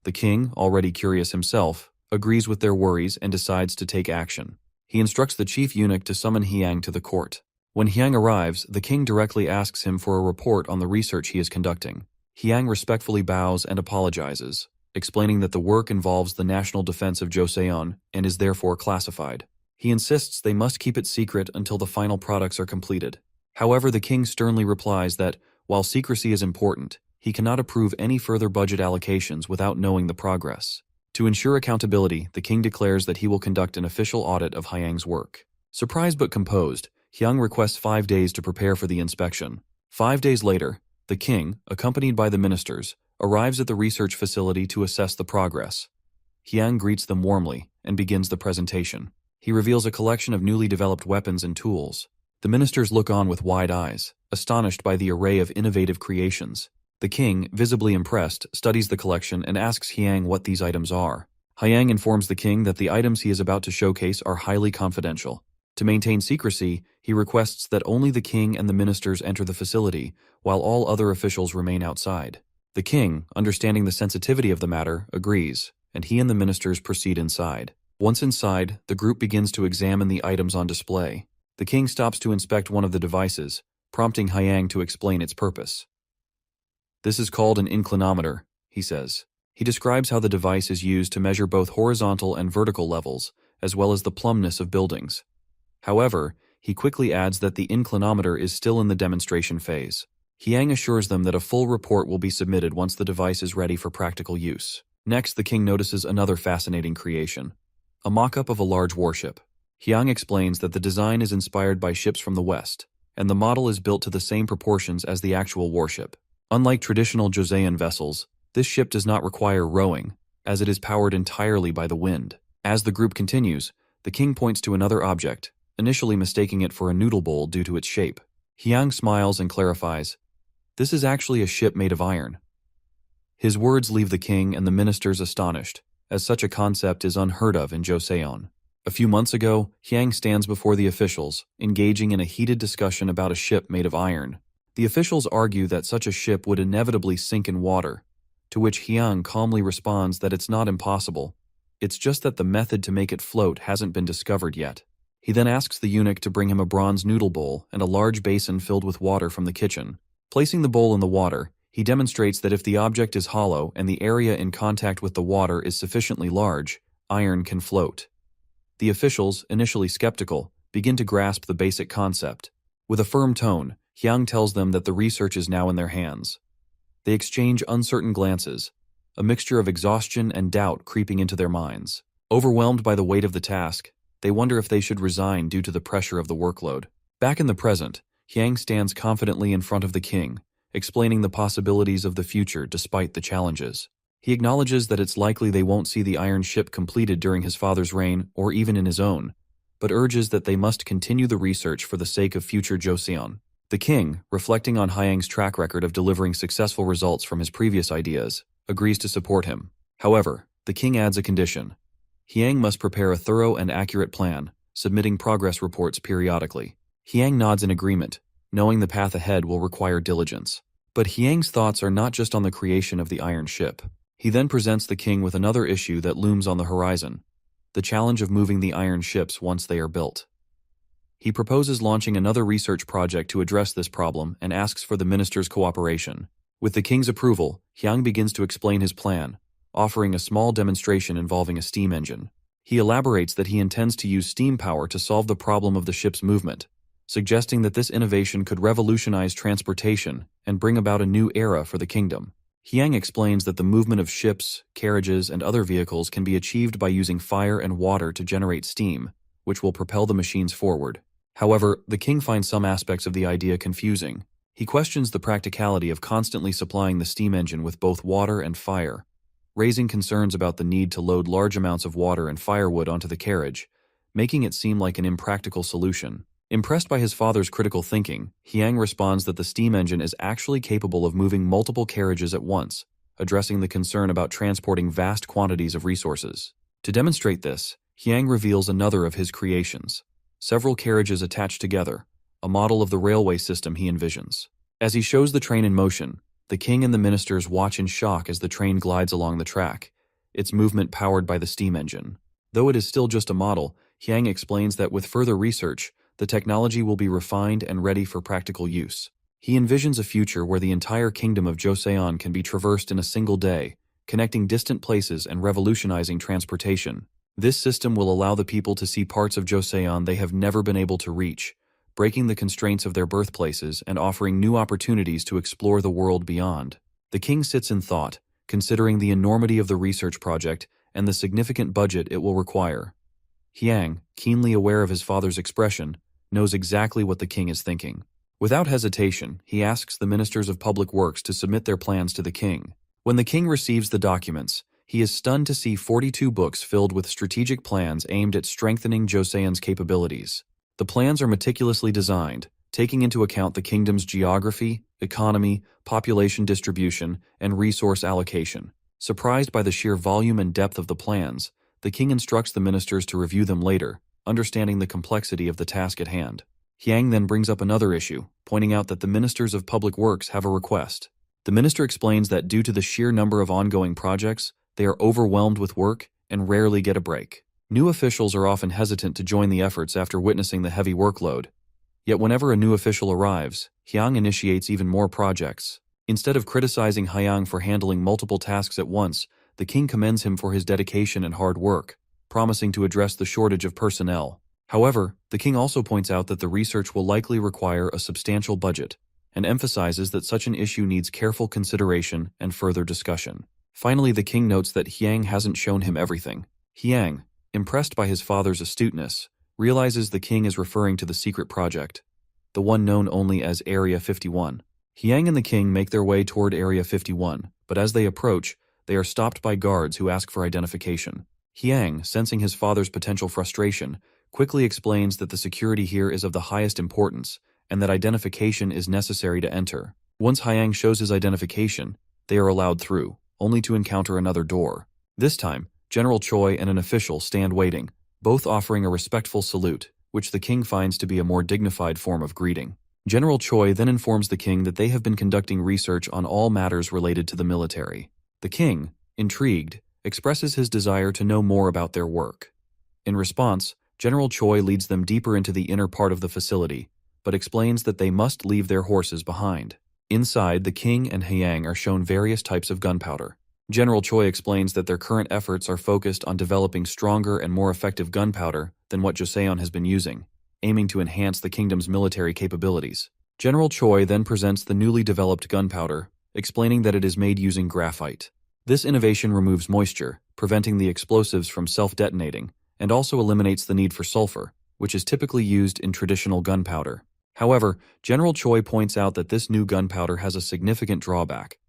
The king, already curious himself, agrees with their worries and decides to take action. He instructs the chief eunuch to summon Hyang to the court. When Hyang arrives, the king directly asks him for a report on the research he is conducting. Hyang respectfully bows and apologizes, explaining that the work involves the national defense of Joseon and is therefore classified. He insists they must keep it secret until the final products are completed. However, the king sternly replies that, while secrecy is important, he cannot approve any further budget allocations without knowing the progress. To ensure accountability, the king declares that he will conduct an official audit of Hyang's work. Surprised but composed, Hyang requests 5 days to prepare for the inspection. 5 days later, the king, accompanied by the ministers, arrives at the research facility to assess the progress. Hyang greets them warmly and begins the presentation. He reveals a collection of newly developed weapons and tools. The ministers look on with wide eyes, astonished by the array of innovative creations. The king, visibly impressed, studies the collection and asks Hyang what these items are. Hyang informs the king that the items he is about to showcase are highly confidential. To maintain secrecy, he requests that only the king and the ministers enter the facility, while all other officials remain outside. The king, understanding the sensitivity of the matter, agrees, and he and the ministers proceed inside. Once inside, the group begins to examine the items on display. The king stops to inspect one of the devices, prompting Hyang to explain its purpose. "This is called an inclinometer," he says. He describes how the device is used to measure both horizontal and vertical levels, as well as the plumbness of buildings. However, he quickly adds that the inclinometer is still in the demonstration phase. Hyang assures them that a full report will be submitted once the device is ready for practical use. Next, the king notices another fascinating creation, a mock-up of a large warship. Hyang explains that the design is inspired by ships from the West, and the model is built to the same proportions as the actual warship. Unlike traditional Joseon vessels, this ship does not require rowing, as it is powered entirely by the wind. As the group continues, the king points to another object, initially mistaking it for a noodle bowl due to its shape. Hyang smiles and clarifies, "This is actually a ship made of iron." His words leave the king and the ministers astonished, as such a concept is unheard of in Joseon. A few months ago, Hyang stands before the officials, engaging in a heated discussion about a ship made of iron. The officials argue that such a ship would inevitably sink in water, to which Hyang calmly responds that it's not impossible. It's just that the method to make it float hasn't been discovered yet. He then asks the eunuch to bring him a bronze noodle bowl and a large basin filled with water from the kitchen. Placing the bowl in the water, he demonstrates that if the object is hollow and the area in contact with the water is sufficiently large, iron can float. The officials, initially skeptical, begin to grasp the basic concept. With a firm tone, Hyang tells them that the research is now in their hands. They exchange uncertain glances, a mixture of exhaustion and doubt creeping into their minds. Overwhelmed by the weight of the task, they wonder if they should resign due to the pressure of the workload. Back in the present, Hyang stands confidently in front of the king, explaining the possibilities of the future despite the challenges. He acknowledges that it's likely they won't see the iron ship completed during his father's reign or even in his own, but urges that they must continue the research for the sake of future Joseon. The king, reflecting on Hyang's track record of delivering successful results from his previous ideas, agrees to support him. However, the king adds a condition. Hyang must prepare a thorough and accurate plan, submitting progress reports periodically. Hyang nods in agreement, knowing the path ahead will require diligence. But Hyang's thoughts are not just on the creation of the iron ship. He then presents the king with another issue that looms on the horizon, the challenge of moving the iron ships once they are built. He proposes launching another research project to address this problem and asks for the minister's cooperation. With the king's approval, Hyang begins to explain his plan, offering a small demonstration involving a steam engine. He elaborates that he intends to use steam power to solve the problem of the ship's movement, suggesting that this innovation could revolutionize transportation and bring about a new era for the kingdom. Hyang explains that the movement of ships, carriages, and other vehicles can be achieved by using fire and water to generate steam, which will propel the machines forward. However, the king finds some aspects of the idea confusing. He questions the practicality of constantly supplying the steam engine with both water and fire, raising concerns about the need to load large amounts of water and firewood onto the carriage, making it seem like an impractical solution. Impressed by his father's critical thinking, Hyang responds that the steam engine is actually capable of moving multiple carriages at once, addressing the concern about transporting vast quantities of resources. To demonstrate this, Hyang reveals another of his creations, several carriages attached together, a model of the railway system he envisions. As he shows the train in motion, the king and the ministers watch in shock as the train glides along the track, its movement powered by the steam engine. Though it is still just a model, Hyang explains that with further research, the technology will be refined and ready for practical use. He envisions a future where the entire kingdom of Joseon can be traversed in a single day, connecting distant places and revolutionizing transportation. This system will allow the people to see parts of Joseon they have never been able to reach, breaking the constraints of their birthplaces and offering new opportunities to explore the world beyond. The king sits in thought, considering the enormity of the research project and the significant budget it will require. Hyang, keenly aware of his father's expression, knows exactly what the king is thinking. Without hesitation, he asks the ministers of public works to submit their plans to the king. When the king receives the documents, he is stunned to see 42 books filled with strategic plans aimed at strengthening Joseon's capabilities. The plans are meticulously designed, taking into account the kingdom's geography, economy, population distribution, and resource allocation. Surprised by the sheer volume and depth of the plans, the king instructs the ministers to review them later, understanding the complexity of the task at hand. Hyang then brings up another issue, pointing out that the ministers of public works have a request. The minister explains that due to the sheer number of ongoing projects, they are overwhelmed with work and rarely get a break. New officials are often hesitant to join the efforts after witnessing the heavy workload. Yet whenever a new official arrives, Hyang initiates even more projects. Instead of criticizing Hyang for handling multiple tasks at once, the king commends him for his dedication and hard work, promising to address the shortage of personnel. However, the king also points out that the research will likely require a substantial budget, and emphasizes that such an issue needs careful consideration and further discussion. Finally, the king notes that Hyang hasn't shown him everything. Hyang, impressed by his father's astuteness, realizes the king is referring to the secret project, the one known only as Area 51. Hyang and the king make their way toward Area 51, but as they approach, they are stopped by guards who ask for identification. Hyang, sensing his father's potential frustration, quickly explains that the security here is of the highest importance and that identification is necessary to enter. Once Hyang shows his identification, they are allowed through, only to encounter another door. This time, General Choi and an official stand waiting, both offering a respectful salute, which the king finds to be a more dignified form of greeting. General Choi then informs the king that they have been conducting research on all matters related to the military. The king, intrigued, expresses his desire to know more about their work. In response, General Choi leads them deeper into the inner part of the facility, but explains that they must leave their horses behind. Inside, the king and Hyang are shown various types of gunpowder. General Choi explains that their current efforts are focused on developing stronger and more effective gunpowder than what Joseon has been using, aiming to enhance the kingdom's military capabilities. General Choi then presents the newly developed gunpowder, explaining that it is made using graphite. This innovation removes moisture, preventing the explosives from self-detonating, and also eliminates the need for sulfur, which is typically used in traditional gunpowder. However, General Choi points out that this new gunpowder has a significant drawback.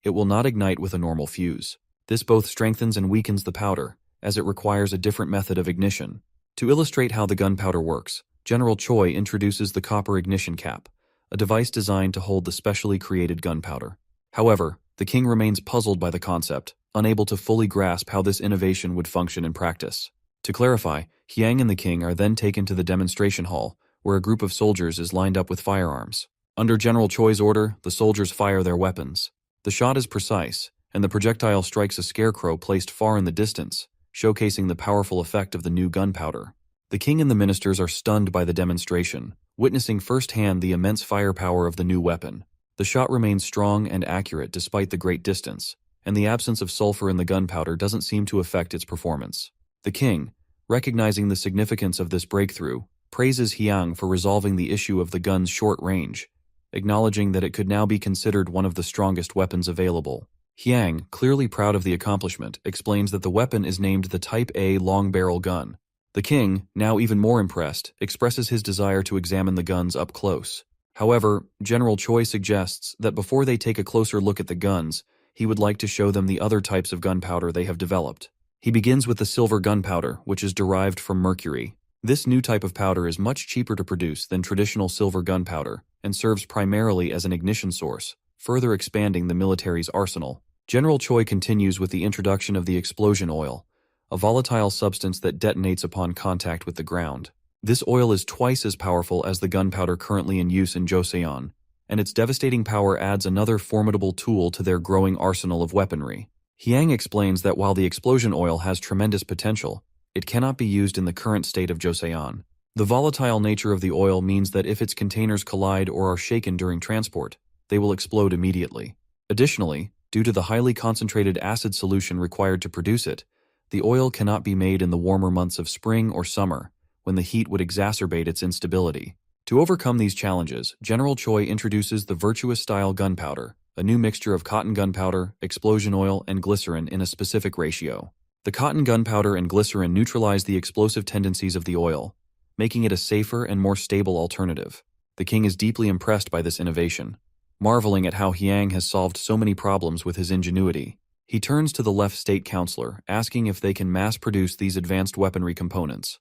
It will not ignite with a normal fuse. This both strengthens and weakens the powder, as it requires a different method of ignition. To illustrate how the gunpowder works, General Choi introduces the copper ignition cap, a device designed to hold the specially created gunpowder. However, the king remains puzzled by the concept, unable to fully grasp how this innovation would function in practice. To clarify, Hyang and the king are then taken to the demonstration hall, where a group of soldiers is lined up with firearms. Under General Choi's order, the soldiers fire their weapons. The shot is precise, and the projectile strikes a scarecrow placed far in the distance, showcasing the powerful effect of the new gunpowder. The king and the ministers are stunned by the demonstration, witnessing firsthand the immense firepower of the new weapon. The shot remains strong and accurate despite the great distance, and the absence of sulfur in the gunpowder doesn't seem to affect its performance. The king, recognizing the significance of this breakthrough, praises Hyang for resolving the issue of the gun's short range, acknowledging that it could now be considered one of the strongest weapons available. Hyang, clearly proud of the accomplishment, explains that the weapon is named the Type A long-barrel gun. The king, now even more impressed, expresses his desire to examine the guns up close. However, General Choi suggests that before they take a closer look at the guns, he would like to show them the other types of gunpowder they have developed. He begins with the silver gunpowder, which is derived from mercury. This new type of powder is much cheaper to produce than traditional silver gunpowder and serves primarily as an ignition source, further expanding the military's arsenal. General Choi continues with the introduction of the explosion oil, a volatile substance that detonates upon contact with the ground. This oil is twice as powerful as the gunpowder currently in use in Joseon, and its devastating power adds another formidable tool to their growing arsenal of weaponry. Hyang explains that while the explosion oil has tremendous potential, it cannot be used in the current state of Joseon. The volatile nature of the oil means that if its containers collide or are shaken during transport, they will explode immediately. Additionally, due to the highly concentrated acid solution required to produce it, the oil cannot be made in the warmer months of spring or summer, when the heat would exacerbate its instability. To overcome these challenges, General Choi introduces the virtuous-style gunpowder, a new mixture of cotton gunpowder, explosion oil, and glycerin in a specific ratio. The cotton gunpowder and glycerin neutralize the explosive tendencies of the oil, making it a safer and more stable alternative. The king is deeply impressed by this innovation, marveling at how Hyang has solved so many problems with his ingenuity. He turns to the left state councilor, asking if they can mass-produce these advanced weaponry components.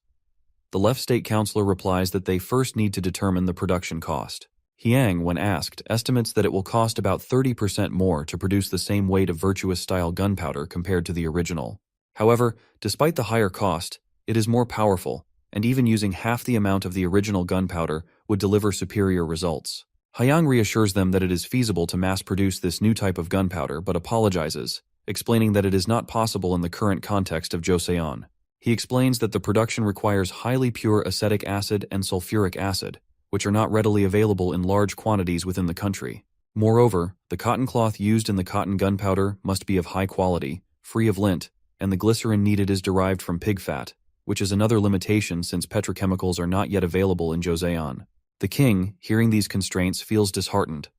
The left state councilor replies that they first need to determine the production cost. Hyang, when asked, estimates that it will cost about 30% more to produce the same weight of virtuous-style gunpowder compared to the original. However, despite the higher cost, it is more powerful, and even using half the amount of the original gunpowder would deliver superior results. Hyang reassures them that it is feasible to mass-produce this new type of gunpowder but apologizes, explaining that it is not possible in the current context of Joseon. He explains that the production requires highly pure acetic acid and sulfuric acid, which are not readily available in large quantities within the country. Moreover, the cotton cloth used in the cotton gunpowder must be of high quality, free of lint, and the glycerin needed is derived from pig fat, which is another limitation since petrochemicals are not yet available in Joseon. The king, hearing these constraints, feels disheartened.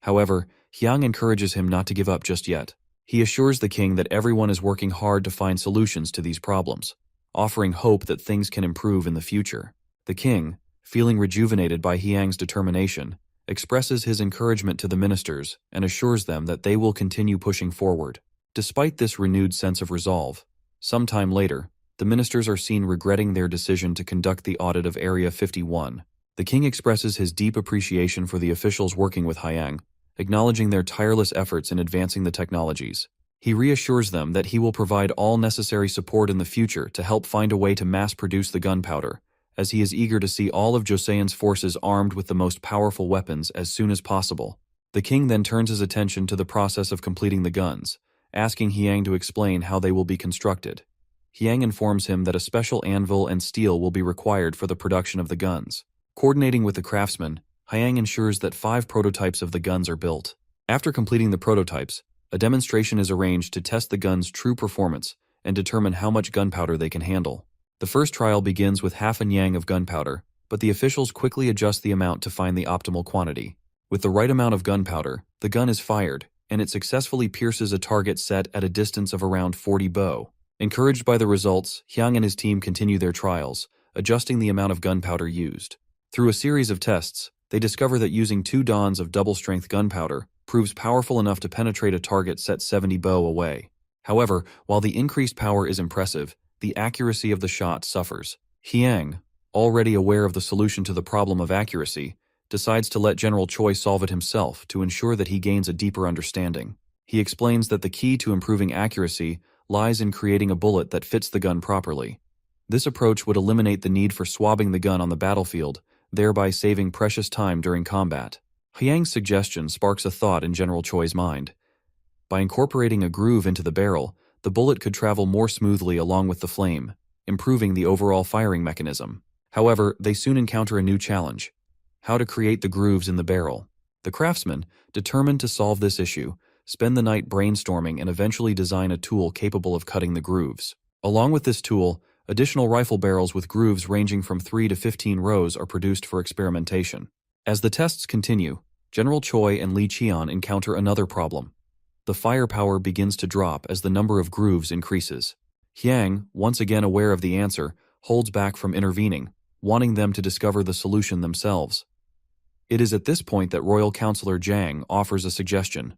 However, Hyang encourages him not to give up just yet. He assures the king that everyone is working hard to find solutions to these problems, offering hope that things can improve in the future. The king, feeling rejuvenated by Hyang's determination, expresses his encouragement to the ministers and assures them that they will continue pushing forward. Despite this renewed sense of resolve, sometime later, the ministers are seen regretting their decision to conduct the audit of Area 51. The king expresses his deep appreciation for the officials working with Hyang, acknowledging their tireless efforts in advancing the technologies. He reassures them that he will provide all necessary support in the future to help find a way to mass-produce the gunpowder, as he is eager to see all of Joseon's forces armed with the most powerful weapons as soon as possible. The king then turns his attention to the process of completing the guns, asking Hyang to explain how they will be constructed. Hyang informs him that a special anvil and steel will be required for the production of the guns. Coordinating with the craftsman, Hyang ensures that 5 prototypes of the guns are built. After completing the prototypes, a demonstration is arranged to test the guns' true performance and determine how much gunpowder they can handle. The first trial begins with half a yang of gunpowder, but the officials quickly adjust the amount to find the optimal quantity. With the right amount of gunpowder, the gun is fired, and it successfully pierces a target set at a distance of around 40 bow. Encouraged by the results, Hyang and his team continue their trials, adjusting the amount of gunpowder used. Through a series of tests, they discover that using 2 dons of double-strength gunpowder proves powerful enough to penetrate a target set 70 bow away. However, while the increased power is impressive, the accuracy of the shot suffers. Hyang, already aware of the solution to the problem of accuracy, decides to let General Choi solve it himself to ensure that he gains a deeper understanding. He explains that the key to improving accuracy lies in creating a bullet that fits the gun properly. This approach would eliminate the need for swabbing the gun on the battlefield, thereby saving precious time during combat. Hyang's suggestion sparks a thought in General Choi's mind. By incorporating a groove into the barrel, the bullet could travel more smoothly along with the flame, improving the overall firing mechanism. However, they soon encounter a new challenge: how to create the grooves in the barrel. The craftsmen, determined to solve this issue, spend the night brainstorming and eventually design a tool capable of cutting the grooves. Along with this tool, additional rifle barrels with grooves ranging from 3 to 15 rows are produced for experimentation. As the tests continue, General Choi and Lee Cheon encounter another problem. The firepower begins to drop as the number of grooves increases. Hyang, once again aware of the answer, holds back from intervening, wanting them to discover the solution themselves. It is at this point that Royal Counselor Jang offers a suggestion.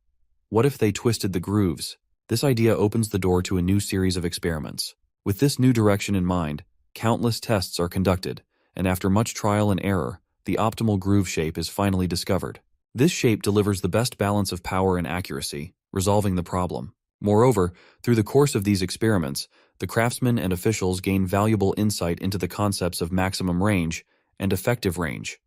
What if they twisted the grooves? This idea opens the door to a new series of experiments. With this new direction in mind, countless tests are conducted, and after much trial and error, the optimal groove shape is finally discovered. This shape delivers the best balance of power and accuracy, resolving the problem. Moreover, through the course of these experiments, the craftsmen and officials gain valuable insight into the concepts of maximum range and effective range,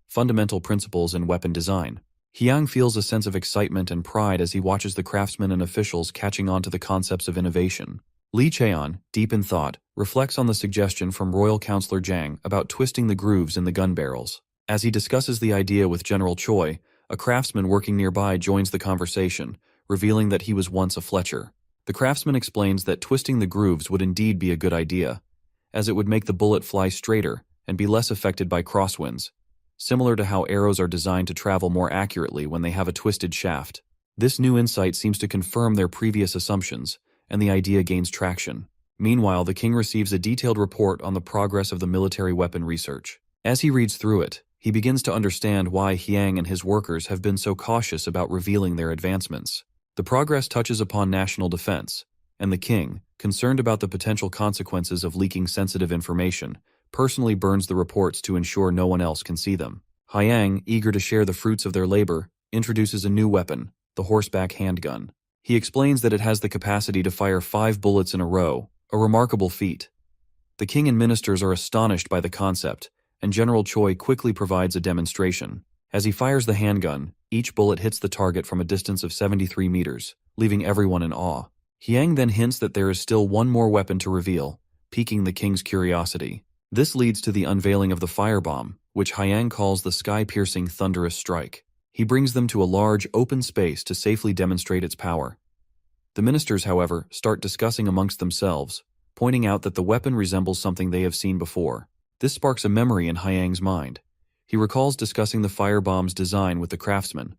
fundamental principles in weapon design. Hyang feels a sense of excitement and pride as he watches the craftsmen and officials catching on to the concepts of innovation. Lee Cheon, deep in thought, reflects on the suggestion from Royal Counselor Jang about twisting the grooves in the gun barrels. As he discusses the idea with General Choi, a craftsman working nearby joins the conversation, revealing that he was once a Fletcher. The craftsman explains that twisting the grooves would indeed be a good idea, as it would make the bullet fly straighter and be less affected by crosswinds, similar to how arrows are designed to travel more accurately when they have a twisted shaft. This new insight seems to confirm their previous assumptions, and the idea gains traction. Meanwhile, the king receives a detailed report on the progress of the military weapon research. As he reads through it, he begins to understand why Hyang and his workers have been so cautious about revealing their advancements. The progress touches upon national defense, and the king, concerned about the potential consequences of leaking sensitive information, personally burns the reports to ensure no one else can see them. Hyang, eager to share the fruits of their labor, introduces a new weapon, the horseback handgun. He explains that it has the capacity to fire 5 bullets in a row, a remarkable feat. The king and ministers are astonished by the concept, and General Choi quickly provides a demonstration. As he fires the handgun, each bullet hits the target from a distance of 73 meters, leaving everyone in awe. Hyang then hints that there is still one more weapon to reveal, piquing the king's curiosity. This leads to the unveiling of the firebomb, which Hyang calls the sky-piercing thunderous strike. He brings them to a large, open space to safely demonstrate its power. The ministers, however, start discussing amongst themselves, pointing out that the weapon resembles something they have seen before. This sparks a memory in Hyang's mind. He recalls discussing the firebomb's design with the craftsman.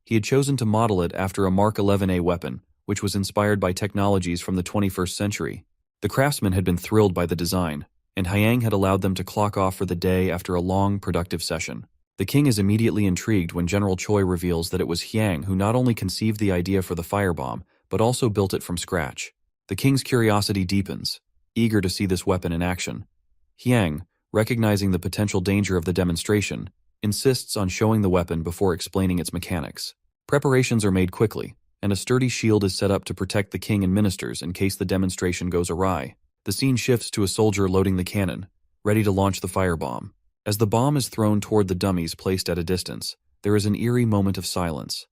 He had chosen to model it after a Mark 11A weapon, which was inspired by technologies from the 21st century. The craftsman had been thrilled by the design, and Hyang had allowed them to clock off for the day after a long, productive session. The king is immediately intrigued when General Choi reveals that it was Hyang who not only conceived the idea for the firebomb, but also built it from scratch. The king's curiosity deepens, eager to see this weapon in action. Hyang, recognizing the potential danger of the demonstration, insists on showing the weapon before explaining its mechanics. Preparations are made quickly, and a sturdy shield is set up to protect the king and ministers in case the demonstration goes awry. The scene shifts to a soldier loading the cannon, ready to launch the firebomb. As the bomb is thrown toward the dummies placed at a distance, there is an eerie moment of silence.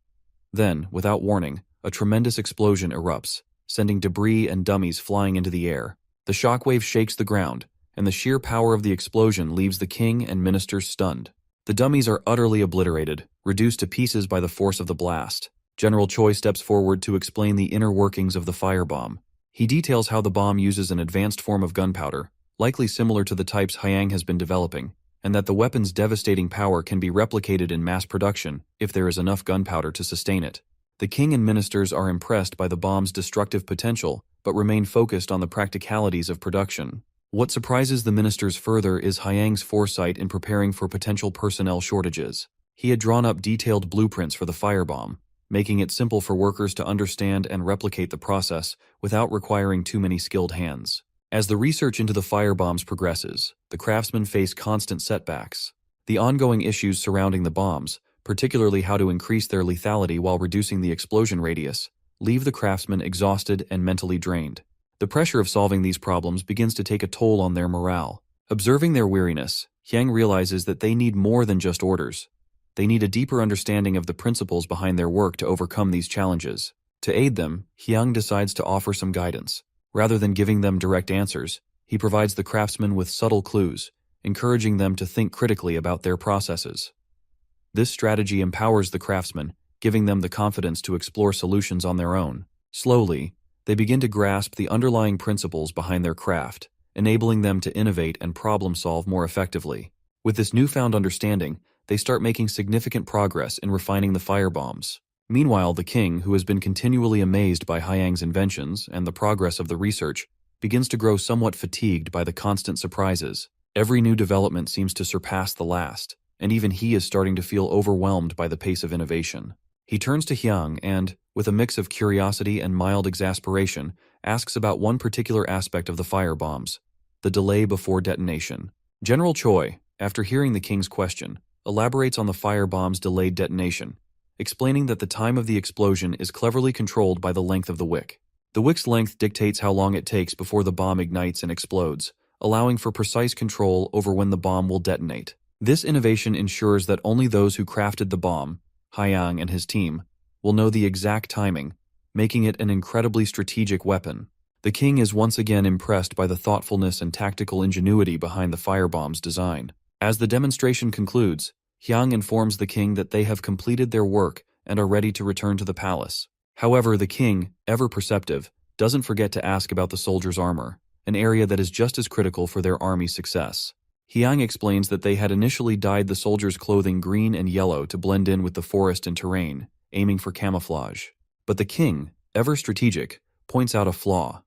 Then, without warning, a tremendous explosion erupts, sending debris and dummies flying into the air. The shockwave shakes the ground, and the sheer power of the explosion leaves the king and ministers stunned. The dummies are utterly obliterated, reduced to pieces by the force of the blast. General Choi steps forward to explain the inner workings of the firebomb. He details how the bomb uses an advanced form of gunpowder, likely similar to the types Hyang has been developing, and that the weapon's devastating power can be replicated in mass production if there is enough gunpowder to sustain it. The king and ministers are impressed by the bomb's destructive potential, but remain focused on the practicalities of production. What surprises the ministers further is Hyang's foresight in preparing for potential personnel shortages. He had drawn up detailed blueprints for the firebomb, making it simple for workers to understand and replicate the process without requiring too many skilled hands. As the research into the firebombs progresses, the craftsmen face constant setbacks. The ongoing issues surrounding the bombs, particularly how to increase their lethality while reducing the explosion radius, leave the craftsmen exhausted and mentally drained. The pressure of solving these problems begins to take a toll on their morale. Observing their weariness, Hyang realizes that they need more than just orders. They need a deeper understanding of the principles behind their work to overcome these challenges. To aid them, Hyang decides to offer some guidance. Rather than giving them direct answers, he provides the craftsmen with subtle clues, encouraging them to think critically about their processes. This strategy empowers the craftsmen, giving them the confidence to explore solutions on their own. Slowly, they begin to grasp the underlying principles behind their craft, enabling them to innovate and problem-solve more effectively. With this newfound understanding, they start making significant progress in refining the firebombs. Meanwhile, the king, who has been continually amazed by Hyang's inventions and the progress of the research, begins to grow somewhat fatigued by the constant surprises. Every new development seems to surpass the last, and even he is starting to feel overwhelmed by the pace of innovation. He turns to Hyang and, with a mix of curiosity and mild exasperation, asks about one particular aspect of the firebombs, the delay before detonation. General Choi, after hearing the king's question, elaborates on the firebomb's delayed detonation, explaining that the time of the explosion is cleverly controlled by the length of the wick. The wick's length dictates how long it takes before the bomb ignites and explodes, allowing for precise control over when the bomb will detonate. This innovation ensures that only those who crafted the bomb, Hyang and his team, will know the exact timing, making it an incredibly strategic weapon. The king is once again impressed by the thoughtfulness and tactical ingenuity behind the firebomb's design. As the demonstration concludes, Hyang informs the king that they have completed their work and are ready to return to the palace. However, the king, ever perceptive, doesn't forget to ask about the soldiers' armor, an area that is just as critical for their army's success. Hyang explains that they had initially dyed the soldiers' clothing green and yellow to blend in with the forest and terrain, aiming for camouflage. But the king, ever strategic, points out a flaw.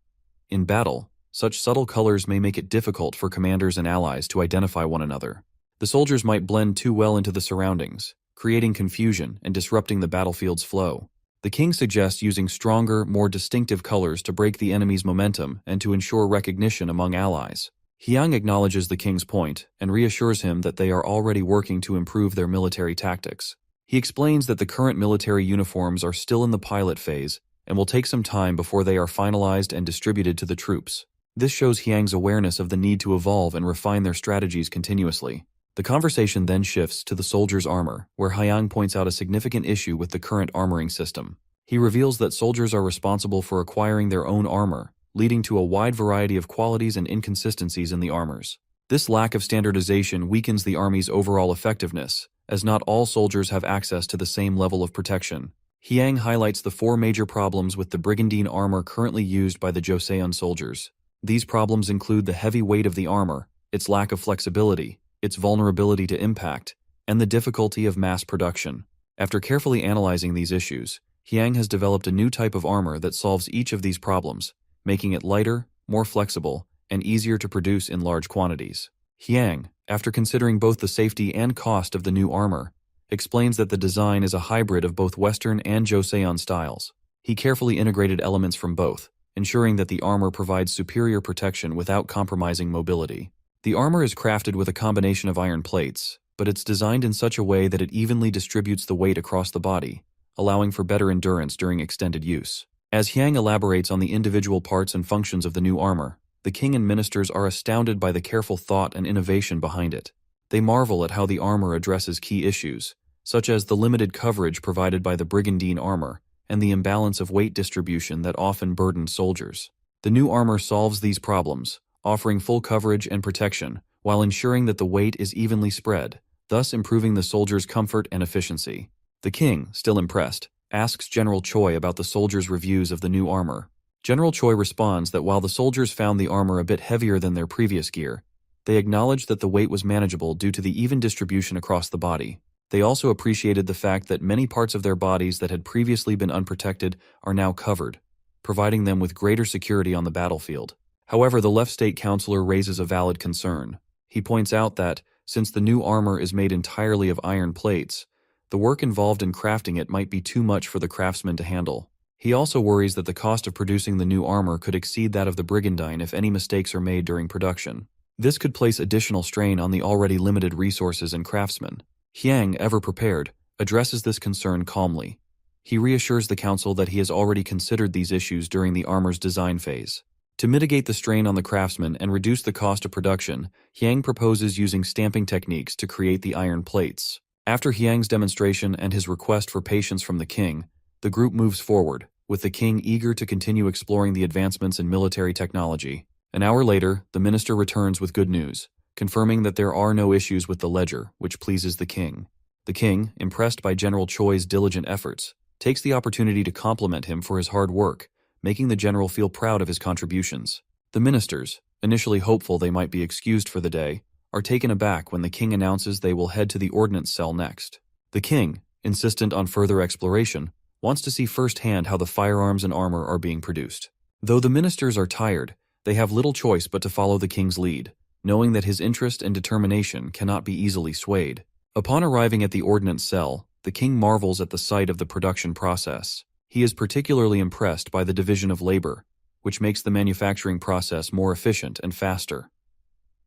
In battle, such subtle colors may make it difficult for commanders and allies to identify one another. The soldiers might blend too well into the surroundings, creating confusion and disrupting the battlefield's flow. The king suggests using stronger, more distinctive colors to break the enemy's momentum and to ensure recognition among allies. Hyang acknowledges the king's point and reassures him that they are already working to improve their military tactics. He explains that the current military uniforms are still in the pilot phase and will take some time before they are finalized and distributed to the troops. This shows Hyang's awareness of the need to evolve and refine their strategies continuously. The conversation then shifts to the soldiers' armor, where Hyang points out a significant issue with the current armoring system. He reveals that soldiers are responsible for acquiring their own armor, leading to a wide variety of qualities and inconsistencies in the armors. This lack of standardization weakens the army's overall effectiveness, as not all soldiers have access to the same level of protection. Hyang highlights the 4 major problems with the brigandine armor currently used by the Joseon soldiers. These problems include the heavy weight of the armor, its lack of flexibility, its vulnerability to impact, and the difficulty of mass production. After carefully analyzing these issues, Hyang has developed a new type of armor that solves each of these problems, making it lighter, more flexible, and easier to produce in large quantities. Hyang, after considering both the safety and cost of the new armor, explains that the design is a hybrid of both Western and Joseon styles. He carefully integrated elements from both, ensuring that the armor provides superior protection without compromising mobility. The armor is crafted with a combination of iron plates, but it's designed in such a way that it evenly distributes the weight across the body, allowing for better endurance during extended use. As Hyang elaborates on the individual parts and functions of the new armor, the king and ministers are astounded by the careful thought and innovation behind it. They marvel at how the armor addresses key issues, such as the limited coverage provided by the brigandine armor and the imbalance of weight distribution that often burdened soldiers. The new armor solves these problems, offering full coverage and protection, while ensuring that the weight is evenly spread, thus improving the soldiers' comfort and efficiency. The king, still impressed, asks General Choi about the soldiers' reviews of the new armor. General Choi responds that while the soldiers found the armor a bit heavier than their previous gear, they acknowledged that the weight was manageable due to the even distribution across the body. They also appreciated the fact that many parts of their bodies that had previously been unprotected are now covered, providing them with greater security on the battlefield. However, the left state councilor raises a valid concern. He points out that, since the new armor is made entirely of iron plates, the work involved in crafting it might be too much for the craftsmen to handle. He also worries that the cost of producing the new armor could exceed that of the brigandine if any mistakes are made during production. This could place additional strain on the already limited resources and craftsmen. Hyang, ever prepared, addresses this concern calmly. He reassures the council that he has already considered these issues during the armor's design phase. To mitigate the strain on the craftsmen and reduce the cost of production, Hyang proposes using stamping techniques to create the iron plates. After Hyang's demonstration and his request for patience from the king, the group moves forward, with the king eager to continue exploring the advancements in military technology. An hour later, the minister returns with good news, confirming that there are no issues with the ledger, which pleases the king. The king, impressed by General Choi's diligent efforts, takes the opportunity to compliment him for his hard work, making the general feel proud of his contributions. The ministers, initially hopeful they might be excused for the day, are taken aback when the king announces they will head to the ordnance cell next. The king, insistent on further exploration, wants to see firsthand how the firearms and armor are being produced. Though the ministers are tired, they have little choice but to follow the king's lead, knowing that his interest and determination cannot be easily swayed. Upon arriving at the ordnance cell, the king marvels at the sight of the production process. He is particularly impressed by the division of labor, which makes the manufacturing process more efficient and faster.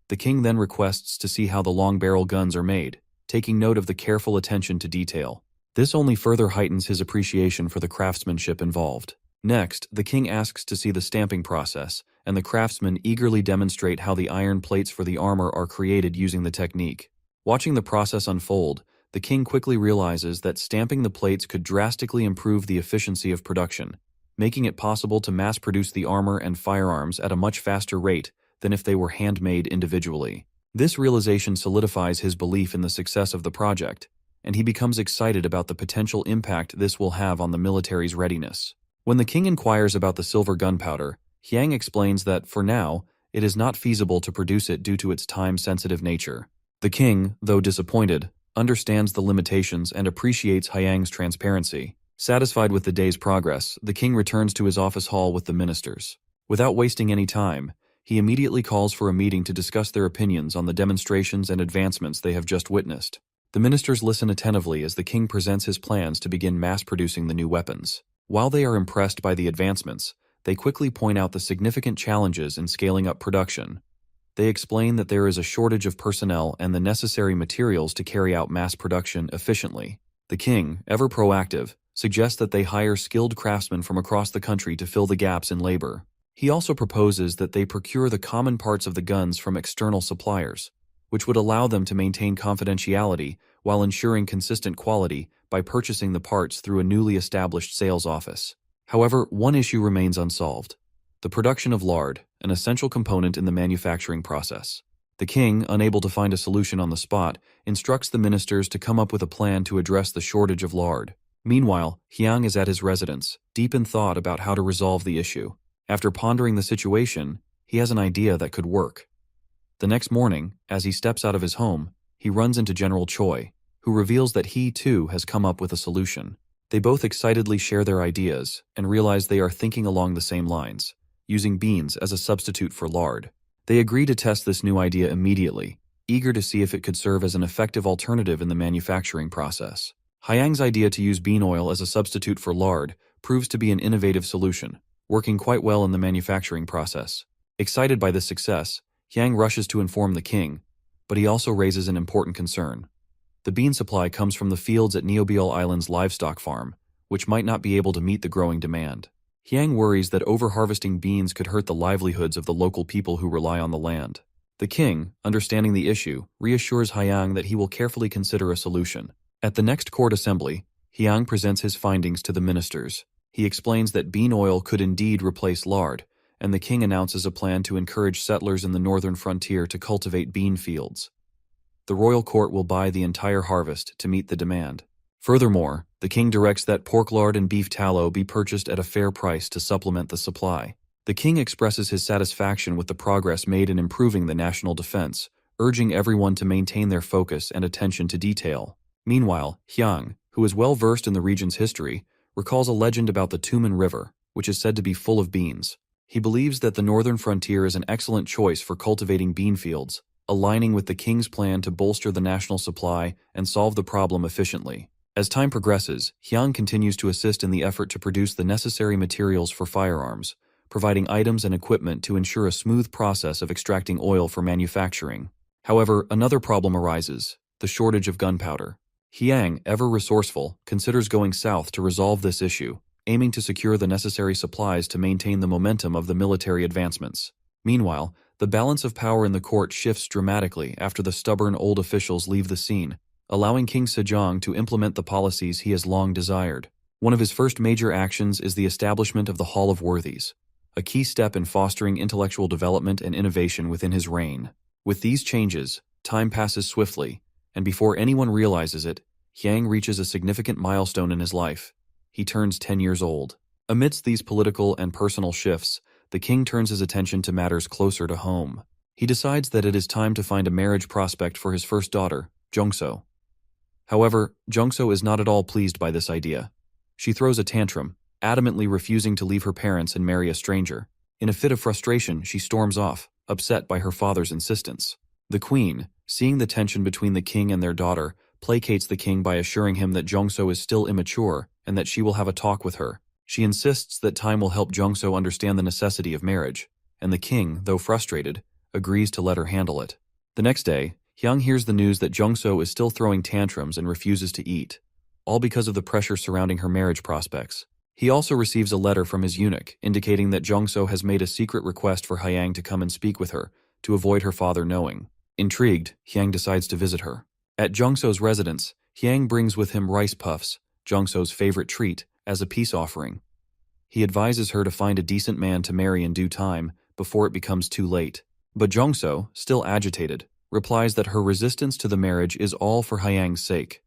The king then requests to see how the long-barrel guns are made, taking note of the careful attention to detail. This only further heightens his appreciation for the craftsmanship involved. Next, the king asks to see the stamping process, and the craftsmen eagerly demonstrate how the iron plates for the armor are created using the technique. Watching the process unfold, the king quickly realizes that stamping the plates could drastically improve the efficiency of production, making it possible to mass-produce the armor and firearms at a much faster rate than if they were handmade individually. This realization solidifies his belief in the success of the project, and he becomes excited about the potential impact this will have on the military's readiness. When the king inquires about the silver gunpowder, Hyang explains that, for now, it is not feasible to produce it due to its time-sensitive nature. The king, though disappointed, understands the limitations and appreciates Hyang's transparency. Satisfied with the day's progress, the king returns to his office hall with the ministers. Without wasting any time, he immediately calls for a meeting to discuss their opinions on the demonstrations and advancements they have just witnessed. The ministers listen attentively as the king presents his plans to begin mass-producing the new weapons. While they are impressed by the advancements, they quickly point out the significant challenges in scaling up production. They explain that there is a shortage of personnel and the necessary materials to carry out mass production efficiently. The king, ever proactive, suggests that they hire skilled craftsmen from across the country to fill the gaps in labor. He also proposes that they procure the common parts of the guns from external suppliers, which would allow them to maintain confidentiality while ensuring consistent quality by purchasing the parts through a newly established sales office. However, one issue remains unsolved: the production of lard, an essential component in the manufacturing process. The king, unable to find a solution on the spot, instructs the ministers to come up with a plan to address the shortage of lard. Meanwhile, Hyang is at his residence, deep in thought about how to resolve the issue. After pondering the situation, he has an idea that could work. The next morning, as he steps out of his home, he runs into General Choi, who reveals that he too has come up with a solution. They both excitedly share their ideas and realize they are thinking along the same lines, using beans as a substitute for lard. They agree to test this new idea immediately, eager to see if it could serve as an effective alternative in the manufacturing process. Hyang's idea to use bean oil as a substitute for lard proves to be an innovative solution, working quite well in the manufacturing process. Excited by this success, Hyang rushes to inform the king, but he also raises an important concern. The bean supply comes from the fields at Neobiel Island's livestock farm, which might not be able to meet the growing demand. Hyang worries that overharvesting beans could hurt the livelihoods of the local people who rely on the land. The king, understanding the issue, reassures Hyang that he will carefully consider a solution. At the next court assembly, Hyang presents his findings to the ministers. He explains that bean oil could indeed replace lard, and the king announces a plan to encourage settlers in the northern frontier to cultivate bean fields. The royal court will buy the entire harvest to meet the demand. Furthermore, the king directs that pork lard and beef tallow be purchased at a fair price to supplement the supply. The king expresses his satisfaction with the progress made in improving the national defense, urging everyone to maintain their focus and attention to detail. Meanwhile, Hyang, who is well versed in the region's history, recalls a legend about the Tumen River, which is said to be full of beans. He believes that the northern frontier is an excellent choice for cultivating bean fields, aligning with the king's plan to bolster the national supply and solve the problem efficiently. As time progresses, Hyang continues to assist in the effort to produce the necessary materials for firearms, providing items and equipment to ensure a smooth process of extracting oil for manufacturing. However, another problem arises: the shortage of gunpowder. Hyang, ever resourceful, considers going south to resolve this issue, aiming to secure the necessary supplies to maintain the momentum of the military advancements. Meanwhile, the balance of power in the court shifts dramatically after the stubborn old officials leave the scene, allowing King Sejong to implement the policies he has long desired. One of his first major actions is the establishment of the Hall of Worthies, a key step in fostering intellectual development and innovation within his reign. With these changes, time passes swiftly, and before anyone realizes it, Hyang reaches a significant milestone in his life. He turns 10 years old. Amidst these political and personal shifts, the king turns his attention to matters closer to home. He decides that it is time to find a marriage prospect for his first daughter, Jongso. However, Jongso is not at all pleased by this idea. She throws a tantrum, adamantly refusing to leave her parents and marry a stranger. In a fit of frustration, she storms off, upset by her father's insistence. The queen, seeing the tension between the king and their daughter, placates the king by assuring him that Jongso is still immature and that she will have a talk with her. She insists that time will help Jongso understand the necessity of marriage, and the king, though frustrated, agrees to let her handle it. The next day, Hyang hears the news that Jongso is still throwing tantrums and refuses to eat, all because of the pressure surrounding her marriage prospects. He also receives a letter from his eunuch indicating that Jongso has made a secret request for Hyang to come and speak with her, to avoid her father knowing. Intrigued, Hyang decides to visit her. At Jongso's residence, Hyang brings with him rice puffs, Jongso's favorite treat, as a peace offering. He advises her to find a decent man to marry in due time, before it becomes too late. But Jongso, still agitated, replies that her resistance to the marriage is all for Hyang's sake.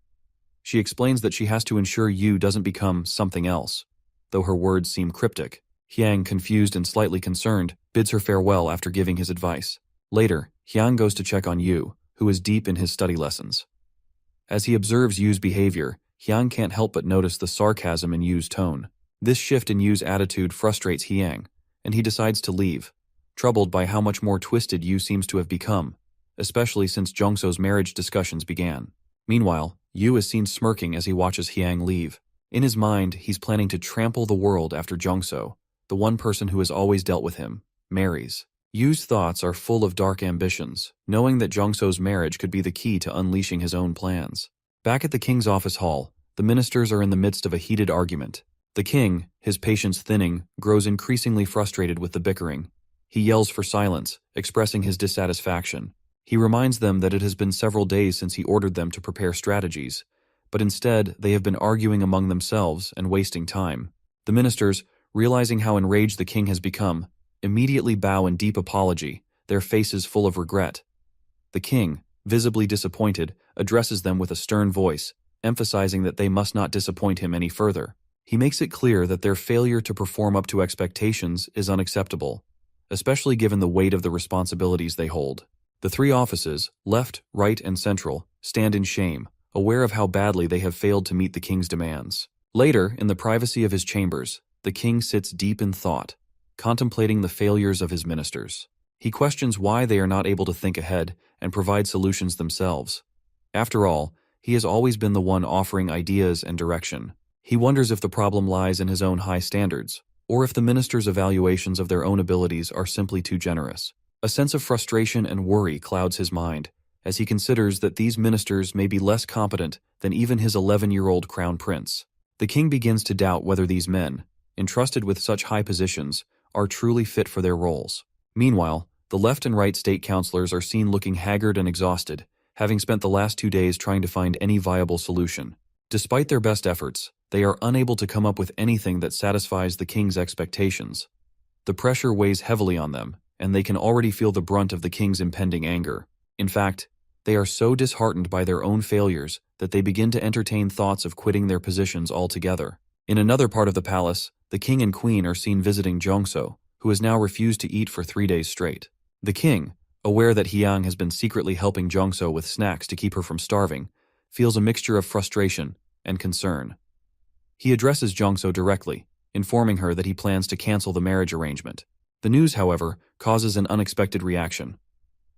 She explains that she has to ensure Yu doesn't become something else. Though her words seem cryptic, Hyang, confused and slightly concerned, bids her farewell after giving his advice. Later, Hyang goes to check on Yu, who is deep in his study lessons. As he observes Yu's behavior, Hyang can't help but notice the sarcasm in Yu's tone. This shift in Yu's attitude frustrates Hyang, and he decides to leave, troubled by how much more twisted Yu seems to have become, especially since Jongso's marriage discussions began. Meanwhile, Yu is seen smirking as he watches Hyang leave. In his mind, he's planning to trample the world after Jongso, the one person who has always dealt with him, marries. Yu's thoughts are full of dark ambitions, knowing that Jongso's marriage could be the key to unleashing his own plans. Back at the king's office hall, the ministers are in the midst of a heated argument. The king, his patience thinning, grows increasingly frustrated with the bickering. He yells for silence, expressing his dissatisfaction. He reminds them that it has been several days since he ordered them to prepare strategies, but instead they have been arguing among themselves and wasting time. The ministers, realizing how enraged the king has become, immediately bow in deep apology, their faces full of regret. The king, visibly disappointed, addresses them with a stern voice, emphasizing that they must not disappoint him any further. He makes it clear that their failure to perform up to expectations is unacceptable, especially given the weight of the responsibilities they hold. The three offices, left, right, and central, stand in shame, aware of how badly they have failed to meet the king's demands. Later, in the privacy of his chambers, the king sits deep in thought, contemplating the failures of his ministers. He questions why they are not able to think ahead and provide solutions themselves. After all, he has always been the one offering ideas and direction. He wonders if the problem lies in his own high standards, or if the ministers' evaluations of their own abilities are simply too generous. A sense of frustration and worry clouds his mind, as he considers that these ministers may be less competent than even his 11-year-old crown prince. The king begins to doubt whether these men, entrusted with such high positions, are truly fit for their roles. Meanwhile, the left and right state councilors are seen looking haggard and exhausted, having spent the last 2 days trying to find any viable solution. Despite their best efforts, they are unable to come up with anything that satisfies the king's expectations. The pressure weighs heavily on them, and they can already feel the brunt of the king's impending anger. In fact, they are so disheartened by their own failures that they begin to entertain thoughts of quitting their positions altogether. In another part of the palace, the king and queen are seen visiting Jongso, who has now refused to eat for 3 days straight. The king, aware that Hyang has been secretly helping Jongso with snacks to keep her from starving, feels a mixture of frustration and concern. He addresses Jongso directly, informing her that he plans to cancel the marriage arrangement. The news, however, causes an unexpected reaction.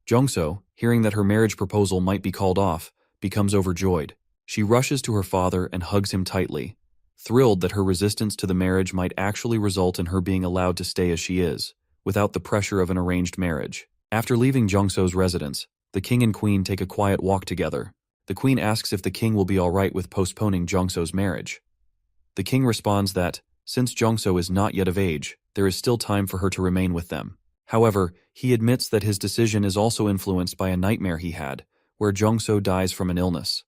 Jongso, hearing that her marriage proposal might be called off, becomes overjoyed. She rushes to her father and hugs him tightly, thrilled that her resistance to the marriage might actually result in her being allowed to stay as she is, without the pressure of an arranged marriage. After leaving Jongso's residence, the king and queen take a quiet walk together. The queen asks if the king will be all right with postponing Jongso's marriage. The king responds that, since Jongso is not yet of age, there is still time for her to remain with them. However, he admits that his decision is also influenced by a nightmare he had, where Jongso dies from an illness.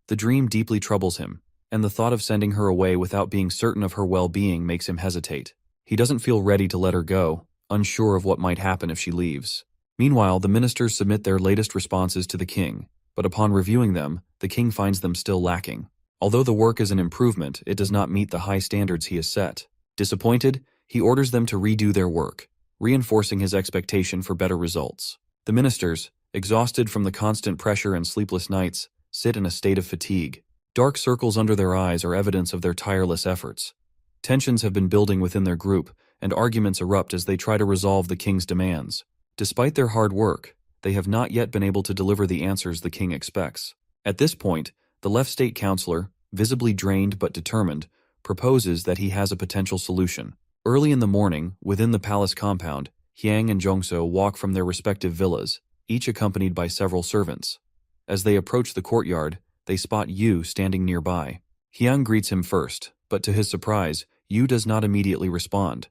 The dream deeply troubles him, and the thought of sending her away without being certain of her well-being makes him hesitate. He doesn't feel ready to let her go, unsure of what might happen if she leaves. Meanwhile, the ministers submit their latest responses to the king, but upon reviewing them, the king finds them still lacking. Although the work is an improvement, it does not meet the high standards he has set. Disappointed, he orders them to redo their work, reinforcing his expectation for better results. The ministers, exhausted from the constant pressure and sleepless nights, sit in a state of fatigue. Dark circles under their eyes are evidence of their tireless efforts. Tensions have been building within their group, and arguments erupt as they try to resolve the king's demands. Despite their hard work, they have not yet been able to deliver the answers the king expects. At this point, the left state councilor, visibly drained but determined, proposes that he has a potential solution. Early in the morning, within the palace compound, Hyang and Jongso walk from their respective villas, each accompanied by several servants. As they approach the courtyard, they spot Yu standing nearby. Hyang greets him first, but to his surprise, Yu does not immediately respond.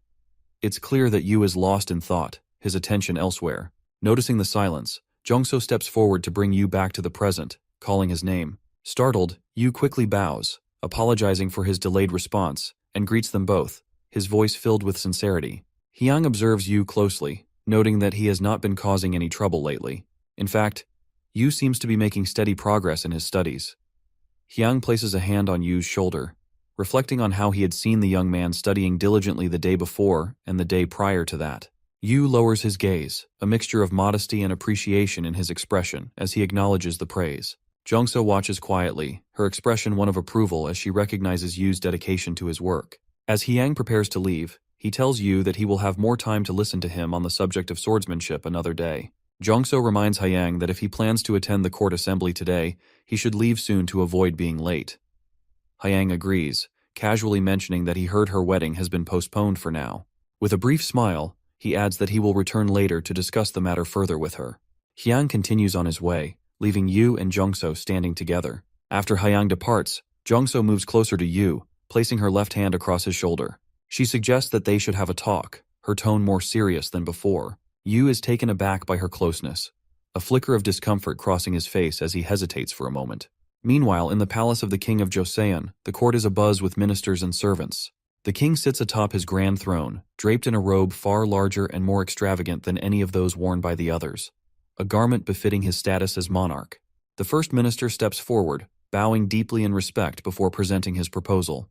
It's clear that Yu is lost in thought, his attention elsewhere. Noticing the silence, Jongso steps forward to bring Yu back to the present, calling his name. Startled, Yu quickly bows, apologizing for his delayed response, and greets them both, his voice filled with sincerity. Hyang observes Yu closely, noting that he has not been causing any trouble lately. In fact, Yu seems to be making steady progress in his studies. Hyang places a hand on Yu's shoulder, reflecting on how he had seen the young man studying diligently the day before and the day prior to that. Yu lowers his gaze, a mixture of modesty and appreciation in his expression as he acknowledges the praise. Jongso watches quietly, her expression one of approval as she recognizes Yu's dedication to his work. As Hyang prepares to leave, he tells Yu that he will have more time to listen to him on the subject of swordsmanship another day. Jongso reminds Hyang that if he plans to attend the court assembly today, he should leave soon to avoid being late. Hyang agrees, casually mentioning that he heard her wedding has been postponed for now. With a brief smile, He adds that he will return later to discuss the matter further with her. Hyang continues on his way, leaving Yu and Jungso standing together. After Hyang departs, Jungso moves closer to Yu, placing her left hand across his shoulder. She suggests that they should have a talk, her tone more serious than before. Yu is taken aback by her closeness, a flicker of discomfort crossing his face as he hesitates for a moment. Meanwhile, in the palace of the king of Joseon, the court is abuzz with ministers and servants. The king sits atop his grand throne, draped in a robe far larger and more extravagant than any of those worn by the others, a garment befitting his status as monarch. The first minister steps forward, bowing deeply in respect before presenting his proposal.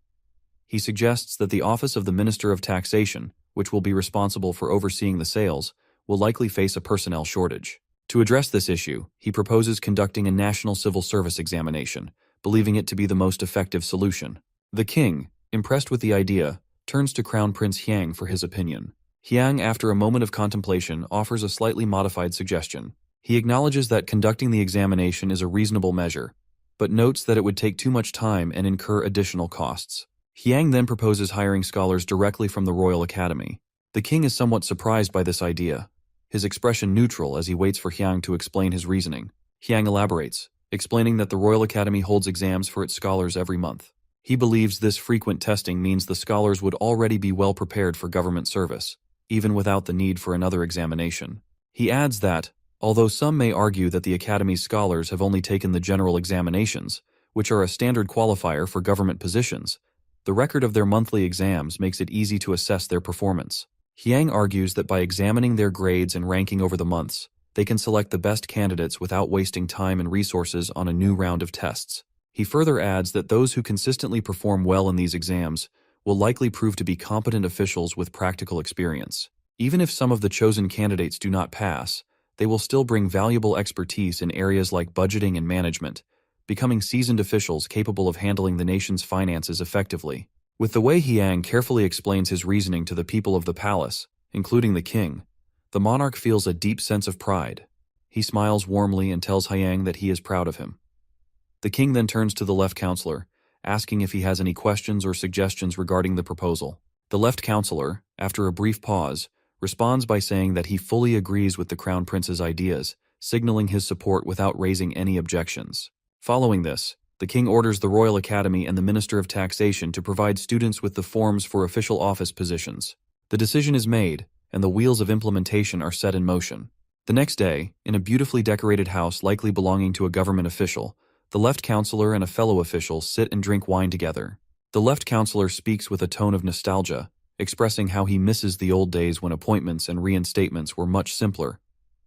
He suggests that the office of the Minister of Taxation, which will be responsible for overseeing the sales, will likely face a personnel shortage. To address this issue, he proposes conducting a national civil service examination, believing it to be the most effective solution. The king, impressed with the idea, turns to Crown Prince Hyang for his opinion. Hyang, after a moment of contemplation, offers a slightly modified suggestion. He acknowledges that conducting the examination is a reasonable measure, but notes that it would take too much time and incur additional costs. Hyang then proposes hiring scholars directly from the Royal Academy. The king is somewhat surprised by this idea, his expression neutral as he waits for Hyang to explain his reasoning. Hyang elaborates, explaining that the Royal Academy holds exams for its scholars every month. He believes this frequent testing means the scholars would already be well prepared for government service, even without the need for another examination. He adds that, although some may argue that the Academy's scholars have only taken the general examinations, which are a standard qualifier for government positions, the record of their monthly exams makes it easy to assess their performance. Hyang argues that by examining their grades and ranking over the months, they can select the best candidates without wasting time and resources on a new round of tests. He further adds that those who consistently perform well in these exams will likely prove to be competent officials with practical experience. Even if some of the chosen candidates do not pass, they will still bring valuable expertise in areas like budgeting and management, becoming seasoned officials capable of handling the nation's finances effectively. With the way Hyang carefully explains his reasoning to the people of the palace, including the king, the monarch feels a deep sense of pride. He smiles warmly and tells Hyang that he is proud of him. The king then turns to the left counselor, asking if he has any questions or suggestions regarding the proposal. The left counselor, after a brief pause, responds by saying that he fully agrees with the crown prince's ideas, signaling his support without raising any objections. Following this, the king orders the Royal Academy and the Minister of Taxation to provide students with the forms for official office positions. The decision is made, and the wheels of implementation are set in motion. The next day, in a beautifully decorated house likely belonging to a government official, the left counselor and a fellow official sit and drink wine together. The left counselor speaks with a tone of nostalgia, expressing how he misses the old days when appointments and reinstatements were much simpler,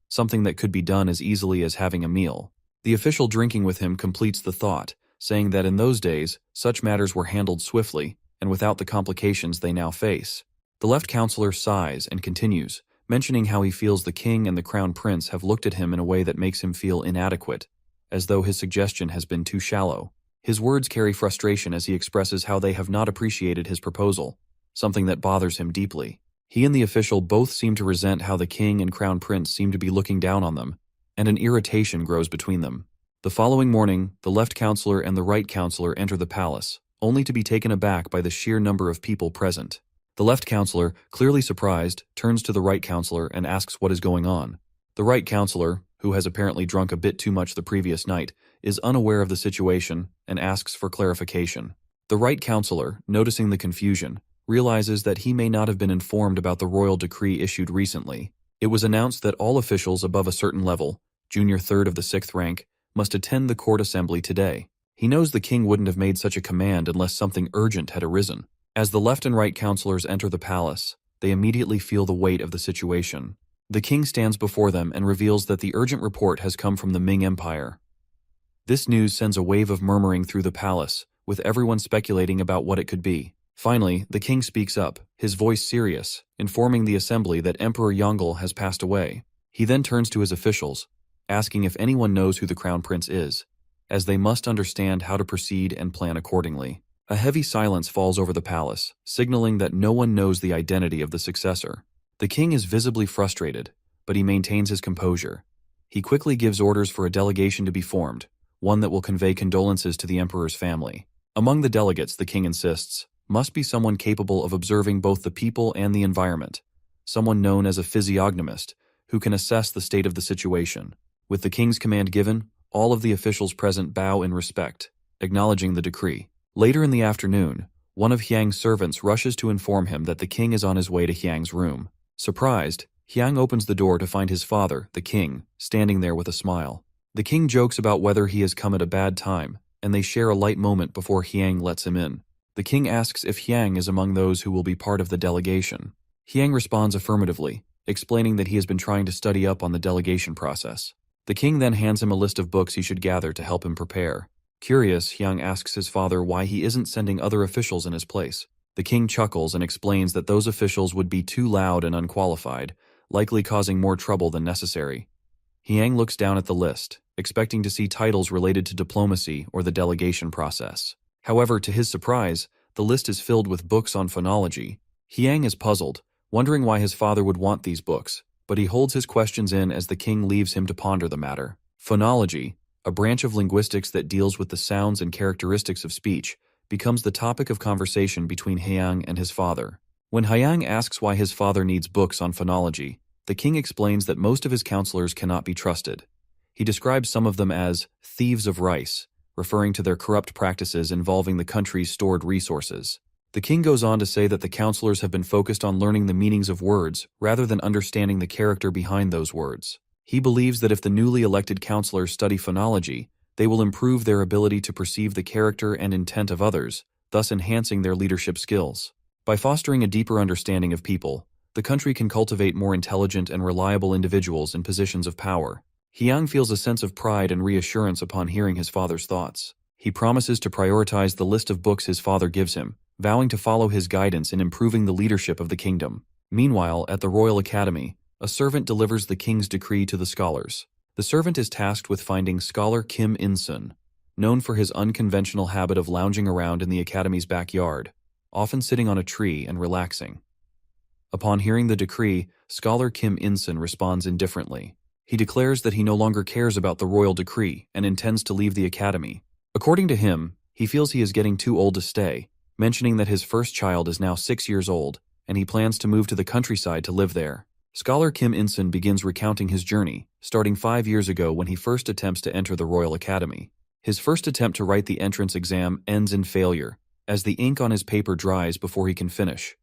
something that could be done as easily as having a meal. The official drinking with him completes the thought, saying that in those days, such matters were handled swiftly and without the complications they now face. The left counselor sighs and continues, mentioning how he feels the king and the crown prince have looked at him in a way that makes him feel inadequate, as though his suggestion has been too shallow. His words carry frustration as he expresses how they have not appreciated his proposal, something that bothers him deeply. He and the official both seem to resent how the king and crown prince seem to be looking down on them, and an irritation grows between them. The following morning, the left counselor and the right counselor enter the palace, only to be taken aback by the sheer number of people present. The left counselor, clearly surprised, turns to the right counselor and asks what is going on. The right counselor, who has apparently drunk a bit too much the previous night, is unaware of the situation and asks for clarification. The right counselor, noticing the confusion, realizes that he may not have been informed about the royal decree issued recently. It was announced that all officials above a certain level, junior third of the 6th rank, must attend the court assembly today. He knows the king wouldn't have made such a command unless something urgent had arisen. As the left and right counselors enter the palace, they immediately feel the weight of the situation. The king stands before them and reveals that the urgent report has come from the Ming Empire. This news sends a wave of murmuring through the palace, with everyone speculating about what it could be. Finally, the king speaks up, his voice serious, informing the assembly that Emperor Yongle has passed away. He then turns to his officials, asking if anyone knows who the crown prince is, as they must understand how to proceed and plan accordingly. A heavy silence falls over the palace, signaling that no one knows the identity of the successor. The king is visibly frustrated, but he maintains his composure. He quickly gives orders for a delegation to be formed, one that will convey condolences to the emperor's family. Among the delegates, the king insists, must be someone capable of observing both the people and the environment, someone known as a physiognomist, who can assess the state of the situation. With the king's command given, all of the officials present bow in respect, acknowledging the decree. Later in the afternoon, one of Hyang's servants rushes to inform him that the king is on his way to Hyang's room. Surprised, Hyang opens the door to find his father, the king, standing there with a smile. The king jokes about whether he has come at a bad time, and they share a light moment before Hyang lets him in. The king asks if Hyang is among those who will be part of the delegation. Hyang responds affirmatively, explaining that he has been trying to study up on the delegation process. The king then hands him a list of books he should gather to help him prepare. Curious, Hyang asks his father why he isn't sending other officials in his place. The king chuckles and explains that those officials would be too loud and unqualified, likely causing more trouble than necessary. Hyang looks down at the list, expecting to see titles related to diplomacy or the delegation process. However, to his surprise, the list is filled with books on phonology. Hyang is puzzled, wondering why his father would want these books, but he holds his questions in as the king leaves him to ponder the matter. Phonology, a branch of linguistics that deals with the sounds and characteristics of speech, becomes the topic of conversation between Hyang and his father. When Hyang asks why his father needs books on phonology, the king explains that most of his counselors cannot be trusted. He describes some of them as thieves of rice, referring to their corrupt practices involving the country's stored resources. The king goes on to say that the counselors have been focused on learning the meanings of words rather than understanding the character behind those words. He believes that if the newly elected counselors study phonology, they will improve their ability to perceive the character and intent of others, thus enhancing their leadership skills. By fostering a deeper understanding of people, the country can cultivate more intelligent and reliable individuals in positions of power. Hyang feels a sense of pride and reassurance upon hearing his father's thoughts. He promises to prioritize the list of books his father gives him, vowing to follow his guidance in improving the leadership of the kingdom. Meanwhile, at the Royal Academy, a servant delivers the king's decree to the scholars. The servant is tasked with finding scholar Kim In-sun, known for his unconventional habit of lounging around in the academy's backyard, often sitting on a tree and relaxing. Upon hearing the decree, scholar Kim In-sun responds indifferently. He declares that he no longer cares about the royal decree and intends to leave the academy. According to him, he feels he is getting too old to stay, mentioning that his first child is now 6 years old, and he plans to move to the countryside to live there. Scholar Kim In-sun begins recounting his journey, starting 5 years ago when he first attempts to enter the Royal Academy. His first attempt to write the entrance exam ends in failure, as the ink on his paper dries before he can finish.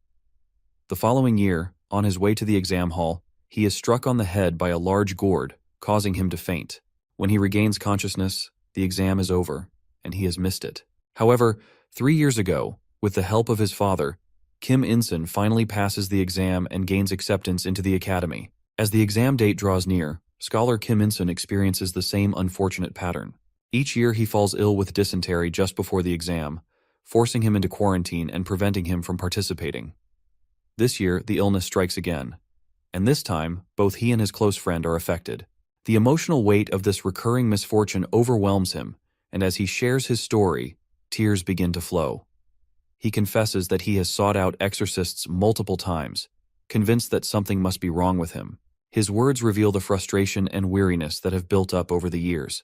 The following year, on his way to the exam hall, he is struck on the head by a large gourd, causing him to faint. When he regains consciousness, the exam is over, and he has missed it. However, 3 years ago, with the help of his father, Kim In-sun finally passes the exam and gains acceptance into the academy. As the exam date draws near, scholar Kim In-sun experiences the same unfortunate pattern. Each year he falls ill with dysentery just before the exam, forcing him into quarantine and preventing him from participating. This year, the illness strikes again, and this time, both he and his close friend are affected. The emotional weight of this recurring misfortune overwhelms him, and as he shares his story, tears begin to flow. He confesses that he has sought out exorcists multiple times, convinced that something must be wrong with him. His words reveal the frustration and weariness that have built up over the years,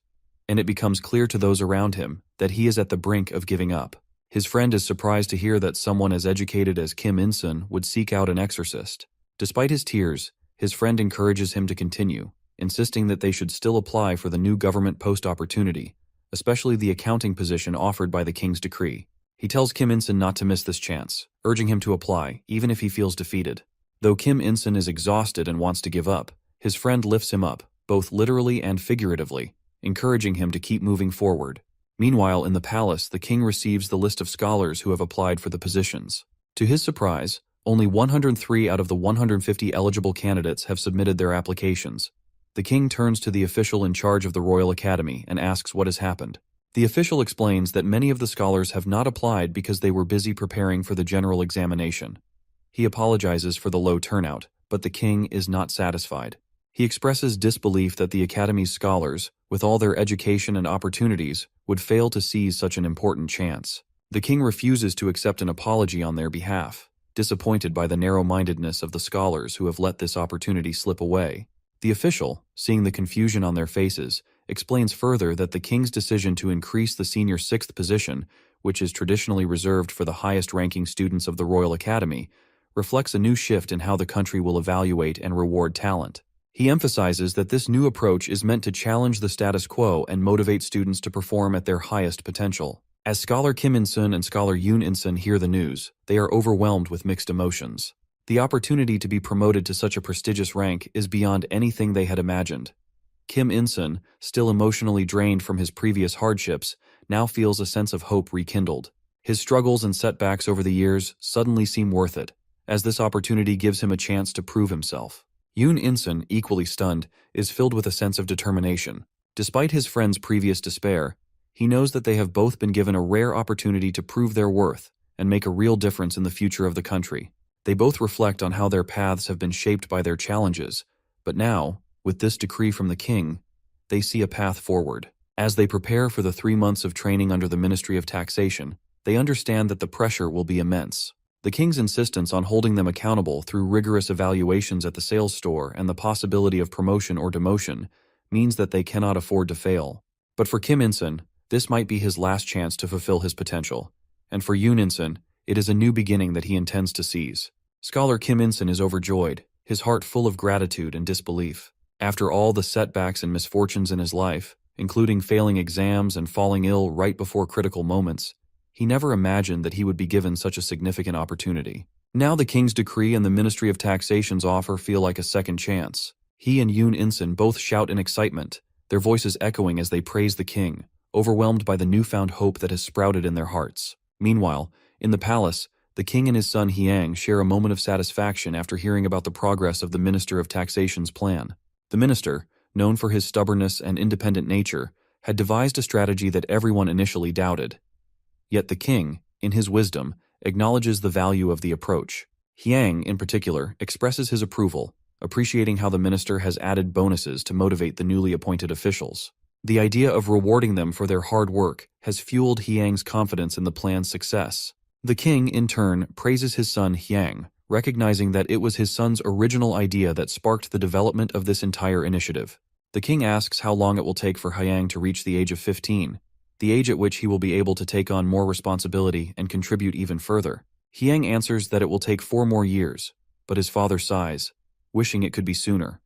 and it becomes clear to those around him that he is at the brink of giving up. His friend is surprised to hear that someone as educated as Kim In-sun would seek out an exorcist. Despite his tears, his friend encourages him to continue, insisting that they should still apply for the new government post opportunity, especially the accounting position offered by the king's decree. He tells Kim In-sun not to miss this chance, urging him to apply, even if he feels defeated. Though Kim In-sun is exhausted and wants to give up, his friend lifts him up, both literally and figuratively, encouraging him to keep moving forward. Meanwhile, in the palace, the king receives the list of scholars who have applied for the positions. To his surprise, only 103 out of the 150 eligible candidates have submitted their applications. The king turns to the official in charge of the Royal Academy and asks what has happened. The official explains that many of the scholars have not applied because they were busy preparing for the general examination. He apologizes for the low turnout, but the king is not satisfied. He expresses disbelief that the Academy's scholars, with all their education and opportunities, would fail to seize such an important chance. The king refuses to accept an apology on their behalf, disappointed by the narrow-mindedness of the scholars who have let this opportunity slip away. The official, seeing the confusion on their faces, explains further that the king's decision to increase the senior 6th position, which is traditionally reserved for the highest-ranking students of the Royal Academy, reflects a new shift in how the country will evaluate and reward talent. He emphasizes that this new approach is meant to challenge the status quo and motivate students to perform at their highest potential. As Scholar Kim In-sun and Scholar Yoon In-sun hear the news, they are overwhelmed with mixed emotions. The opportunity to be promoted to such a prestigious rank is beyond anything they had imagined. Kim In-sun, still emotionally drained from his previous hardships, now feels a sense of hope rekindled. His struggles and setbacks over the years suddenly seem worth it, as this opportunity gives him a chance to prove himself. Yoon In-sun, equally stunned, is filled with a sense of determination. Despite his friend's previous despair, he knows that they have both been given a rare opportunity to prove their worth and make a real difference in the future of the country. They both reflect on how their paths have been shaped by their challenges, but now, with this decree from the king, they see a path forward. As they prepare for the 3 months of training under the Ministry of Taxation, they understand that the pressure will be immense. The king's insistence on holding them accountable through rigorous evaluations at the sales store and the possibility of promotion or demotion means that they cannot afford to fail. But for Kim In-sun, this might be his last chance to fulfill his potential. And for Yoon In-sun, it is a new beginning that he intends to seize. Scholar Kim In-sun is overjoyed, his heart full of gratitude and disbelief. After all the setbacks and misfortunes in his life, including failing exams and falling ill right before critical moments, he never imagined that he would be given such a significant opportunity. Now the king's decree and the Ministry of Taxation's offer feel like a second chance. He and Yoon In-sun both shout in excitement, their voices echoing as they praise the king, overwhelmed by the newfound hope that has sprouted in their hearts. Meanwhile, in the palace, the king and his son Hyang share a moment of satisfaction after hearing about the progress of the Minister of Taxation's plan. The minister, known for his stubbornness and independent nature, had devised a strategy that everyone initially doubted. Yet the king, in his wisdom, acknowledges the value of the approach. Hyang, in particular, expresses his approval, appreciating how the minister has added bonuses to motivate the newly appointed officials. The idea of rewarding them for their hard work has fueled Hyang's confidence in the plan's success. The king, in turn, praises his son Hyang, recognizing that it was his son's original idea that sparked the development of this entire initiative. The king asks how long it will take for Hyang to reach the age of 15, the age at which he will be able to take on more responsibility and contribute even further. Hyang answers that it will take 4 more years, but his father sighs, wishing it could be sooner.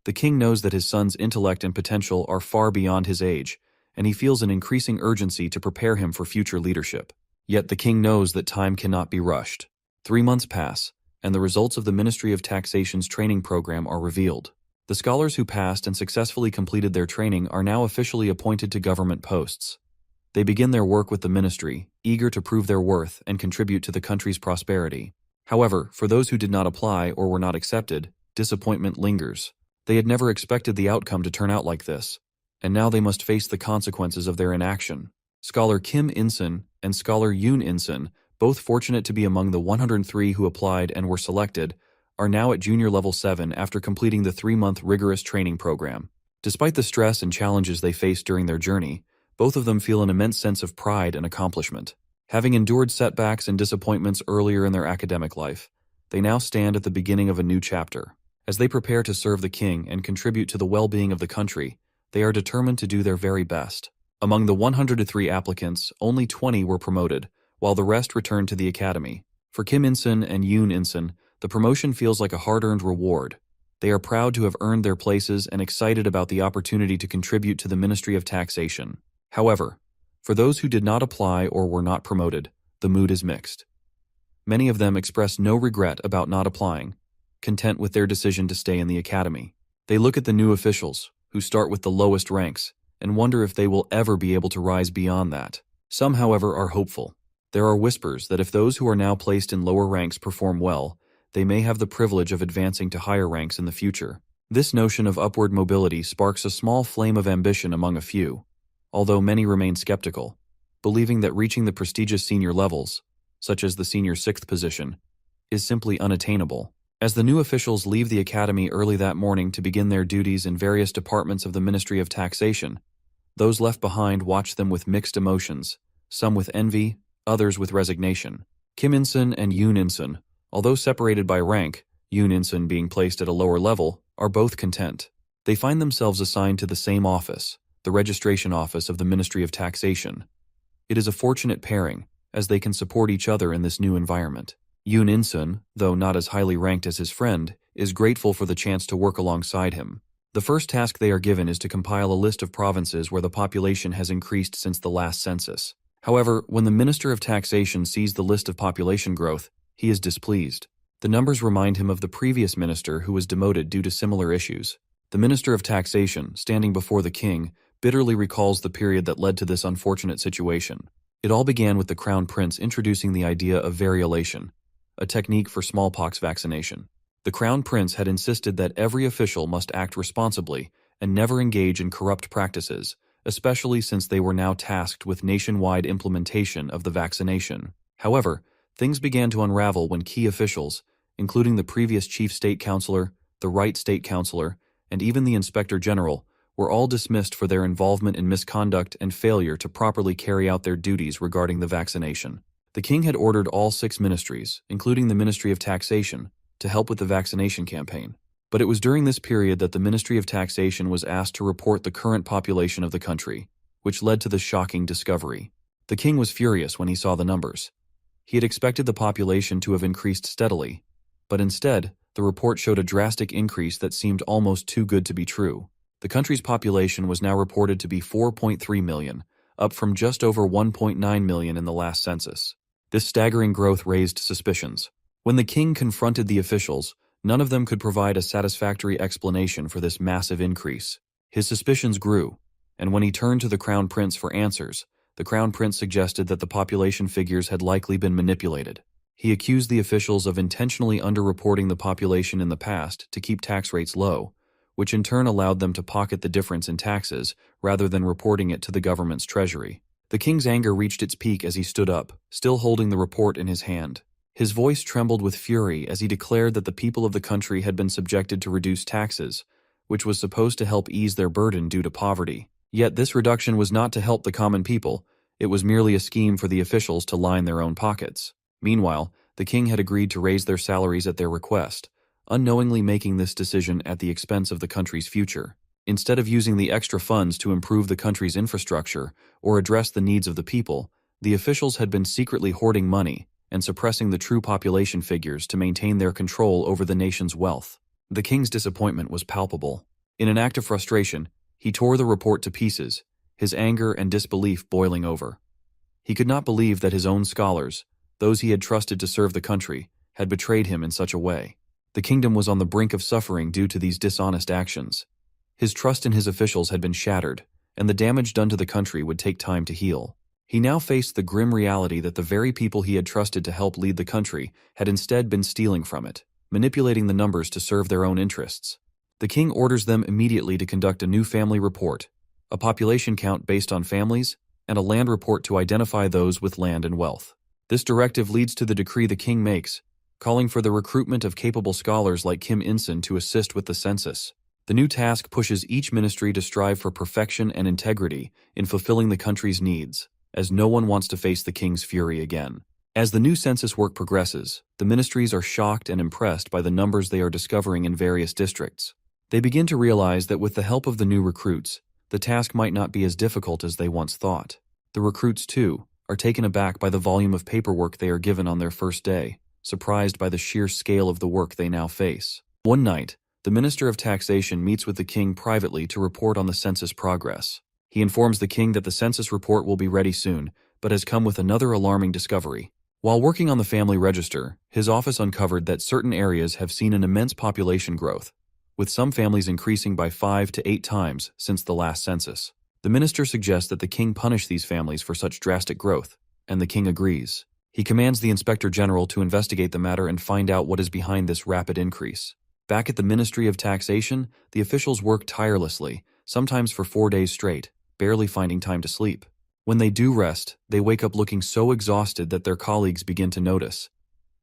The king knows that his son's intellect and potential are far beyond his age, and he feels an increasing urgency to prepare him for future leadership. Yet the king knows that time cannot be rushed. 3 months pass, and the results of the Ministry of Taxation's training program are revealed. The scholars who passed and successfully completed their training are now officially appointed to government posts. They begin their work with the ministry, eager to prove their worth and contribute to the country's prosperity. However, for those who did not apply or were not accepted, disappointment lingers. They had never expected the outcome to turn out like this, and now they must face the consequences of their inaction. Scholar Kim In-sun and Scholar Yoon In-sun, both fortunate to be among the 103 who applied and were selected, are now at junior level 7 after completing the 3-month rigorous training program. Despite the stress and challenges they faced during their journey, both of them feel an immense sense of pride and accomplishment. Having endured setbacks and disappointments earlier in their academic life, they now stand at the beginning of a new chapter. As they prepare to serve the king and contribute to the well-being of the country, they are determined to do their very best. Among the 103 applicants, only 20 were promoted, while the rest returned to the academy. For Kim In-sun and Yoon In-sun, the promotion feels like a hard-earned reward. They are proud to have earned their places and excited about the opportunity to contribute to the Ministry of Taxation. However, for those who did not apply or were not promoted, the mood is mixed. Many of them express no regret about not applying, content with their decision to stay in the academy. They look at the new officials, who start with the lowest ranks, and wonder if they will ever be able to rise beyond that. Some, however, are hopeful. There are whispers that if those who are now placed in lower ranks perform well, they may have the privilege of advancing to higher ranks in the future. This notion of upward mobility sparks a small flame of ambition among a few, although many remain skeptical, believing that reaching the prestigious senior levels, such as the senior 6th position, is simply unattainable. As the new officials leave the academy early that morning to begin their duties in various departments of the Ministry of Taxation, those left behind watch them with mixed emotions, some with envy, others with resignation. Kim In-sun and Yoon In-sun, although separated by rank, Yoon In-sun being placed at a lower level, are both content. They find themselves assigned to the same office, the registration office of the Ministry of Taxation. It is a fortunate pairing, as they can support each other in this new environment. Yoon In-sun, though not as highly ranked as his friend, is grateful for the chance to work alongside him. The first task they are given is to compile a list of provinces where the population has increased since the last census. However, when the Minister of Taxation sees the list of population growth, he is displeased. The numbers remind him of the previous minister who was demoted due to similar issues. The Minister of Taxation, standing before the king, bitterly recalls the period that led to this unfortunate situation. It all began with the Crown Prince introducing the idea of variolation, a technique for smallpox vaccination. The Crown Prince had insisted that every official must act responsibly and never engage in corrupt practices, especially since they were now tasked with nationwide implementation of the vaccination. However, things began to unravel when key officials, including the previous Chief State Councilor, the Right State Councilor, and even the Inspector General, were all dismissed for their involvement in misconduct and failure to properly carry out their duties regarding the vaccination. The king had ordered all 6 ministries, including the Ministry of Taxation, to help with the vaccination campaign. But it was during this period that the Ministry of Taxation was asked to report the current population of the country, which led to the shocking discovery. The king was furious when he saw the numbers. He had expected the population to have increased steadily, but instead, the report showed a drastic increase that seemed almost too good to be true. The country's population was now reported to be 4.3 million, up from just over 1.9 million in the last census. This staggering growth raised suspicions. When the king confronted the officials, none of them could provide a satisfactory explanation for this massive increase. His suspicions grew, and when he turned to the Crown Prince for answers, the Crown Prince suggested that the population figures had likely been manipulated. He accused the officials of intentionally underreporting the population in the past to keep tax rates low, which in turn allowed them to pocket the difference in taxes rather than reporting it to the government's treasury. The king's anger reached its peak as he stood up, still holding the report in his hand. His voice trembled with fury as he declared that the people of the country had been subjected to reduced taxes, which was supposed to help ease their burden due to poverty. Yet this reduction was not to help the common people, it was merely a scheme for the officials to line their own pockets. Meanwhile, the king had agreed to raise their salaries at their request, unknowingly making this decision at the expense of the country's future. Instead of using the extra funds to improve the country's infrastructure or address the needs of the people, the officials had been secretly hoarding money and suppressing the true population figures to maintain their control over the nation's wealth. The king's disappointment was palpable. In an act of frustration, he tore the report to pieces, his anger and disbelief boiling over. He could not believe that his own scholars, those he had trusted to serve the country, had betrayed him in such a way. The kingdom was on the brink of suffering due to these dishonest actions. His trust in his officials had been shattered, and the damage done to the country would take time to heal. He now faced the grim reality that the very people he had trusted to help lead the country had instead been stealing from it, manipulating the numbers to serve their own interests. The king orders them immediately to conduct a new family report, a population count based on families, and a land report to identify those with land and wealth. This directive leads to the decree the king makes, calling for the recruitment of capable scholars like Kim In-sun to assist with the census. The new task pushes each ministry to strive for perfection and integrity in fulfilling the country's needs, as no one wants to face the king's fury again. As the new census work progresses, the ministries are shocked and impressed by the numbers they are discovering in various districts. They begin to realize that with the help of the new recruits, the task might not be as difficult as they once thought. The recruits, too, are taken aback by the volume of paperwork they are given on their first day, surprised by the sheer scale of the work they now face. One night, the Minister of Taxation meets with the king privately to report on the census progress. He informs the king that the census report will be ready soon, but has come with another alarming discovery. While working on the family register, his office uncovered that certain areas have seen an immense population growth, with some families increasing by 5 to 8 times since the last census. The minister suggests that the king punish these families for such drastic growth, and the king agrees. He commands the Inspector General to investigate the matter and find out what is behind this rapid increase. Back at the Ministry of Taxation, the officials work tirelessly, sometimes for 4 days straight, barely finding time to sleep. When they do rest, they wake up looking so exhausted that their colleagues begin to notice.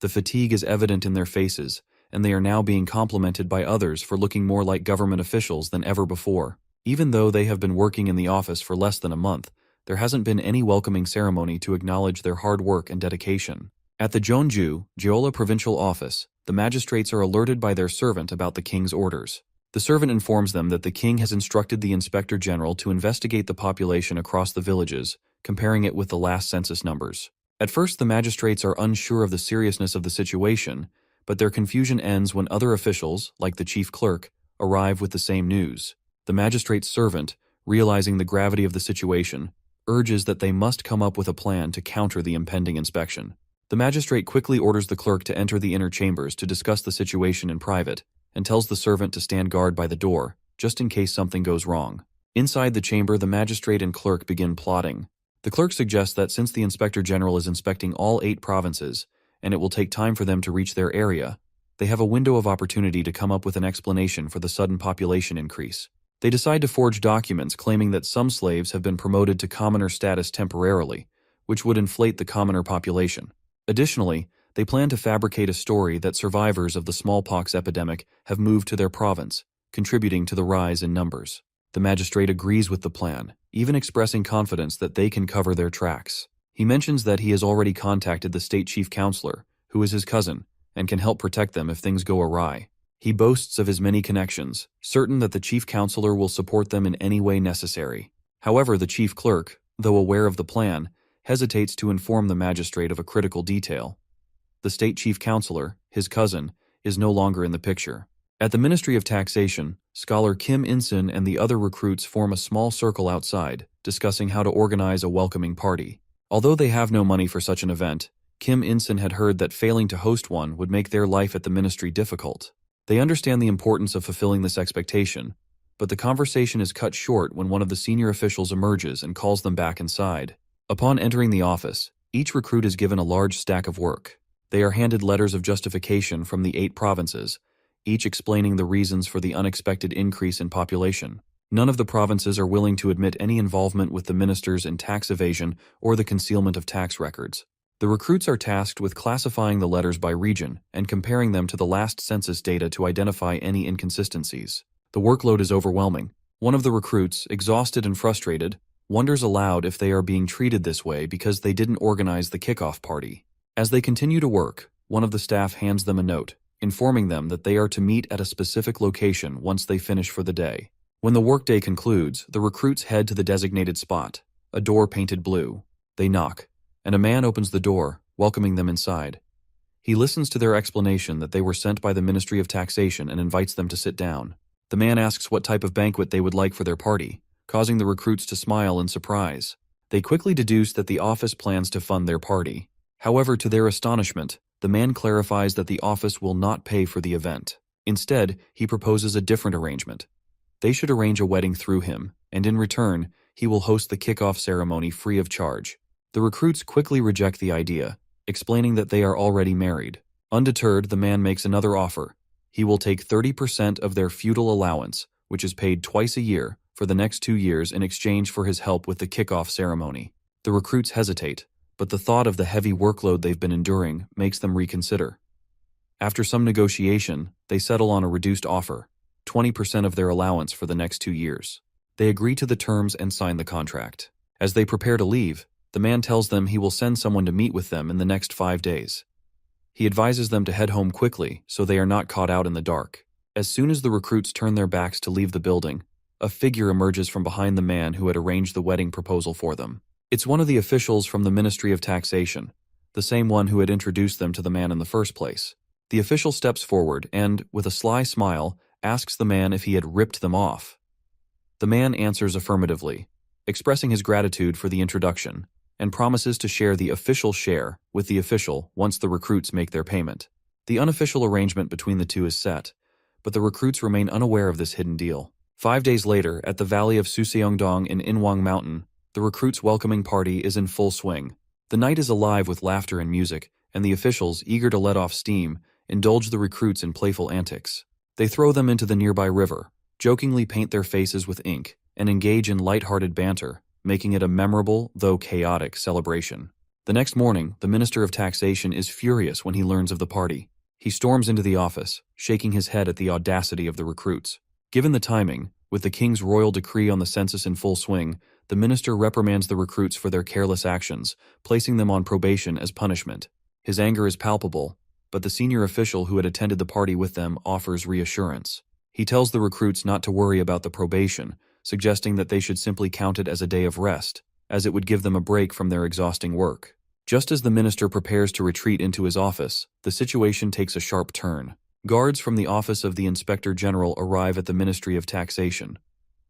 The fatigue is evident in their faces, and they are now being complimented by others for looking more like government officials than ever before. Even though they have been working in the office for less than a month, there hasn't been any welcoming ceremony to acknowledge their hard work and dedication. At the Jeonju, Jeolla provincial office, the magistrates are alerted by their servant about the king's orders. The servant informs them that the king has instructed the Inspector General to investigate the population across the villages, comparing it with the last census numbers. At first, the magistrates are unsure of the seriousness of the situation, but their confusion ends when other officials, like the chief clerk, arrive with the same news. The magistrate's servant, realizing the gravity of the situation, urges that they must come up with a plan to counter the impending inspection. The magistrate quickly orders the clerk to enter the inner chambers to discuss the situation in private, and tells the servant to stand guard by the door, just in case something goes wrong. Inside the chamber, the magistrate and clerk begin plotting. The clerk suggests that since the inspector general is inspecting all 8 provinces, and it will take time for them to reach their area, they have a window of opportunity to come up with an explanation for the sudden population increase. They decide to forge documents claiming that some slaves have been promoted to commoner status temporarily, which would inflate the commoner population. Additionally, they plan to fabricate a story that survivors of the smallpox epidemic have moved to their province, contributing to the rise in numbers. The magistrate agrees with the plan, even expressing confidence that they can cover their tracks. He mentions that he has already contacted the state chief counselor, who is his cousin, and can help protect them if things go awry. He boasts of his many connections, certain that the chief counselor will support them in any way necessary. However, the chief clerk, though aware of the plan, hesitates to inform the magistrate of a critical detail. The state chief counselor, his cousin, is no longer in the picture. At the Ministry of Taxation, scholar Kim In-sun and the other recruits form a small circle outside, discussing how to organize a welcoming party. Although they have no money for such an event, Kim In-sun had heard that failing to host one would make their life at the ministry difficult. They understand the importance of fulfilling this expectation, but the conversation is cut short when one of the senior officials emerges and calls them back inside. Upon entering the office, each recruit is given a large stack of work. They are handed letters of justification from the 8 provinces, each explaining the reasons for the unexpected increase in population. None of the provinces are willing to admit any involvement with the ministers in tax evasion or the concealment of tax records. The recruits are tasked with classifying the letters by region and comparing them to the last census data to identify any inconsistencies. The workload is overwhelming. One of the recruits, exhausted and frustrated, wonders aloud if they are being treated this way because they didn't organize the kickoff party. As they continue to work, one of the staff hands them a note, informing them that they are to meet at a specific location once they finish for the day. When the workday concludes, the recruits head to the designated spot, a door painted blue. They knock, and a man opens the door, welcoming them inside. He listens to their explanation that they were sent by the Ministry of Taxation and invites them to sit down. The man asks what type of banquet they would like for their party, causing the recruits to smile in surprise. They quickly deduce that the office plans to fund their party. However, to their astonishment, the man clarifies that the office will not pay for the event. Instead, he proposes a different arrangement. They should arrange a wedding through him, and in return, he will host the kickoff ceremony free of charge. The recruits quickly reject the idea, explaining that they are already married. Undeterred, the man makes another offer. He will take 30% of their feudal allowance, which is paid twice a year, for the next 2 years in exchange for his help with the kickoff ceremony. The recruits hesitate, but the thought of the heavy workload they've been enduring makes them reconsider. After some negotiation, they settle on a reduced offer, 20% of their allowance for the next 2 years. They agree to the terms and sign the contract. As they prepare to leave, the man tells them he will send someone to meet with them in the next 5 days. He advises them to head home quickly so they are not caught out in the dark. As soon as the recruits turn their backs to leave the building, a figure emerges from behind the man who had arranged the wedding proposal for them. It's one of the officials from the Ministry of Taxation, the same one who had introduced them to the man in the first place. The official steps forward and, with a sly smile, asks the man if he had ripped them off. The man answers affirmatively, expressing his gratitude for the introduction, and promises to share the official share with the official once the recruits make their payment. The unofficial arrangement between the two is set, but the recruits remain unaware of this hidden deal. 5 days later, at the valley of Suseongdong in Inwang Mountain, the recruits' welcoming party is in full swing. The night is alive with laughter and music, and the officials, eager to let off steam, indulge the recruits in playful antics. They throw them into the nearby river, jokingly paint their faces with ink, and engage in light-hearted banter, making it a memorable, though chaotic, celebration. The next morning, the Minister of Taxation is furious when he learns of the party. He storms into the office, shaking his head at the audacity of the recruits. Given the timing, with the king's royal decree on the census in full swing, the minister reprimands the recruits for their careless actions, placing them on probation as punishment. His anger is palpable, but the senior official who had attended the party with them offers reassurance. He tells the recruits not to worry about the probation, suggesting that they should simply count it as a day of rest, as it would give them a break from their exhausting work. Just as the minister prepares to retreat into his office, the situation takes a sharp turn. Guards from the office of the Inspector General arrive at the Ministry of Taxation.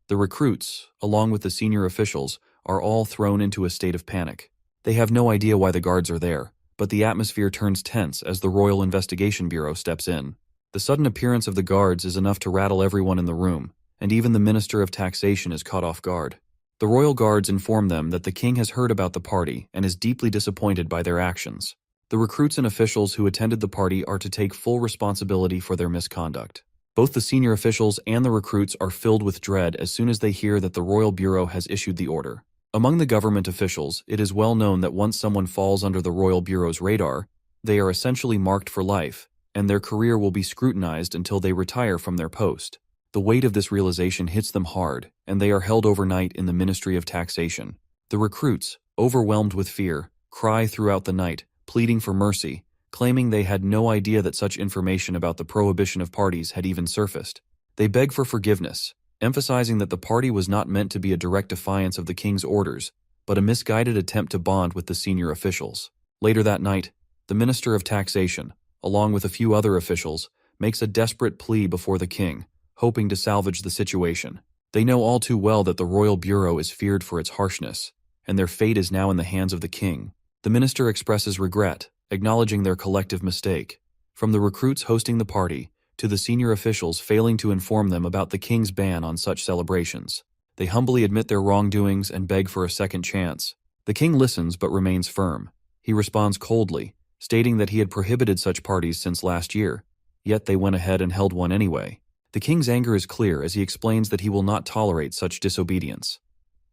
The recruits, along with the senior officials, are all thrown into a state of panic. They have no idea why the guards are there, but the atmosphere turns tense as the Royal Investigation Bureau steps in. The sudden appearance of the guards is enough to rattle everyone in the room, and even the Minister of Taxation is caught off guard. The royal guards inform them that the king has heard about the party and is deeply disappointed by their actions. The recruits and officials who attended the party are to take full responsibility for their misconduct. Both the senior officials and the recruits are filled with dread as soon as they hear that the Royal Bureau has issued the order. Among the government officials, it is well known that once someone falls under the Royal Bureau's radar, they are essentially marked for life, and their career will be scrutinized until they retire from their post. The weight of this realization hits them hard, and they are held overnight in the Ministry of Taxation. The recruits, overwhelmed with fear, cry throughout the night, pleading for mercy, claiming they had no idea that such information about the prohibition of parties had even surfaced. They beg for forgiveness, emphasizing that the party was not meant to be a direct defiance of the king's orders, but a misguided attempt to bond with the senior officials. Later that night, the Minister of Taxation, along with a few other officials, makes a desperate plea before the king, hoping to salvage the situation. They know all too well that the Royal Bureau is feared for its harshness, and their fate is now in the hands of the king. The minister expresses regret, acknowledging their collective mistake. From the recruits hosting the party, to the senior officials failing to inform them about the king's ban on such celebrations, they humbly admit their wrongdoings and beg for a second chance. The king listens but remains firm. He responds coldly, stating that he had prohibited such parties since last year, yet they went ahead and held one anyway. The king's anger is clear as he explains that he will not tolerate such disobedience.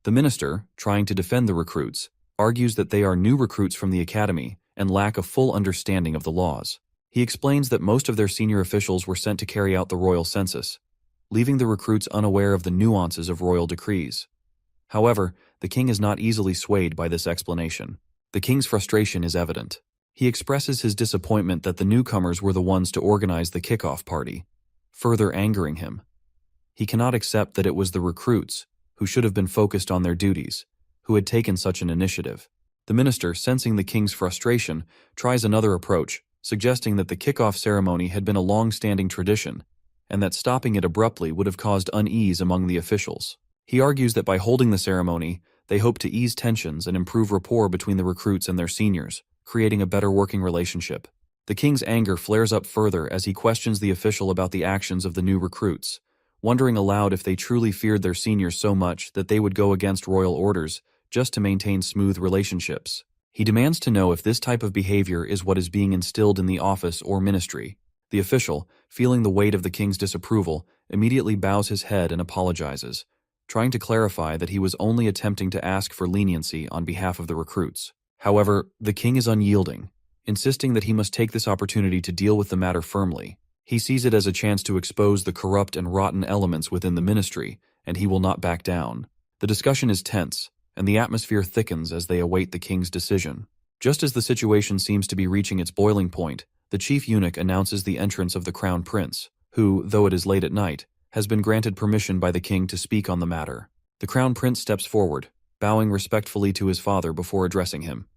The minister, trying to defend the recruits, argues that they are new recruits from the academy and lack a full understanding of the laws. He explains that most of their senior officials were sent to carry out the royal census, leaving the recruits unaware of the nuances of royal decrees. However, the king is not easily swayed by this explanation. The king's frustration is evident. He expresses his disappointment that the newcomers were the ones to organize the kickoff party, further angering him. He cannot accept that it was the recruits, who should have been focused on their duties, who had taken such an initiative. The minister, sensing the king's frustration, tries another approach, suggesting that the kickoff ceremony had been a long-standing tradition, and that stopping it abruptly would have caused unease among the officials. He argues that by holding the ceremony, they hope to ease tensions and improve rapport between the recruits and their seniors, creating a better working relationship. The king's anger flares up further as he questions the official about the actions of the new recruits, wondering aloud if they truly feared their seniors so much that they would go against royal orders just to maintain smooth relationships. He demands to know if this type of behavior is what is being instilled in the office or ministry. The official, feeling the weight of the king's disapproval, immediately bows his head and apologizes, trying to clarify that he was only attempting to ask for leniency on behalf of the recruits. However, the king is unyielding, insisting that he must take this opportunity to deal with the matter firmly. He sees it as a chance to expose the corrupt and rotten elements within the ministry, and he will not back down. The discussion is tense, and the atmosphere thickens as they await the king's decision. Just as the situation seems to be reaching its boiling point, the chief eunuch announces the entrance of the crown prince, who, though it is late at night, has been granted permission by the king to speak on the matter. The crown prince steps forward, bowing respectfully to his father before addressing him.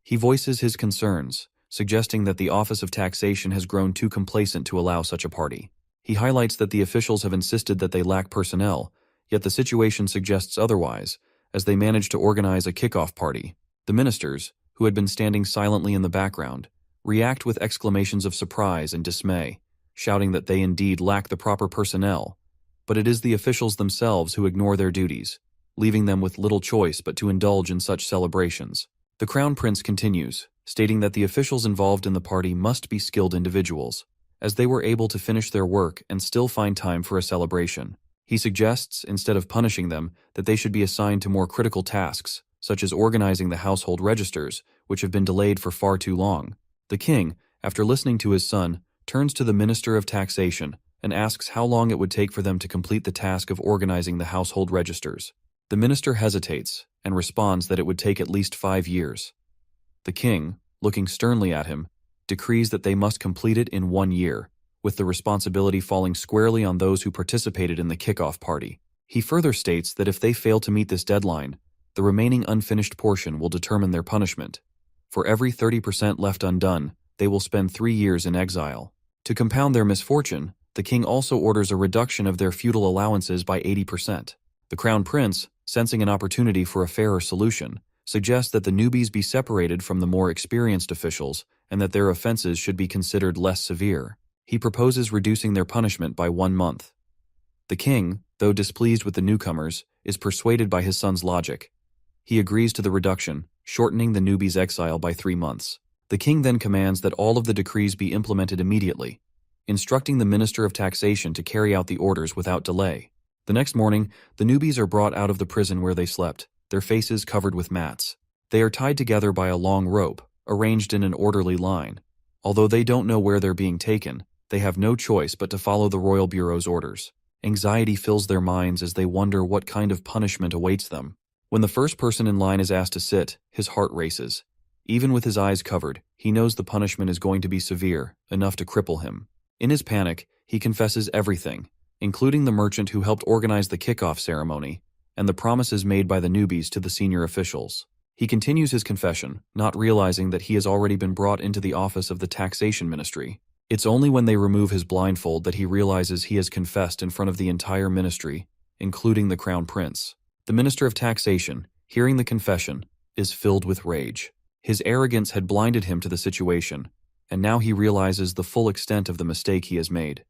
He voices his concerns, suggesting that the Office of Taxation has grown too complacent to allow such a party. He highlights that the officials have insisted that they lack personnel, yet the situation suggests otherwise, as they manage to organize a kickoff party. The ministers, who had been standing silently in the background, react with exclamations of surprise and dismay, shouting that they indeed lack the proper personnel, but it is the officials themselves who ignore their duties, leaving them with little choice but to indulge in such celebrations. The crown prince continues, stating that the officials involved in the party must be skilled individuals, as they were able to finish their work and still find time for a celebration. He suggests, instead of punishing them, that they should be assigned to more critical tasks, such as organizing the household registers, which have been delayed for far too long. The king, after listening to his son, turns to the Minister of Taxation and asks how long it would take for them to complete the task of organizing the household registers. The minister hesitates and responds that it would take at least 5 years. The king, looking sternly at him, decrees that they must complete it in 1 year, with the responsibility falling squarely on those who participated in the kickoff party. He further states that if they fail to meet this deadline, the remaining unfinished portion will determine their punishment. For every 30% left undone, they will spend 3 years in exile. To compound their misfortune, the king also orders a reduction of their feudal allowances by 80%. The crown prince, sensing an opportunity for a fairer solution, suggests that the newbies be separated from the more experienced officials and that their offenses should be considered less severe. He proposes reducing their punishment by 1 month. The king, though displeased with the newcomers, is persuaded by his son's logic. He agrees to the reduction, shortening the newbies' exile by 3 months. The king then commands that all of the decrees be implemented immediately, instructing the Minister of Taxation to carry out the orders without delay. The next morning, the newbies are brought out of the prison where they slept, their faces covered with mats. They are tied together by a long rope, arranged in an orderly line. Although they don't know where they're being taken, they have no choice but to follow the Royal Bureau's orders. Anxiety fills their minds as they wonder what kind of punishment awaits them. When the first person in line is asked to sit, his heart races. Even with his eyes covered, he knows the punishment is going to be severe, enough to cripple him. In his panic, he confesses everything, including the merchant who helped organize the kickoff ceremony, and the promises made by the newbies to the senior officials. He continues his confession, not realizing that he has already been brought into the office of the taxation ministry. It's only when they remove his blindfold that he realizes he has confessed in front of the entire ministry, including the crown prince. The Minister of Taxation, hearing the confession, is filled with rage. His arrogance had blinded him to the situation, and now he realizes the full extent of the mistake he has made.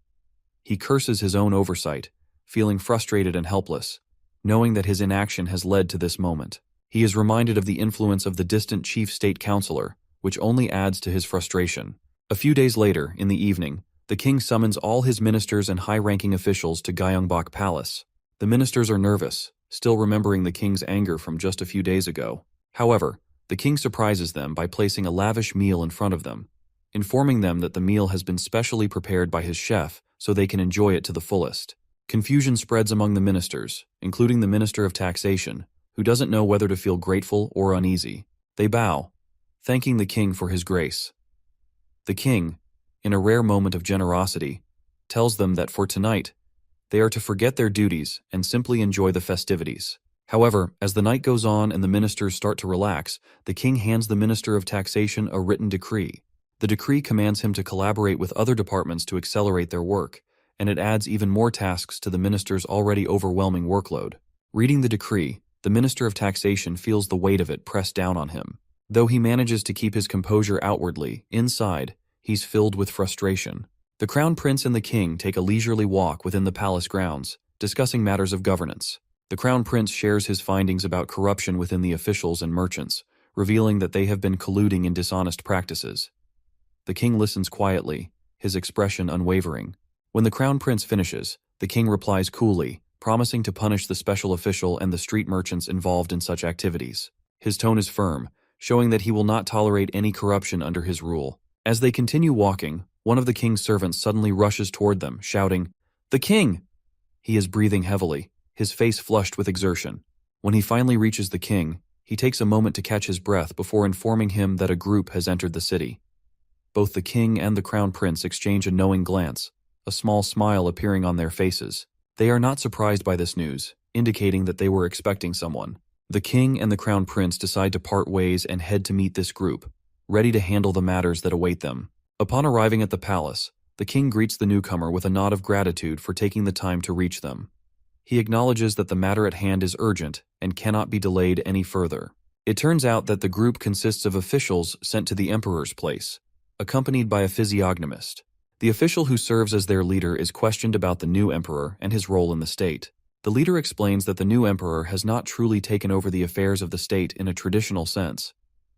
He curses his own oversight, feeling frustrated and helpless, knowing that his inaction has led to this moment. He is reminded of the influence of the distant chief state counselor, which only adds to his frustration. A few days later, in the evening, the king summons all his ministers and high-ranking officials to Gyeongbok Palace. The ministers are nervous, still remembering the king's anger from just a few days ago. However, the king surprises them by placing a lavish meal in front of them, informing them that the meal has been specially prepared by his chef so they can enjoy it to the fullest. Confusion spreads among the ministers, including the Minister of Taxation, who doesn't know whether to feel grateful or uneasy. They bow, thanking the king for his grace. The king, in a rare moment of generosity, tells them that for tonight, they are to forget their duties and simply enjoy the festivities. However, as the night goes on and the ministers start to relax, the king hands the Minister of Taxation a written decree. The decree commands him to collaborate with other departments to accelerate their work, and it adds even more tasks to the minister's already overwhelming workload. Reading the decree, the Minister of Taxation feels the weight of it pressed down on him. Though he manages to keep his composure outwardly, inside, he's filled with frustration. The crown prince and the king take a leisurely walk within the palace grounds, discussing matters of governance. The crown prince shares his findings about corruption within the officials and merchants, revealing that they have been colluding in dishonest practices. The king listens quietly, his expression unwavering. When the crown prince finishes, the king replies coolly, promising to punish the special official and the street merchants involved in such activities. His tone is firm, showing that he will not tolerate any corruption under his rule. As they continue walking, one of the king's servants suddenly rushes toward them, shouting, "The king!" He is breathing heavily, his face flushed with exertion. When he finally reaches the king, he takes a moment to catch his breath before informing him that a group has entered the city. Both the king and the crown prince exchange a knowing glance, a small smile appearing on their faces. They are not surprised by this news, indicating that they were expecting someone. The king and the crown prince decide to part ways and head to meet this group, ready to handle the matters that await them. Upon arriving at the palace, the king greets the newcomer with a nod of gratitude for taking the time to reach them. He acknowledges that the matter at hand is urgent and cannot be delayed any further. It turns out that the group consists of officials sent to the emperor's place, accompanied by a physiognomist. The official who serves as their leader is questioned about the new emperor and his role in the state. The leader explains that the new emperor has not truly taken over the affairs of the state in a traditional sense.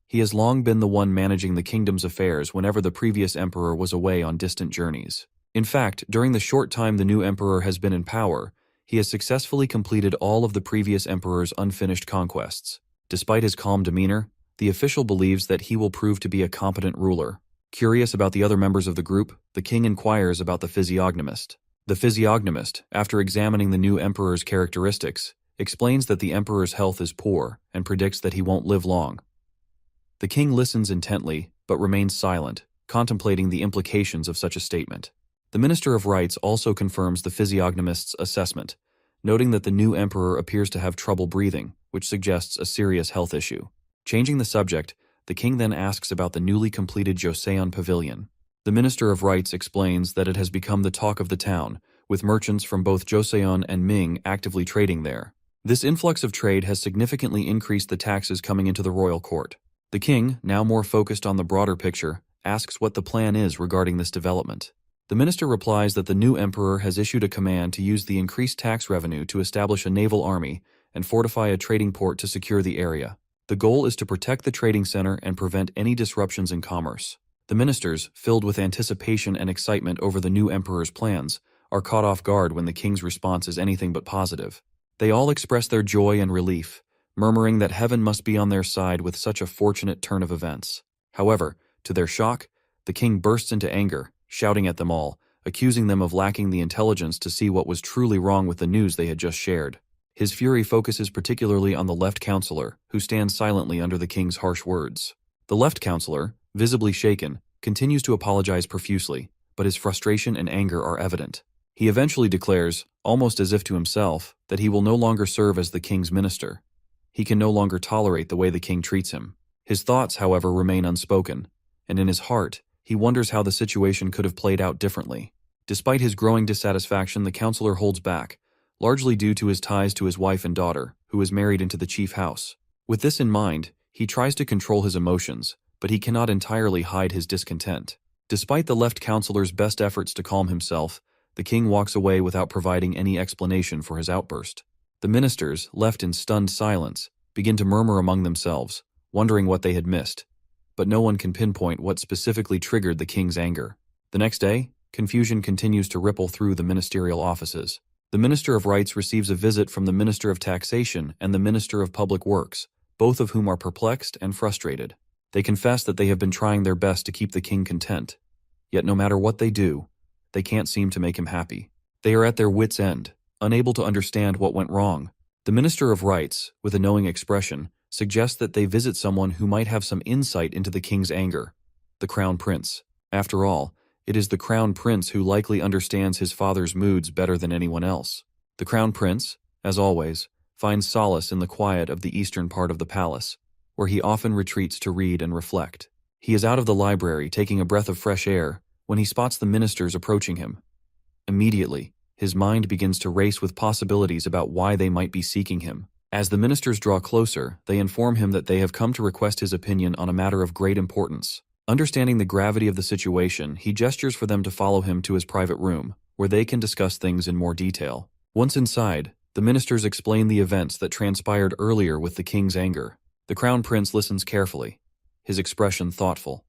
He has long been the one managing the kingdom's affairs whenever the previous emperor was away on distant journeys. In fact, during the short time the new emperor has been in power, he has successfully completed all of the previous emperor's unfinished conquests. Despite his calm demeanor, the official believes that he will prove to be a competent ruler. Curious about the other members of the group, the king inquires about the physiognomist. The physiognomist, after examining the new emperor's characteristics, explains that the emperor's health is poor and predicts that he won't live long. The king listens intently, but remains silent, contemplating the implications of such a statement. The Minister of Rights also confirms the physiognomist's assessment, noting that the new emperor appears to have trouble breathing, which suggests a serious health issue. Changing the subject, The king then asks about the newly completed Joseon Pavilion. The Minister of Rights explains that it has become the talk of the town, with merchants from both Joseon and Ming actively trading there. This influx of trade has significantly increased the taxes coming into the royal court. The king, now more focused on the broader picture, asks what the plan is regarding this development. The minister replies that the new emperor has issued a command to use the increased tax revenue to establish a naval army and fortify a trading port to secure the area. The goal is to protect the trading center and prevent any disruptions in commerce. The ministers, filled with anticipation and excitement over the new emperor's plans, are caught off guard when the king's response is anything but positive. They all express their joy and relief, murmuring that heaven must be on their side with such a fortunate turn of events. However, to their shock, the king bursts into anger, shouting at them all, accusing them of lacking the intelligence to see what was truly wrong with the news they had just shared. His fury focuses particularly on the left counselor, who stands silently under the king's harsh words. The left counselor, visibly shaken, continues to apologize profusely, but his frustration and anger are evident. He eventually declares, almost as if to himself, that he will no longer serve as the king's minister. He can no longer tolerate the way the king treats him. His thoughts, however, remain unspoken, and in his heart, he wonders how the situation could have played out differently. Despite his growing dissatisfaction, the counselor holds back, largely due to his ties to his wife and daughter, who is married into the chief house. With this in mind, he tries to control his emotions, but he cannot entirely hide his discontent. Despite the left counselor's best efforts to calm himself, the king walks away without providing any explanation for his outburst. The ministers, left in stunned silence, begin to murmur among themselves, wondering what they had missed. But no one can pinpoint what specifically triggered the king's anger. The next day, confusion continues to ripple through the ministerial offices. The Minister of Rights receives a visit from the Minister of Taxation and the Minister of Public Works, both of whom are perplexed and frustrated. They confess that they have been trying their best to keep the king content. Yet no matter what they do, they can't seem to make him happy. They are at their wits' end, unable to understand what went wrong. The Minister of Rights, with a knowing expression, suggests that they visit someone who might have some insight into the king's anger, the Crown Prince. After all, it is the Crown Prince who likely understands his father's moods better than anyone else. The Crown Prince, as always, finds solace in the quiet of the eastern part of the palace, where he often retreats to read and reflect. He is out of the library taking a breath of fresh air when he spots the ministers approaching him. Immediately, his mind begins to race with possibilities about why they might be seeking him. As the ministers draw closer, they inform him that they have come to request his opinion on a matter of great importance. Understanding the gravity of the situation, he gestures for them to follow him to his private room, where they can discuss things in more detail. Once inside, the ministers explain the events that transpired earlier with the king's anger. The Crown Prince listens carefully, his expression thoughtful.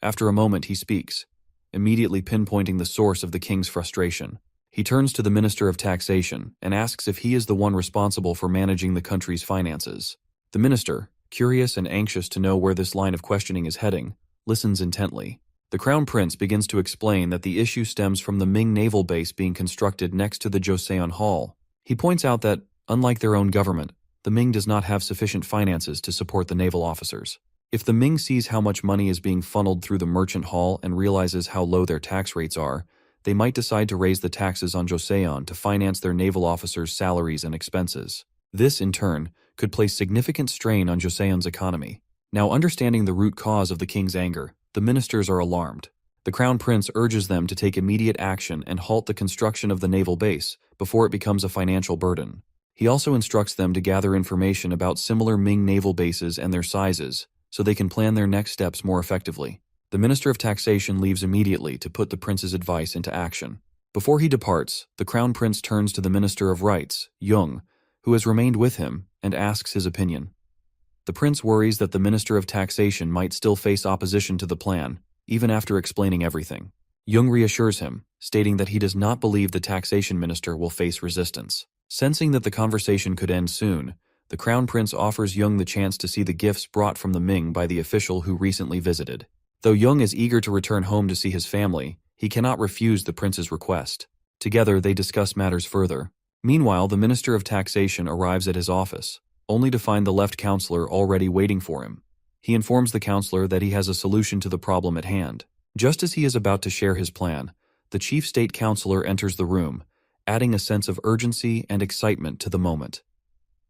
After a moment, he speaks, immediately pinpointing the source of the king's frustration. He turns to the Minister of Taxation and asks if he is the one responsible for managing the country's finances. The minister, curious and anxious to know where this line of questioning is heading, listens intently. The Crown Prince begins to explain that the issue stems from the Ming naval base being constructed next to the Joseon Hall. He points out that, unlike their own government, the Ming does not have sufficient finances to support the naval officers. If the Ming sees how much money is being funneled through the merchant hall and realizes how low their tax rates are, they might decide to raise the taxes on Joseon to finance their naval officers' salaries and expenses. This, in turn, could place significant strain on Joseon's economy. Now, understanding the root cause of the king's anger, the ministers are alarmed. The Crown Prince urges them to take immediate action and halt the construction of the naval base before it becomes a financial burden. He also instructs them to gather information about similar Ming naval bases and their sizes, so they can plan their next steps more effectively. The Minister of Taxation leaves immediately to put the prince's advice into action. Before he departs, the Crown Prince turns to the Minister of Rights, Jung, who has remained with him, and asks his opinion. The prince worries that the Minister of Taxation might still face opposition to the plan, even after explaining everything. Jung reassures him, stating that he does not believe the taxation minister will face resistance. Sensing that the conversation could end soon, the Crown Prince offers Jung the chance to see the gifts brought from the Ming by the official who recently visited. Though Jung is eager to return home to see his family, he cannot refuse the prince's request. Together, they discuss matters further. Meanwhile, the Minister of Taxation arrives at his office, only to find the left counselor already waiting for him. He informs the counselor that he has a solution to the problem at hand. Just as he is about to share his plan, the chief state counselor enters the room, adding a sense of urgency and excitement to the moment.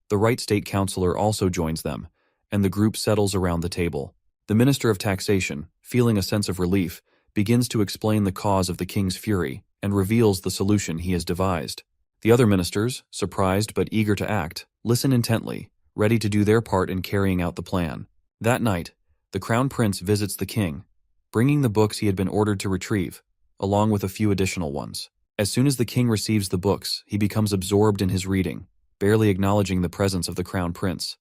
The right state counselor also joins them, and the group settles around the table. The Minister of Taxation, feeling a sense of relief, begins to explain the cause of the king's fury and reveals the solution he has devised. The other ministers, surprised but eager to act, listen intently, ready to do their part in carrying out the plan. That night, the Crown Prince visits the king, bringing the books he had been ordered to retrieve, along with a few additional ones. As soon as the king receives the books, he becomes absorbed in his reading, barely acknowledging the presence of the Crown Prince.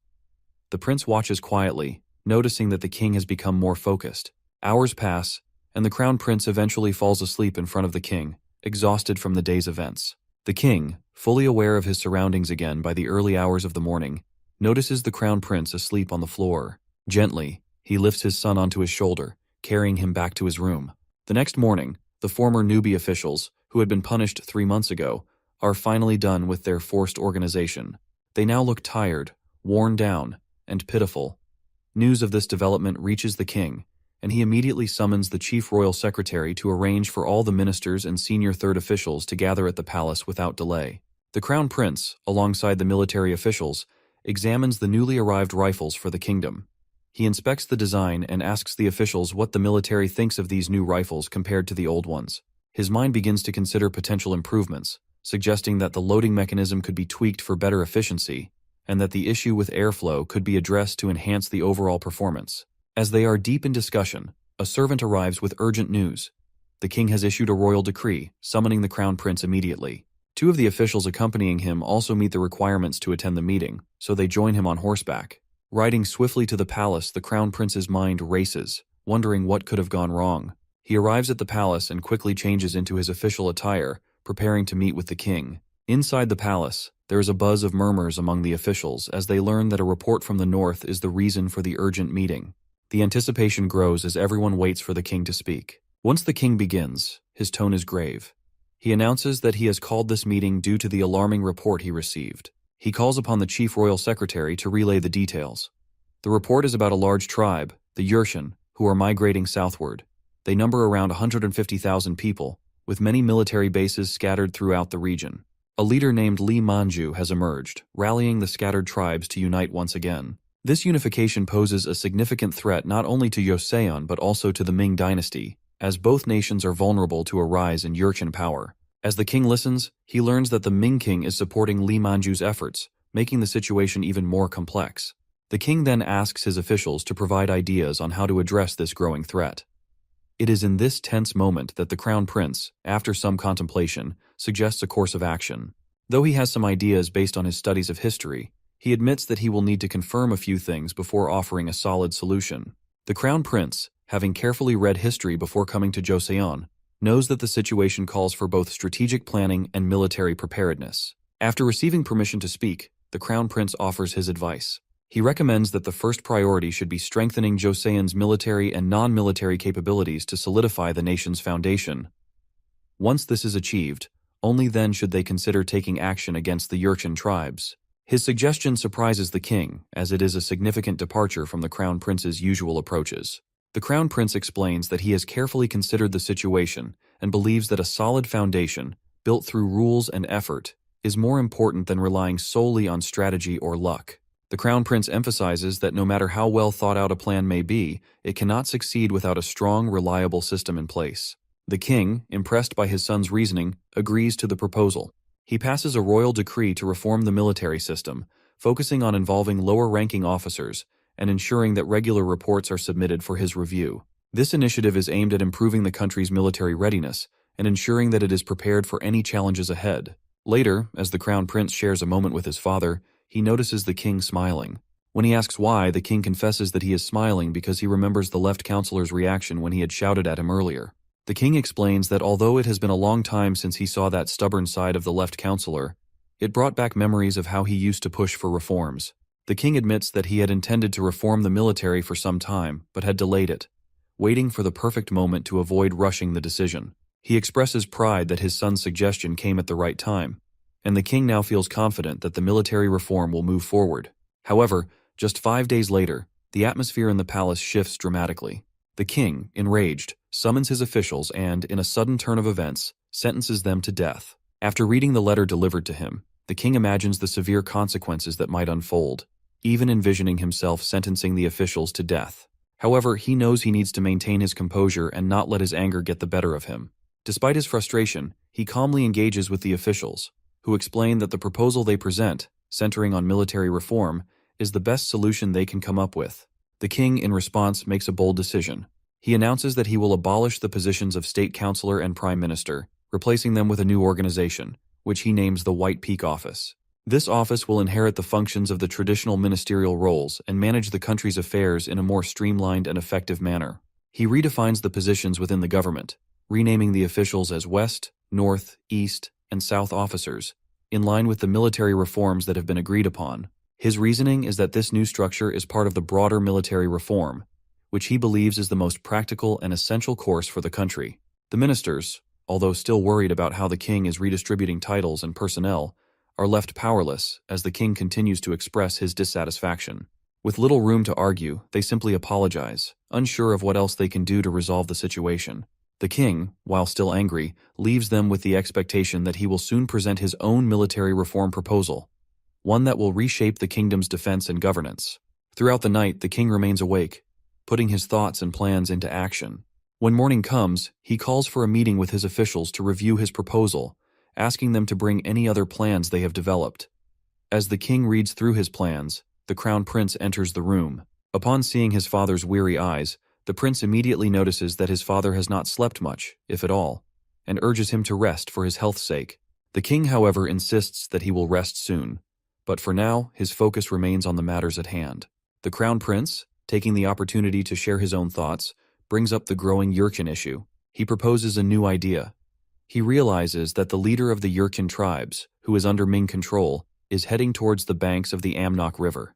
The prince watches quietly, noticing that the king has become more focused. Hours pass, and the Crown Prince eventually falls asleep in front of the king, exhausted from the day's events. The king, fully aware of his surroundings again by the early hours of the morning, notices the Crown Prince asleep on the floor. Gently, he lifts his son onto his shoulder, carrying him back to his room. The next morning, the former newbie officials, who had been punished 3 months ago, are finally done with their forced organization. They now look tired, worn down, and pitiful. News of this development reaches the king, and he immediately summons the chief royal secretary to arrange for all the ministers and senior third officials to gather at the palace without delay. The Crown Prince, alongside the military officials, examines the newly arrived rifles for the kingdom. He inspects the design and asks the officials what the military thinks of these new rifles compared to the old ones. His mind begins to consider potential improvements, suggesting that the loading mechanism could be tweaked for better efficiency, and that the issue with airflow could be addressed to enhance the overall performance. As they are deep in discussion, a servant arrives with urgent news. The king has issued a royal decree, summoning the Crown Prince immediately. 2 of the officials accompanying him also meet the requirements to attend the meeting, so they join him on horseback. Riding swiftly to the palace, the Crown Prince's mind races, wondering what could have gone wrong. He arrives at the palace and quickly changes into his official attire, preparing to meet with the king. Inside the palace, there is a buzz of murmurs among the officials as they learn that a report from the north is the reason for the urgent meeting. The anticipation grows as everyone waits for the king to speak. Once the king begins, his tone is grave. He announces that he has called this meeting due to the alarming report he received. He calls upon the chief royal secretary to relay the details. The report is about a large tribe, the Yurshan, who are migrating southward. They number around 150,000 people, with many military bases scattered throughout the region. A leader named Li Manju has emerged, rallying the scattered tribes to unite once again. This unification poses a significant threat not only to Joseon but also to the Ming dynasty, as both nations are vulnerable to a rise in Yurshan power. As the king listens, he learns that the Ming king is supporting Li Manju's efforts, making the situation even more complex. The king then asks his officials to provide ideas on how to address this growing threat. It is in this tense moment that the Crown Prince, after some contemplation, suggests a course of action. Though he has some ideas based on his studies of history, he admits that he will need to confirm a few things before offering a solid solution. The Crown Prince, having carefully read history before coming to Joseon, knows that the situation calls for both strategic planning and military preparedness. After receiving permission to speak, the Crown Prince offers his advice. He recommends that the first priority should be strengthening Joseon's military and non-military capabilities to solidify the nation's foundation. Once this is achieved, only then should they consider taking action against the Yurshan tribes. His suggestion surprises the king, as it is a significant departure from the Crown Prince's usual approaches. The Crown Prince explains that he has carefully considered the situation and believes that a solid foundation, built through rules and effort, is more important than relying solely on strategy or luck. The Crown Prince emphasizes that no matter how well thought out a plan may be, it cannot succeed without a strong, reliable system in place. The king, impressed by his son's reasoning, agrees to the proposal. He passes a royal decree to reform the military system, focusing on involving lower-ranking officers and ensuring that regular reports are submitted for his review. This initiative is aimed at improving the country's military readiness and ensuring that it is prepared for any challenges ahead. Later, as the Crown Prince shares a moment with his father, he notices the king smiling. When he asks why, the king confesses that he is smiling because he remembers the left counselor's reaction when he had shouted at him earlier. The king explains that although it has been a long time since he saw that stubborn side of the left counselor, it brought back memories of how he used to push for reforms. The king admits that he had intended to reform the military for some time, but had delayed it, waiting for the perfect moment to avoid rushing the decision. He expresses pride that his son's suggestion came at the right time, and the king now feels confident that the military reform will move forward. However, just 5 days later, the atmosphere in the palace shifts dramatically. The king, enraged, summons his officials and, in a sudden turn of events, sentences them to death. After reading the letter delivered to him, the king imagines the severe consequences that might unfold. even envisioning himself sentencing the officials to death. However, he knows he needs to maintain his composure and not let his anger get the better of him. Despite his frustration, he calmly engages with the officials, who explain that the proposal they present, centering on military reform, is the best solution they can come up with. The king, in response, makes a bold decision. He announces that he will abolish the positions of state councilor and prime minister, replacing them with a new organization, which he names the White Peak Office. This office will inherit the functions of the traditional ministerial roles and manage the country's affairs in a more streamlined and effective manner. He redefines the positions within the government, renaming the officials as West, North, East, and South officers, in line with the military reforms that have been agreed upon. His reasoning is that this new structure is part of the broader military reform, which he believes is the most practical and essential course for the country. The ministers, although still worried about how the king is redistributing titles and personnel, are left powerless as the king continues to express his dissatisfaction. With little room to argue, they simply apologize, unsure of what else they can do to resolve the situation. The king, while still angry, leaves them with the expectation that he will soon present his own military reform proposal, one that will reshape the kingdom's defense and governance. Throughout the night, the king remains awake, putting his thoughts and plans into action. When morning comes, he calls for a meeting with his officials to review his proposal, asking them to bring any other plans they have developed. As the king reads through his plans, the crown prince enters the room. Upon seeing his father's weary eyes, the prince immediately notices that his father has not slept much, if at all, and urges him to rest for his health's sake. The king, however, insists that he will rest soon, but for now, his focus remains on the matters at hand. The crown prince, taking the opportunity to share his own thoughts, brings up the growing Yurkin issue. He proposes a new idea. He realizes that the leader of the Yurkin tribes, who is under Ming control, is heading towards the banks of the Amnok River.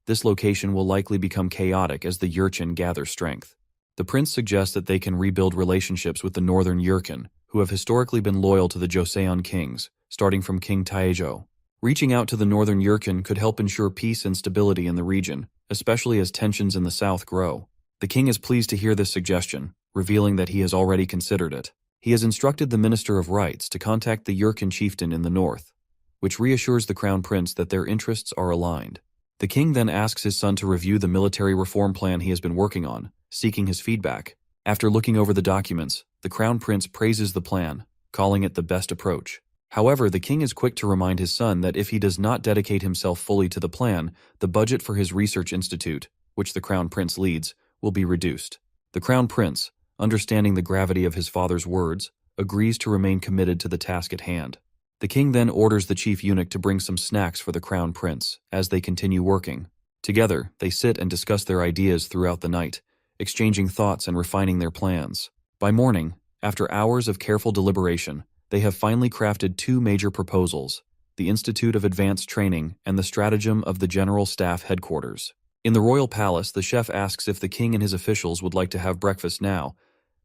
This location will likely become chaotic as the Yurchin gather strength. The prince suggests that they can rebuild relationships with the northern Yurkin, who have historically been loyal to the Joseon kings, starting from King Taejo. Reaching out to the northern Yurkin could help ensure peace and stability in the region, especially as tensions in the south grow. The king is pleased to hear this suggestion, revealing that he has already considered it. He has instructed the Minister of Rights to contact the Yurkin chieftain in the north, which reassures the crown prince that their interests are aligned. The king then asks his son to review the military reform plan he has been working on, seeking his feedback. After looking over the documents, the crown prince praises the plan, calling it the best approach. However, the king is quick to remind his son that if he does not dedicate himself fully to the plan, the budget for his research institute, which the crown prince leads, will be reduced. The crown prince, understanding the gravity of his father's words, agrees to remain committed to the task at hand. The king then orders the chief eunuch to bring some snacks for the crown prince as they continue working. Together, they sit and discuss their ideas throughout the night, exchanging thoughts and refining their plans. By morning, after hours of careful deliberation, they have finally crafted two major proposals: the Institute of Advanced Training and the Stratagem of the General Staff Headquarters. In the royal palace, the chef asks if the king and his officials would like to have breakfast now,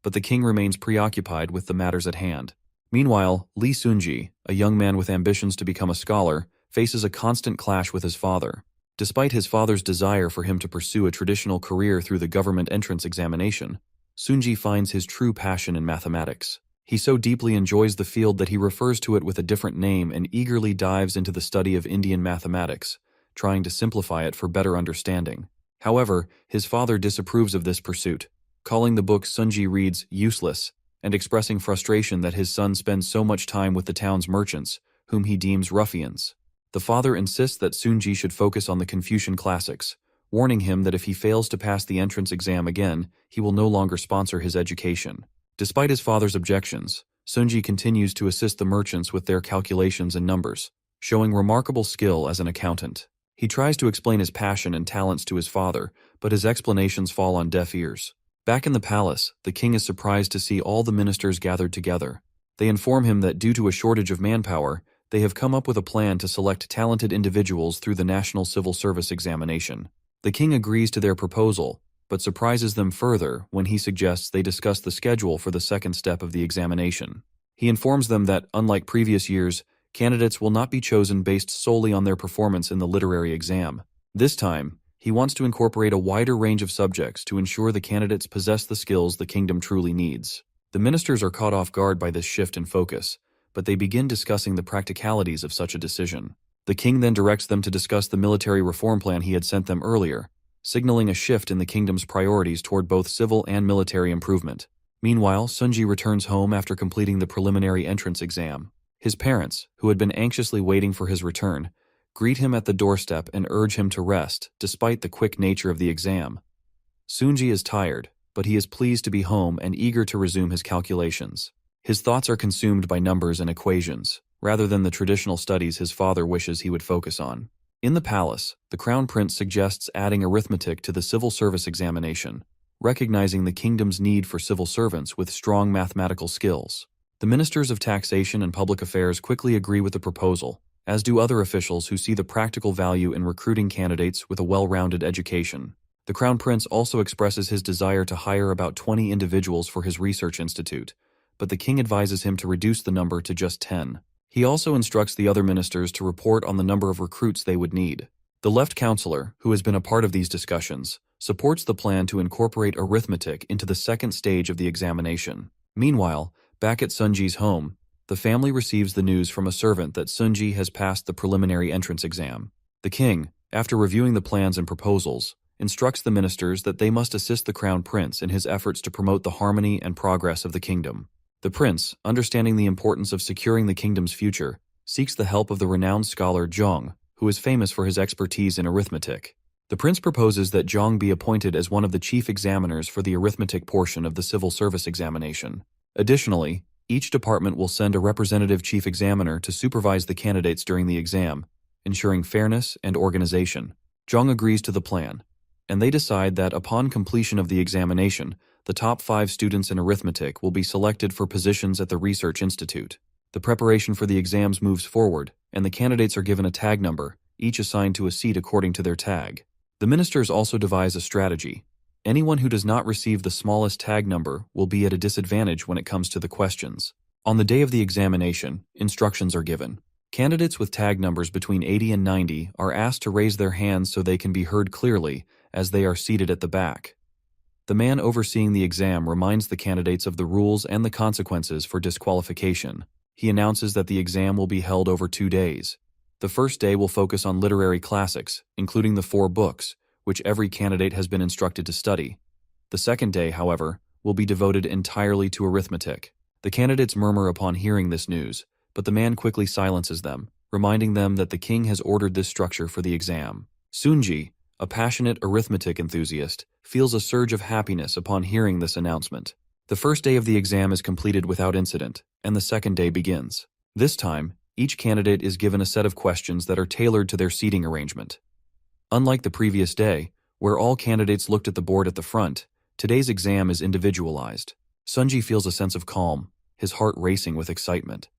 but the king remains preoccupied with the matters at hand. Meanwhile, Lee Sunji, a young man with ambitions to become a scholar, faces a constant clash with his father. Despite his father's desire for him to pursue a traditional career through the government entrance examination, Sunji finds his true passion in mathematics. He so deeply enjoys the field that he refers to it with a different name and eagerly dives into the study of Indian mathematics, trying to simplify it for better understanding. However, his father disapproves of this pursuit, calling the book Sunji reads useless and expressing frustration that his son spends so much time with the town's merchants, whom he deems ruffians. The father insists that Sunji should focus on the Confucian classics, warning him that if he fails to pass the entrance exam again, he will no longer sponsor his education. Despite his father's objections, Sunji continues to assist the merchants with their calculations and numbers, showing remarkable skill as an accountant. He tries to explain his passion and talents to his father, but his explanations fall on deaf ears. Back in the palace, the king is surprised to see all the ministers gathered together. They inform him that due to a shortage of manpower, they have come up with a plan to select talented individuals through the National Civil Service examination. The king agrees to their proposal, but surprises them further when he suggests they discuss the schedule for the second step of the examination. He informs them that, unlike previous years, candidates will not be chosen based solely on their performance in the literary exam. This time, he wants to incorporate a wider range of subjects to ensure the candidates possess the skills the kingdom truly needs. The ministers are caught off guard by this shift in focus, but they begin discussing the practicalities of such a decision. The king then directs them to discuss the military reform plan he had sent them earlier, signaling a shift in the kingdom's priorities toward both civil and military improvement. Meanwhile, Sunji returns home after completing the preliminary entrance exam. His parents, who had been anxiously waiting for his return, greet him at the doorstep and urge him to rest, despite the quick nature of the exam. Sunji is tired, but he is pleased to be home and eager to resume his calculations. His thoughts are consumed by numbers and equations, rather than the traditional studies his father wishes he would focus on. In the palace, the crown prince suggests adding arithmetic to the civil service examination, recognizing the kingdom's need for civil servants with strong mathematical skills. The ministers of taxation and public affairs quickly agree with the proposal, as do other officials who see the practical value in recruiting candidates with a well-rounded education. The crown prince also expresses his desire to hire about 20 individuals for his research institute, but the king advises him to reduce the number to just 10. He also instructs the other ministers to report on the number of recruits they would need. The left counselor, who has been a part of these discussions, supports the plan to incorporate arithmetic into the second stage of the examination. Meanwhile, back at Sunji's home, the family receives the news from a servant that Sunji has passed the preliminary entrance exam. The king, after reviewing the plans and proposals, instructs the ministers that they must assist the crown prince in his efforts to promote the harmony and progress of the kingdom. The prince, understanding the importance of securing the kingdom's future, seeks the help of the renowned scholar Zhang, who is famous for his expertise in arithmetic. The prince proposes that Zhang be appointed as one of the chief examiners for the arithmetic portion of the civil service examination. Additionally, each department will send a representative chief examiner to supervise the candidates during the exam, ensuring fairness and organization. Zhang agrees to the plan, and they decide that upon completion of the examination, the top 5 students in arithmetic will be selected for positions at the Research Institute. The preparation for the exams moves forward, and the candidates are given a tag number, each assigned to a seat according to their tag. The ministers also devise a strategy. Anyone who does not receive the smallest tag number will be at a disadvantage when it comes to the questions. On the day of the examination, instructions are given. Candidates with tag numbers between 80 and 90 are asked to raise their hands so they can be heard clearly, as they are seated at the back. The man overseeing the exam reminds the candidates of the rules and the consequences for disqualification. He announces that the exam will be held over 2 days. The first day will focus on literary classics, including the 4 books, which every candidate has been instructed to study. The second day, however, will be devoted entirely to arithmetic. The candidates murmur upon hearing this news, but the man quickly silences them, reminding them that the king has ordered this structure for the exam. Sunji, a passionate arithmetic enthusiast, feels a surge of happiness upon hearing this announcement. The first day of the exam is completed without incident, and the second day begins. This time, each candidate is given a set of questions that are tailored to their seating arrangement. Unlike the previous day, where all candidates looked at the board at the front, today's exam is individualized. Sunji feels a sense of calm, his heart racing with excitement.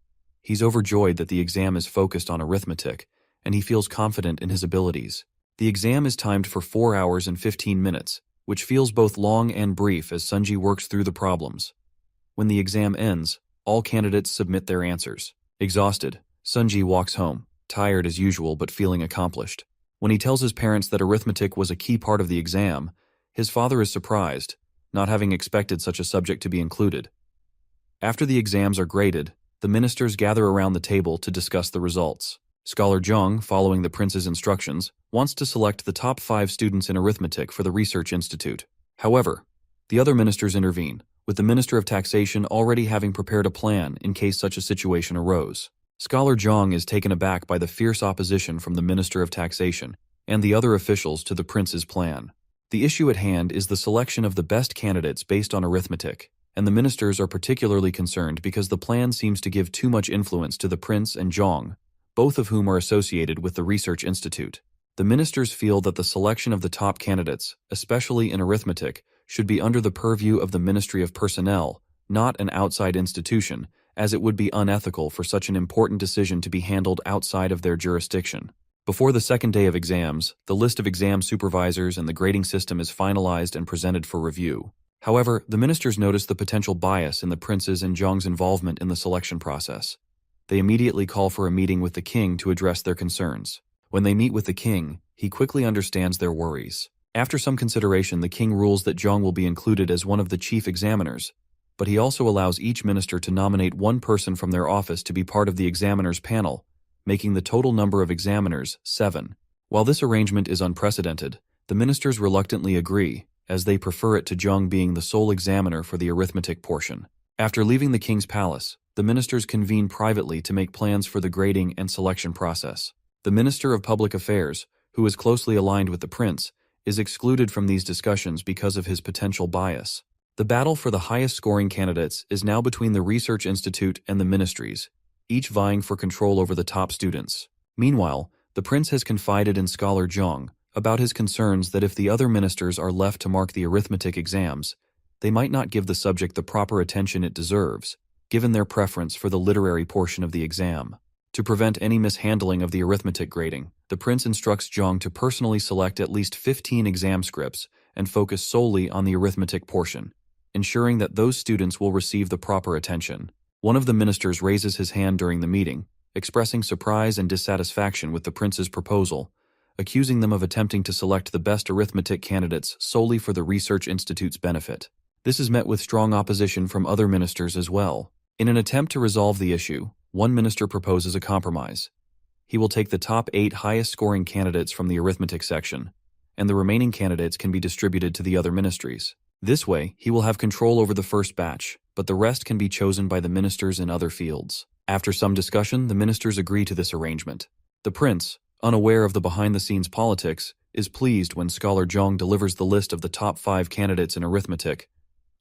He's overjoyed that the exam is focused on arithmetic, and he feels confident in his abilities. The exam is timed for 4 hours and 15 minutes, which feels both long and brief as Sunji works through the problems. When the exam ends, all candidates submit their answers. Exhausted, Sunji walks home, tired as usual but feeling accomplished. When he tells his parents that arithmetic was a key part of the exam, his father is surprised, not having expected such a subject to be included. After the exams are graded, the ministers gather around the table to discuss the results. Scholar Zhang, following the prince's instructions, wants to select the top 5 students in arithmetic for the Research Institute. However, the other ministers intervene, with the Minister of Taxation already having prepared a plan in case such a situation arose. Scholar Zhang is taken aback by the fierce opposition from the Minister of Taxation and the other officials to the prince's plan. The issue at hand is the selection of the best candidates based on arithmetic, and the ministers are particularly concerned because the plan seems to give too much influence to the prince and Zhang, both of whom are associated with the Research Institute. The ministers feel that the selection of the top candidates, especially in arithmetic, should be under the purview of the Ministry of Personnel, not an outside institution, as it would be unethical for such an important decision to be handled outside of their jurisdiction. Before the second day of exams, the list of exam supervisors and the grading system is finalized and presented for review. However, the ministers notice the potential bias in the prince's and Zhang's involvement in the selection process. They immediately call for a meeting with the king to address their concerns. When they meet with the king, he quickly understands their worries. After some consideration, the king rules that Zhang will be included as one of the chief examiners, but he also allows each minister to nominate one person from their office to be part of the examiner's panel, making the total number of examiners 7. While this arrangement is unprecedented, the ministers reluctantly agree, as they prefer it to Zheng being the sole examiner for the arithmetic portion. After leaving the king's palace, the ministers convene privately to make plans for the grading and selection process. The Minister of Public Affairs, who is closely aligned with the prince, is excluded from these discussions because of his potential bias. The battle for the highest scoring candidates is now between the Research Institute and the ministries, each vying for control over the top students. Meanwhile, the prince has confided in scholar Zheng about his concerns that if the other ministers are left to mark the arithmetic exams, they might not give the subject the proper attention it deserves, given their preference for the literary portion of the exam. To prevent any mishandling of the arithmetic grading, the prince instructs Zheng to personally select at least 15 exam scripts and focus solely on the arithmetic portion, ensuring that those students will receive the proper attention. One of the ministers raises his hand during the meeting, expressing surprise and dissatisfaction with the prince's proposal, accusing them of attempting to select the best arithmetic candidates solely for the Research Institute's benefit. This is met with strong opposition from other ministers as well. In an attempt to resolve the issue, one minister proposes a compromise. He will take the top 8 highest-scoring candidates from the arithmetic section, and the remaining candidates can be distributed to the other ministries. This way, he will have control over the first batch, but the rest can be chosen by the ministers in other fields. After some discussion, the ministers agree to this arrangement. The prince, unaware of the behind-the-scenes politics, is pleased when scholar Zheng delivers the list of the top 5 candidates in arithmetic,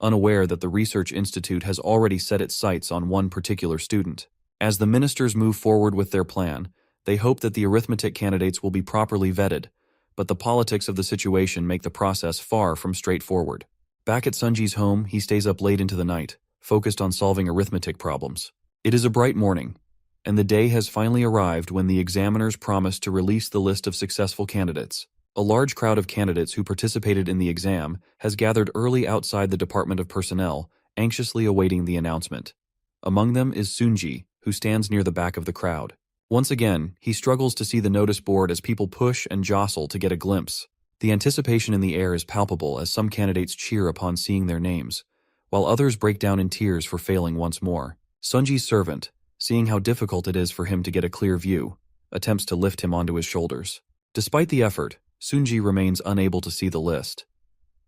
unaware that the Research Institute has already set its sights on one particular student. As the ministers move forward with their plan, they hope that the arithmetic candidates will be properly vetted, but the politics of the situation make the process far from straightforward. Back at Sunji's home, he stays up late into the night, focused on solving arithmetic problems. It is a bright morning, and the day has finally arrived when the examiners promise to release the list of successful candidates. A large crowd of candidates who participated in the exam has gathered early outside the Department of Personnel, anxiously awaiting the announcement. Among them is Sunji, who stands near the back of the crowd. Once again, he struggles to see the notice board as people push and jostle to get a glimpse. The anticipation in the air is palpable as some candidates cheer upon seeing their names, while others break down in tears for failing once more. Sunji's servant, seeing how difficult it is for him to get a clear view, attempts to lift him onto his shoulders. Despite the effort, Sunji remains unable to see the list.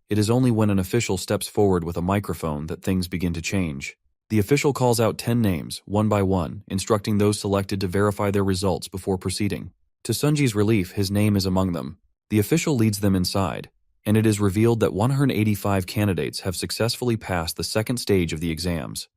It is only when an official steps forward with a microphone that things begin to change. The official calls out 10 names, one by one, instructing those selected to verify their results before proceeding. To Sunji's relief, his name is among them. The official leads them inside, and it is revealed that 185 candidates have successfully passed the second stage of the exams.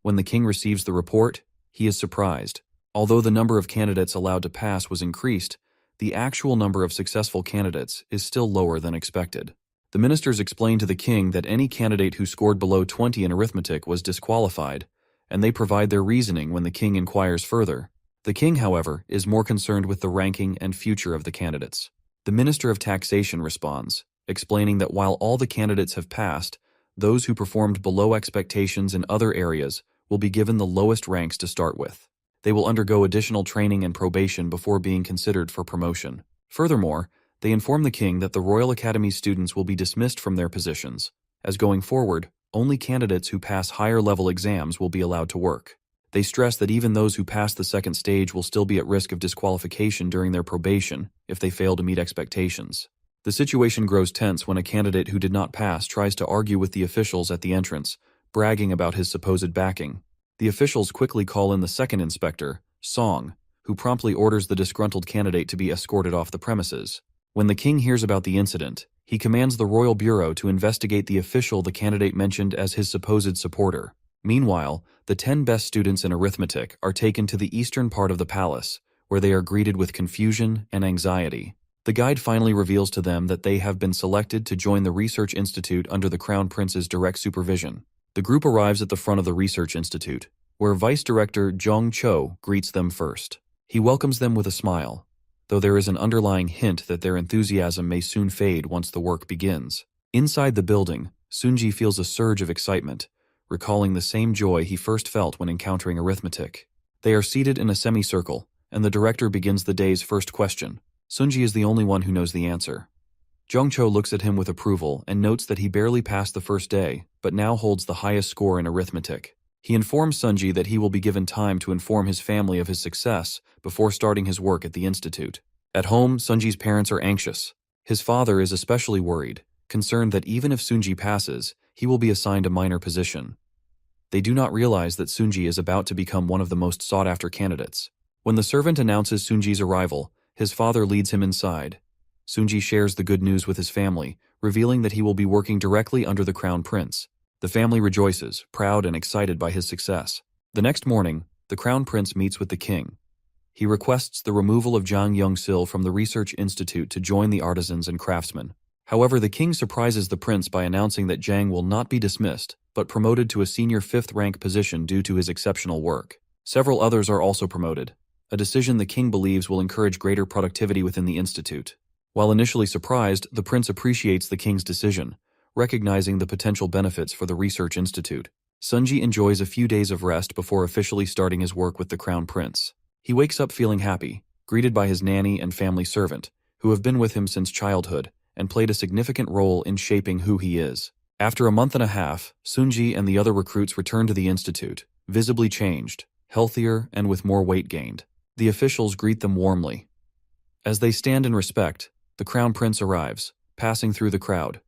When the king receives the report, he is surprised. Although the number of candidates allowed to pass was increased, the actual number of successful candidates is still lower than expected. The ministers explain to the king that any candidate who scored below 20 in arithmetic was disqualified, and they provide their reasoning when the king inquires further. The king, however, is more concerned with the ranking and future of the candidates. The Minister of Taxation responds, explaining that while all the candidates have passed, those who performed below expectations in other areas will be given the lowest ranks to start with. They will undergo additional training and probation before being considered for promotion. Furthermore, they inform the king that the Royal Academy students will be dismissed from their positions, as going forward, only candidates who pass higher-level exams will be allowed to work. They stress that even those who pass the second stage will still be at risk of disqualification during their probation if they fail to meet expectations. The situation grows tense when a candidate who did not pass tries to argue with the officials at the entrance, bragging about his supposed backing. The officials quickly call in the second inspector, Song, who promptly orders the disgruntled candidate to be escorted off the premises. When the king hears about the incident, he commands the Royal Bureau to investigate the official the candidate mentioned as his supposed supporter. Meanwhile, the 10 best students in arithmetic are taken to the eastern part of the palace, where they are greeted with confusion and anxiety. The guide finally reveals to them that they have been selected to join the Research Institute under the Crown Prince's direct supervision. The group arrives at the front of the Research Institute, where Vice Director Zhong Cho greets them first. He welcomes them with a smile, though there is an underlying hint that their enthusiasm may soon fade once the work begins. Inside the building, Sunji feels a surge of excitement, recalling the same joy he first felt when encountering arithmetic. They are seated in a semicircle, and the director begins the day's first question. Sunji is the only one who knows the answer. Zhongcho looks at him with approval and notes that he barely passed the first day, but now holds the highest score in arithmetic. He informs Sunji that he will be given time to inform his family of his success before starting his work at the institute. At home, Sunji's parents are anxious. His father is especially worried, concerned that even if Sunji passes, he will be assigned a minor position. They do not realize that Sunji is about to become one of the most sought-after candidates. When the servant announces Sunji's arrival, his father leads him inside. Sunji shares the good news with his family, revealing that he will be working directly under the crown prince. The family rejoices, proud and excited by his success. The next morning, the crown prince meets with the king. He requests the removal of Jang Young-sil from the research institute to join the artisans and craftsmen. However, the king surprises the prince by announcing that Jang will not be dismissed, but promoted to a senior 5th rank position due to his exceptional work. Several others are also promoted, a decision the king believes will encourage greater productivity within the institute. While initially surprised, the prince appreciates the king's decision, recognizing the potential benefits for the research institute. Sunji enjoys a few days of rest before officially starting his work with the crown prince. He wakes up feeling happy, greeted by his nanny and family servant, who have been with him since childhood and played a significant role in shaping who he is. After a month and a half, Sunji and the other recruits return to the institute, visibly changed, healthier, and with more weight gained. The officials greet them warmly. As they stand in respect, the crown prince arrives, passing through the crowd.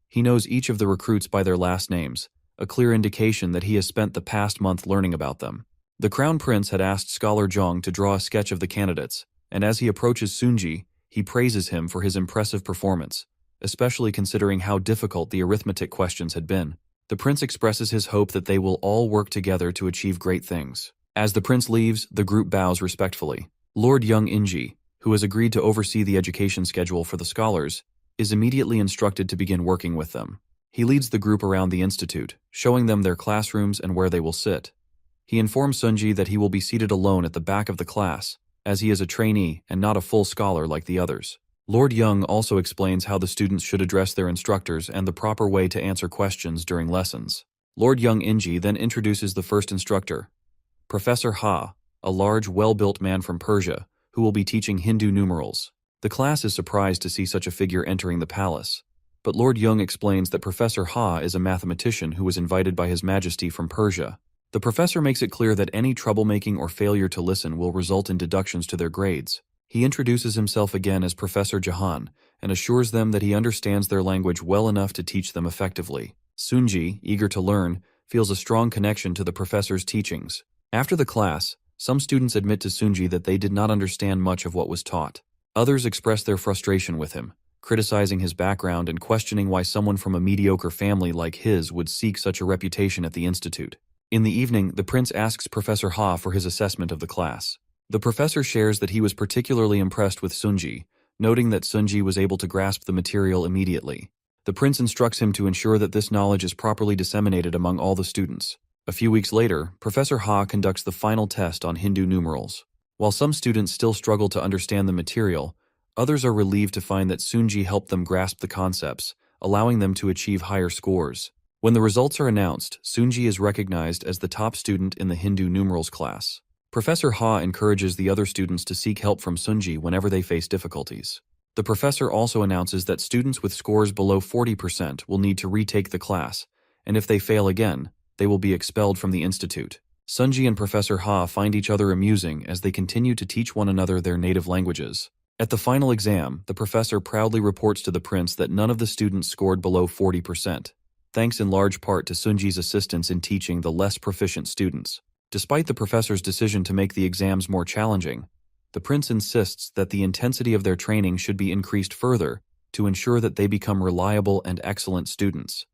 He knows each of the recruits by their last names, a clear indication that he has spent the past month learning about them. The crown prince had asked scholar Zhang to draw a sketch of the candidates, and as he approaches Sunji, he praises him for his impressive performance, especially considering how difficult the arithmetic questions had been. The prince expresses his hope that they will all work together to achieve great things. As the prince leaves, the group bows respectfully. Lord Young Inji, who has agreed to oversee the education schedule for the scholars, is immediately instructed to begin working with them. He leads the group around the institute, showing them their classrooms and where they will sit. He informs Sunji that he will be seated alone at the back of the class, as he is a trainee and not a full scholar like the others. Lord Young also explains how the students should address their instructors and the proper way to answer questions during lessons. Lord Young Inji then introduces the first instructor, Professor Ha, a large, well-built man from Persia, who will be teaching Hindu numerals. The class is surprised to see such a figure entering the palace, but Lord Young explains that Professor Ha is a mathematician who was invited by His Majesty from Persia. The professor makes it clear that any troublemaking or failure to listen will result in deductions to their grades. He introduces himself again as Professor Jahan and assures them that he understands their language well enough to teach them effectively. Sunji, eager to learn, feels a strong connection to the professor's teachings. After the class, some students admit to Sunji that they did not understand much of what was taught. Others express their frustration with him, criticizing his background and questioning why someone from a mediocre family like his would seek such a reputation at the institute. In the evening, the prince asks Professor Ha for his assessment of the class. The professor shares that he was particularly impressed with Sunji, noting that Sunji was able to grasp the material immediately. The prince instructs him to ensure that this knowledge is properly disseminated among all the students. A few weeks later, Professor Ha conducts the final test on Hindu numerals. While some students still struggle to understand the material, others are relieved to find that Sunji helped them grasp the concepts, allowing them to achieve higher scores. When the results are announced, Sunji is recognized as the top student in the Hindu numerals class. Professor Ha encourages the other students to seek help from Sunji whenever they face difficulties. The professor also announces that students with scores below 40% will need to retake the class, and if they fail again, they will be expelled from the institute. Sunji and Professor Ha find each other amusing as they continue to teach one another their native languages. At the final exam, the professor proudly reports to the prince that none of the students scored below 40%, thanks in large part to Sunji's assistance in teaching the less proficient students. Despite the professor's decision to make the exams more challenging, the prince insists that the intensity of their training should be increased further to ensure that they become reliable and excellent students.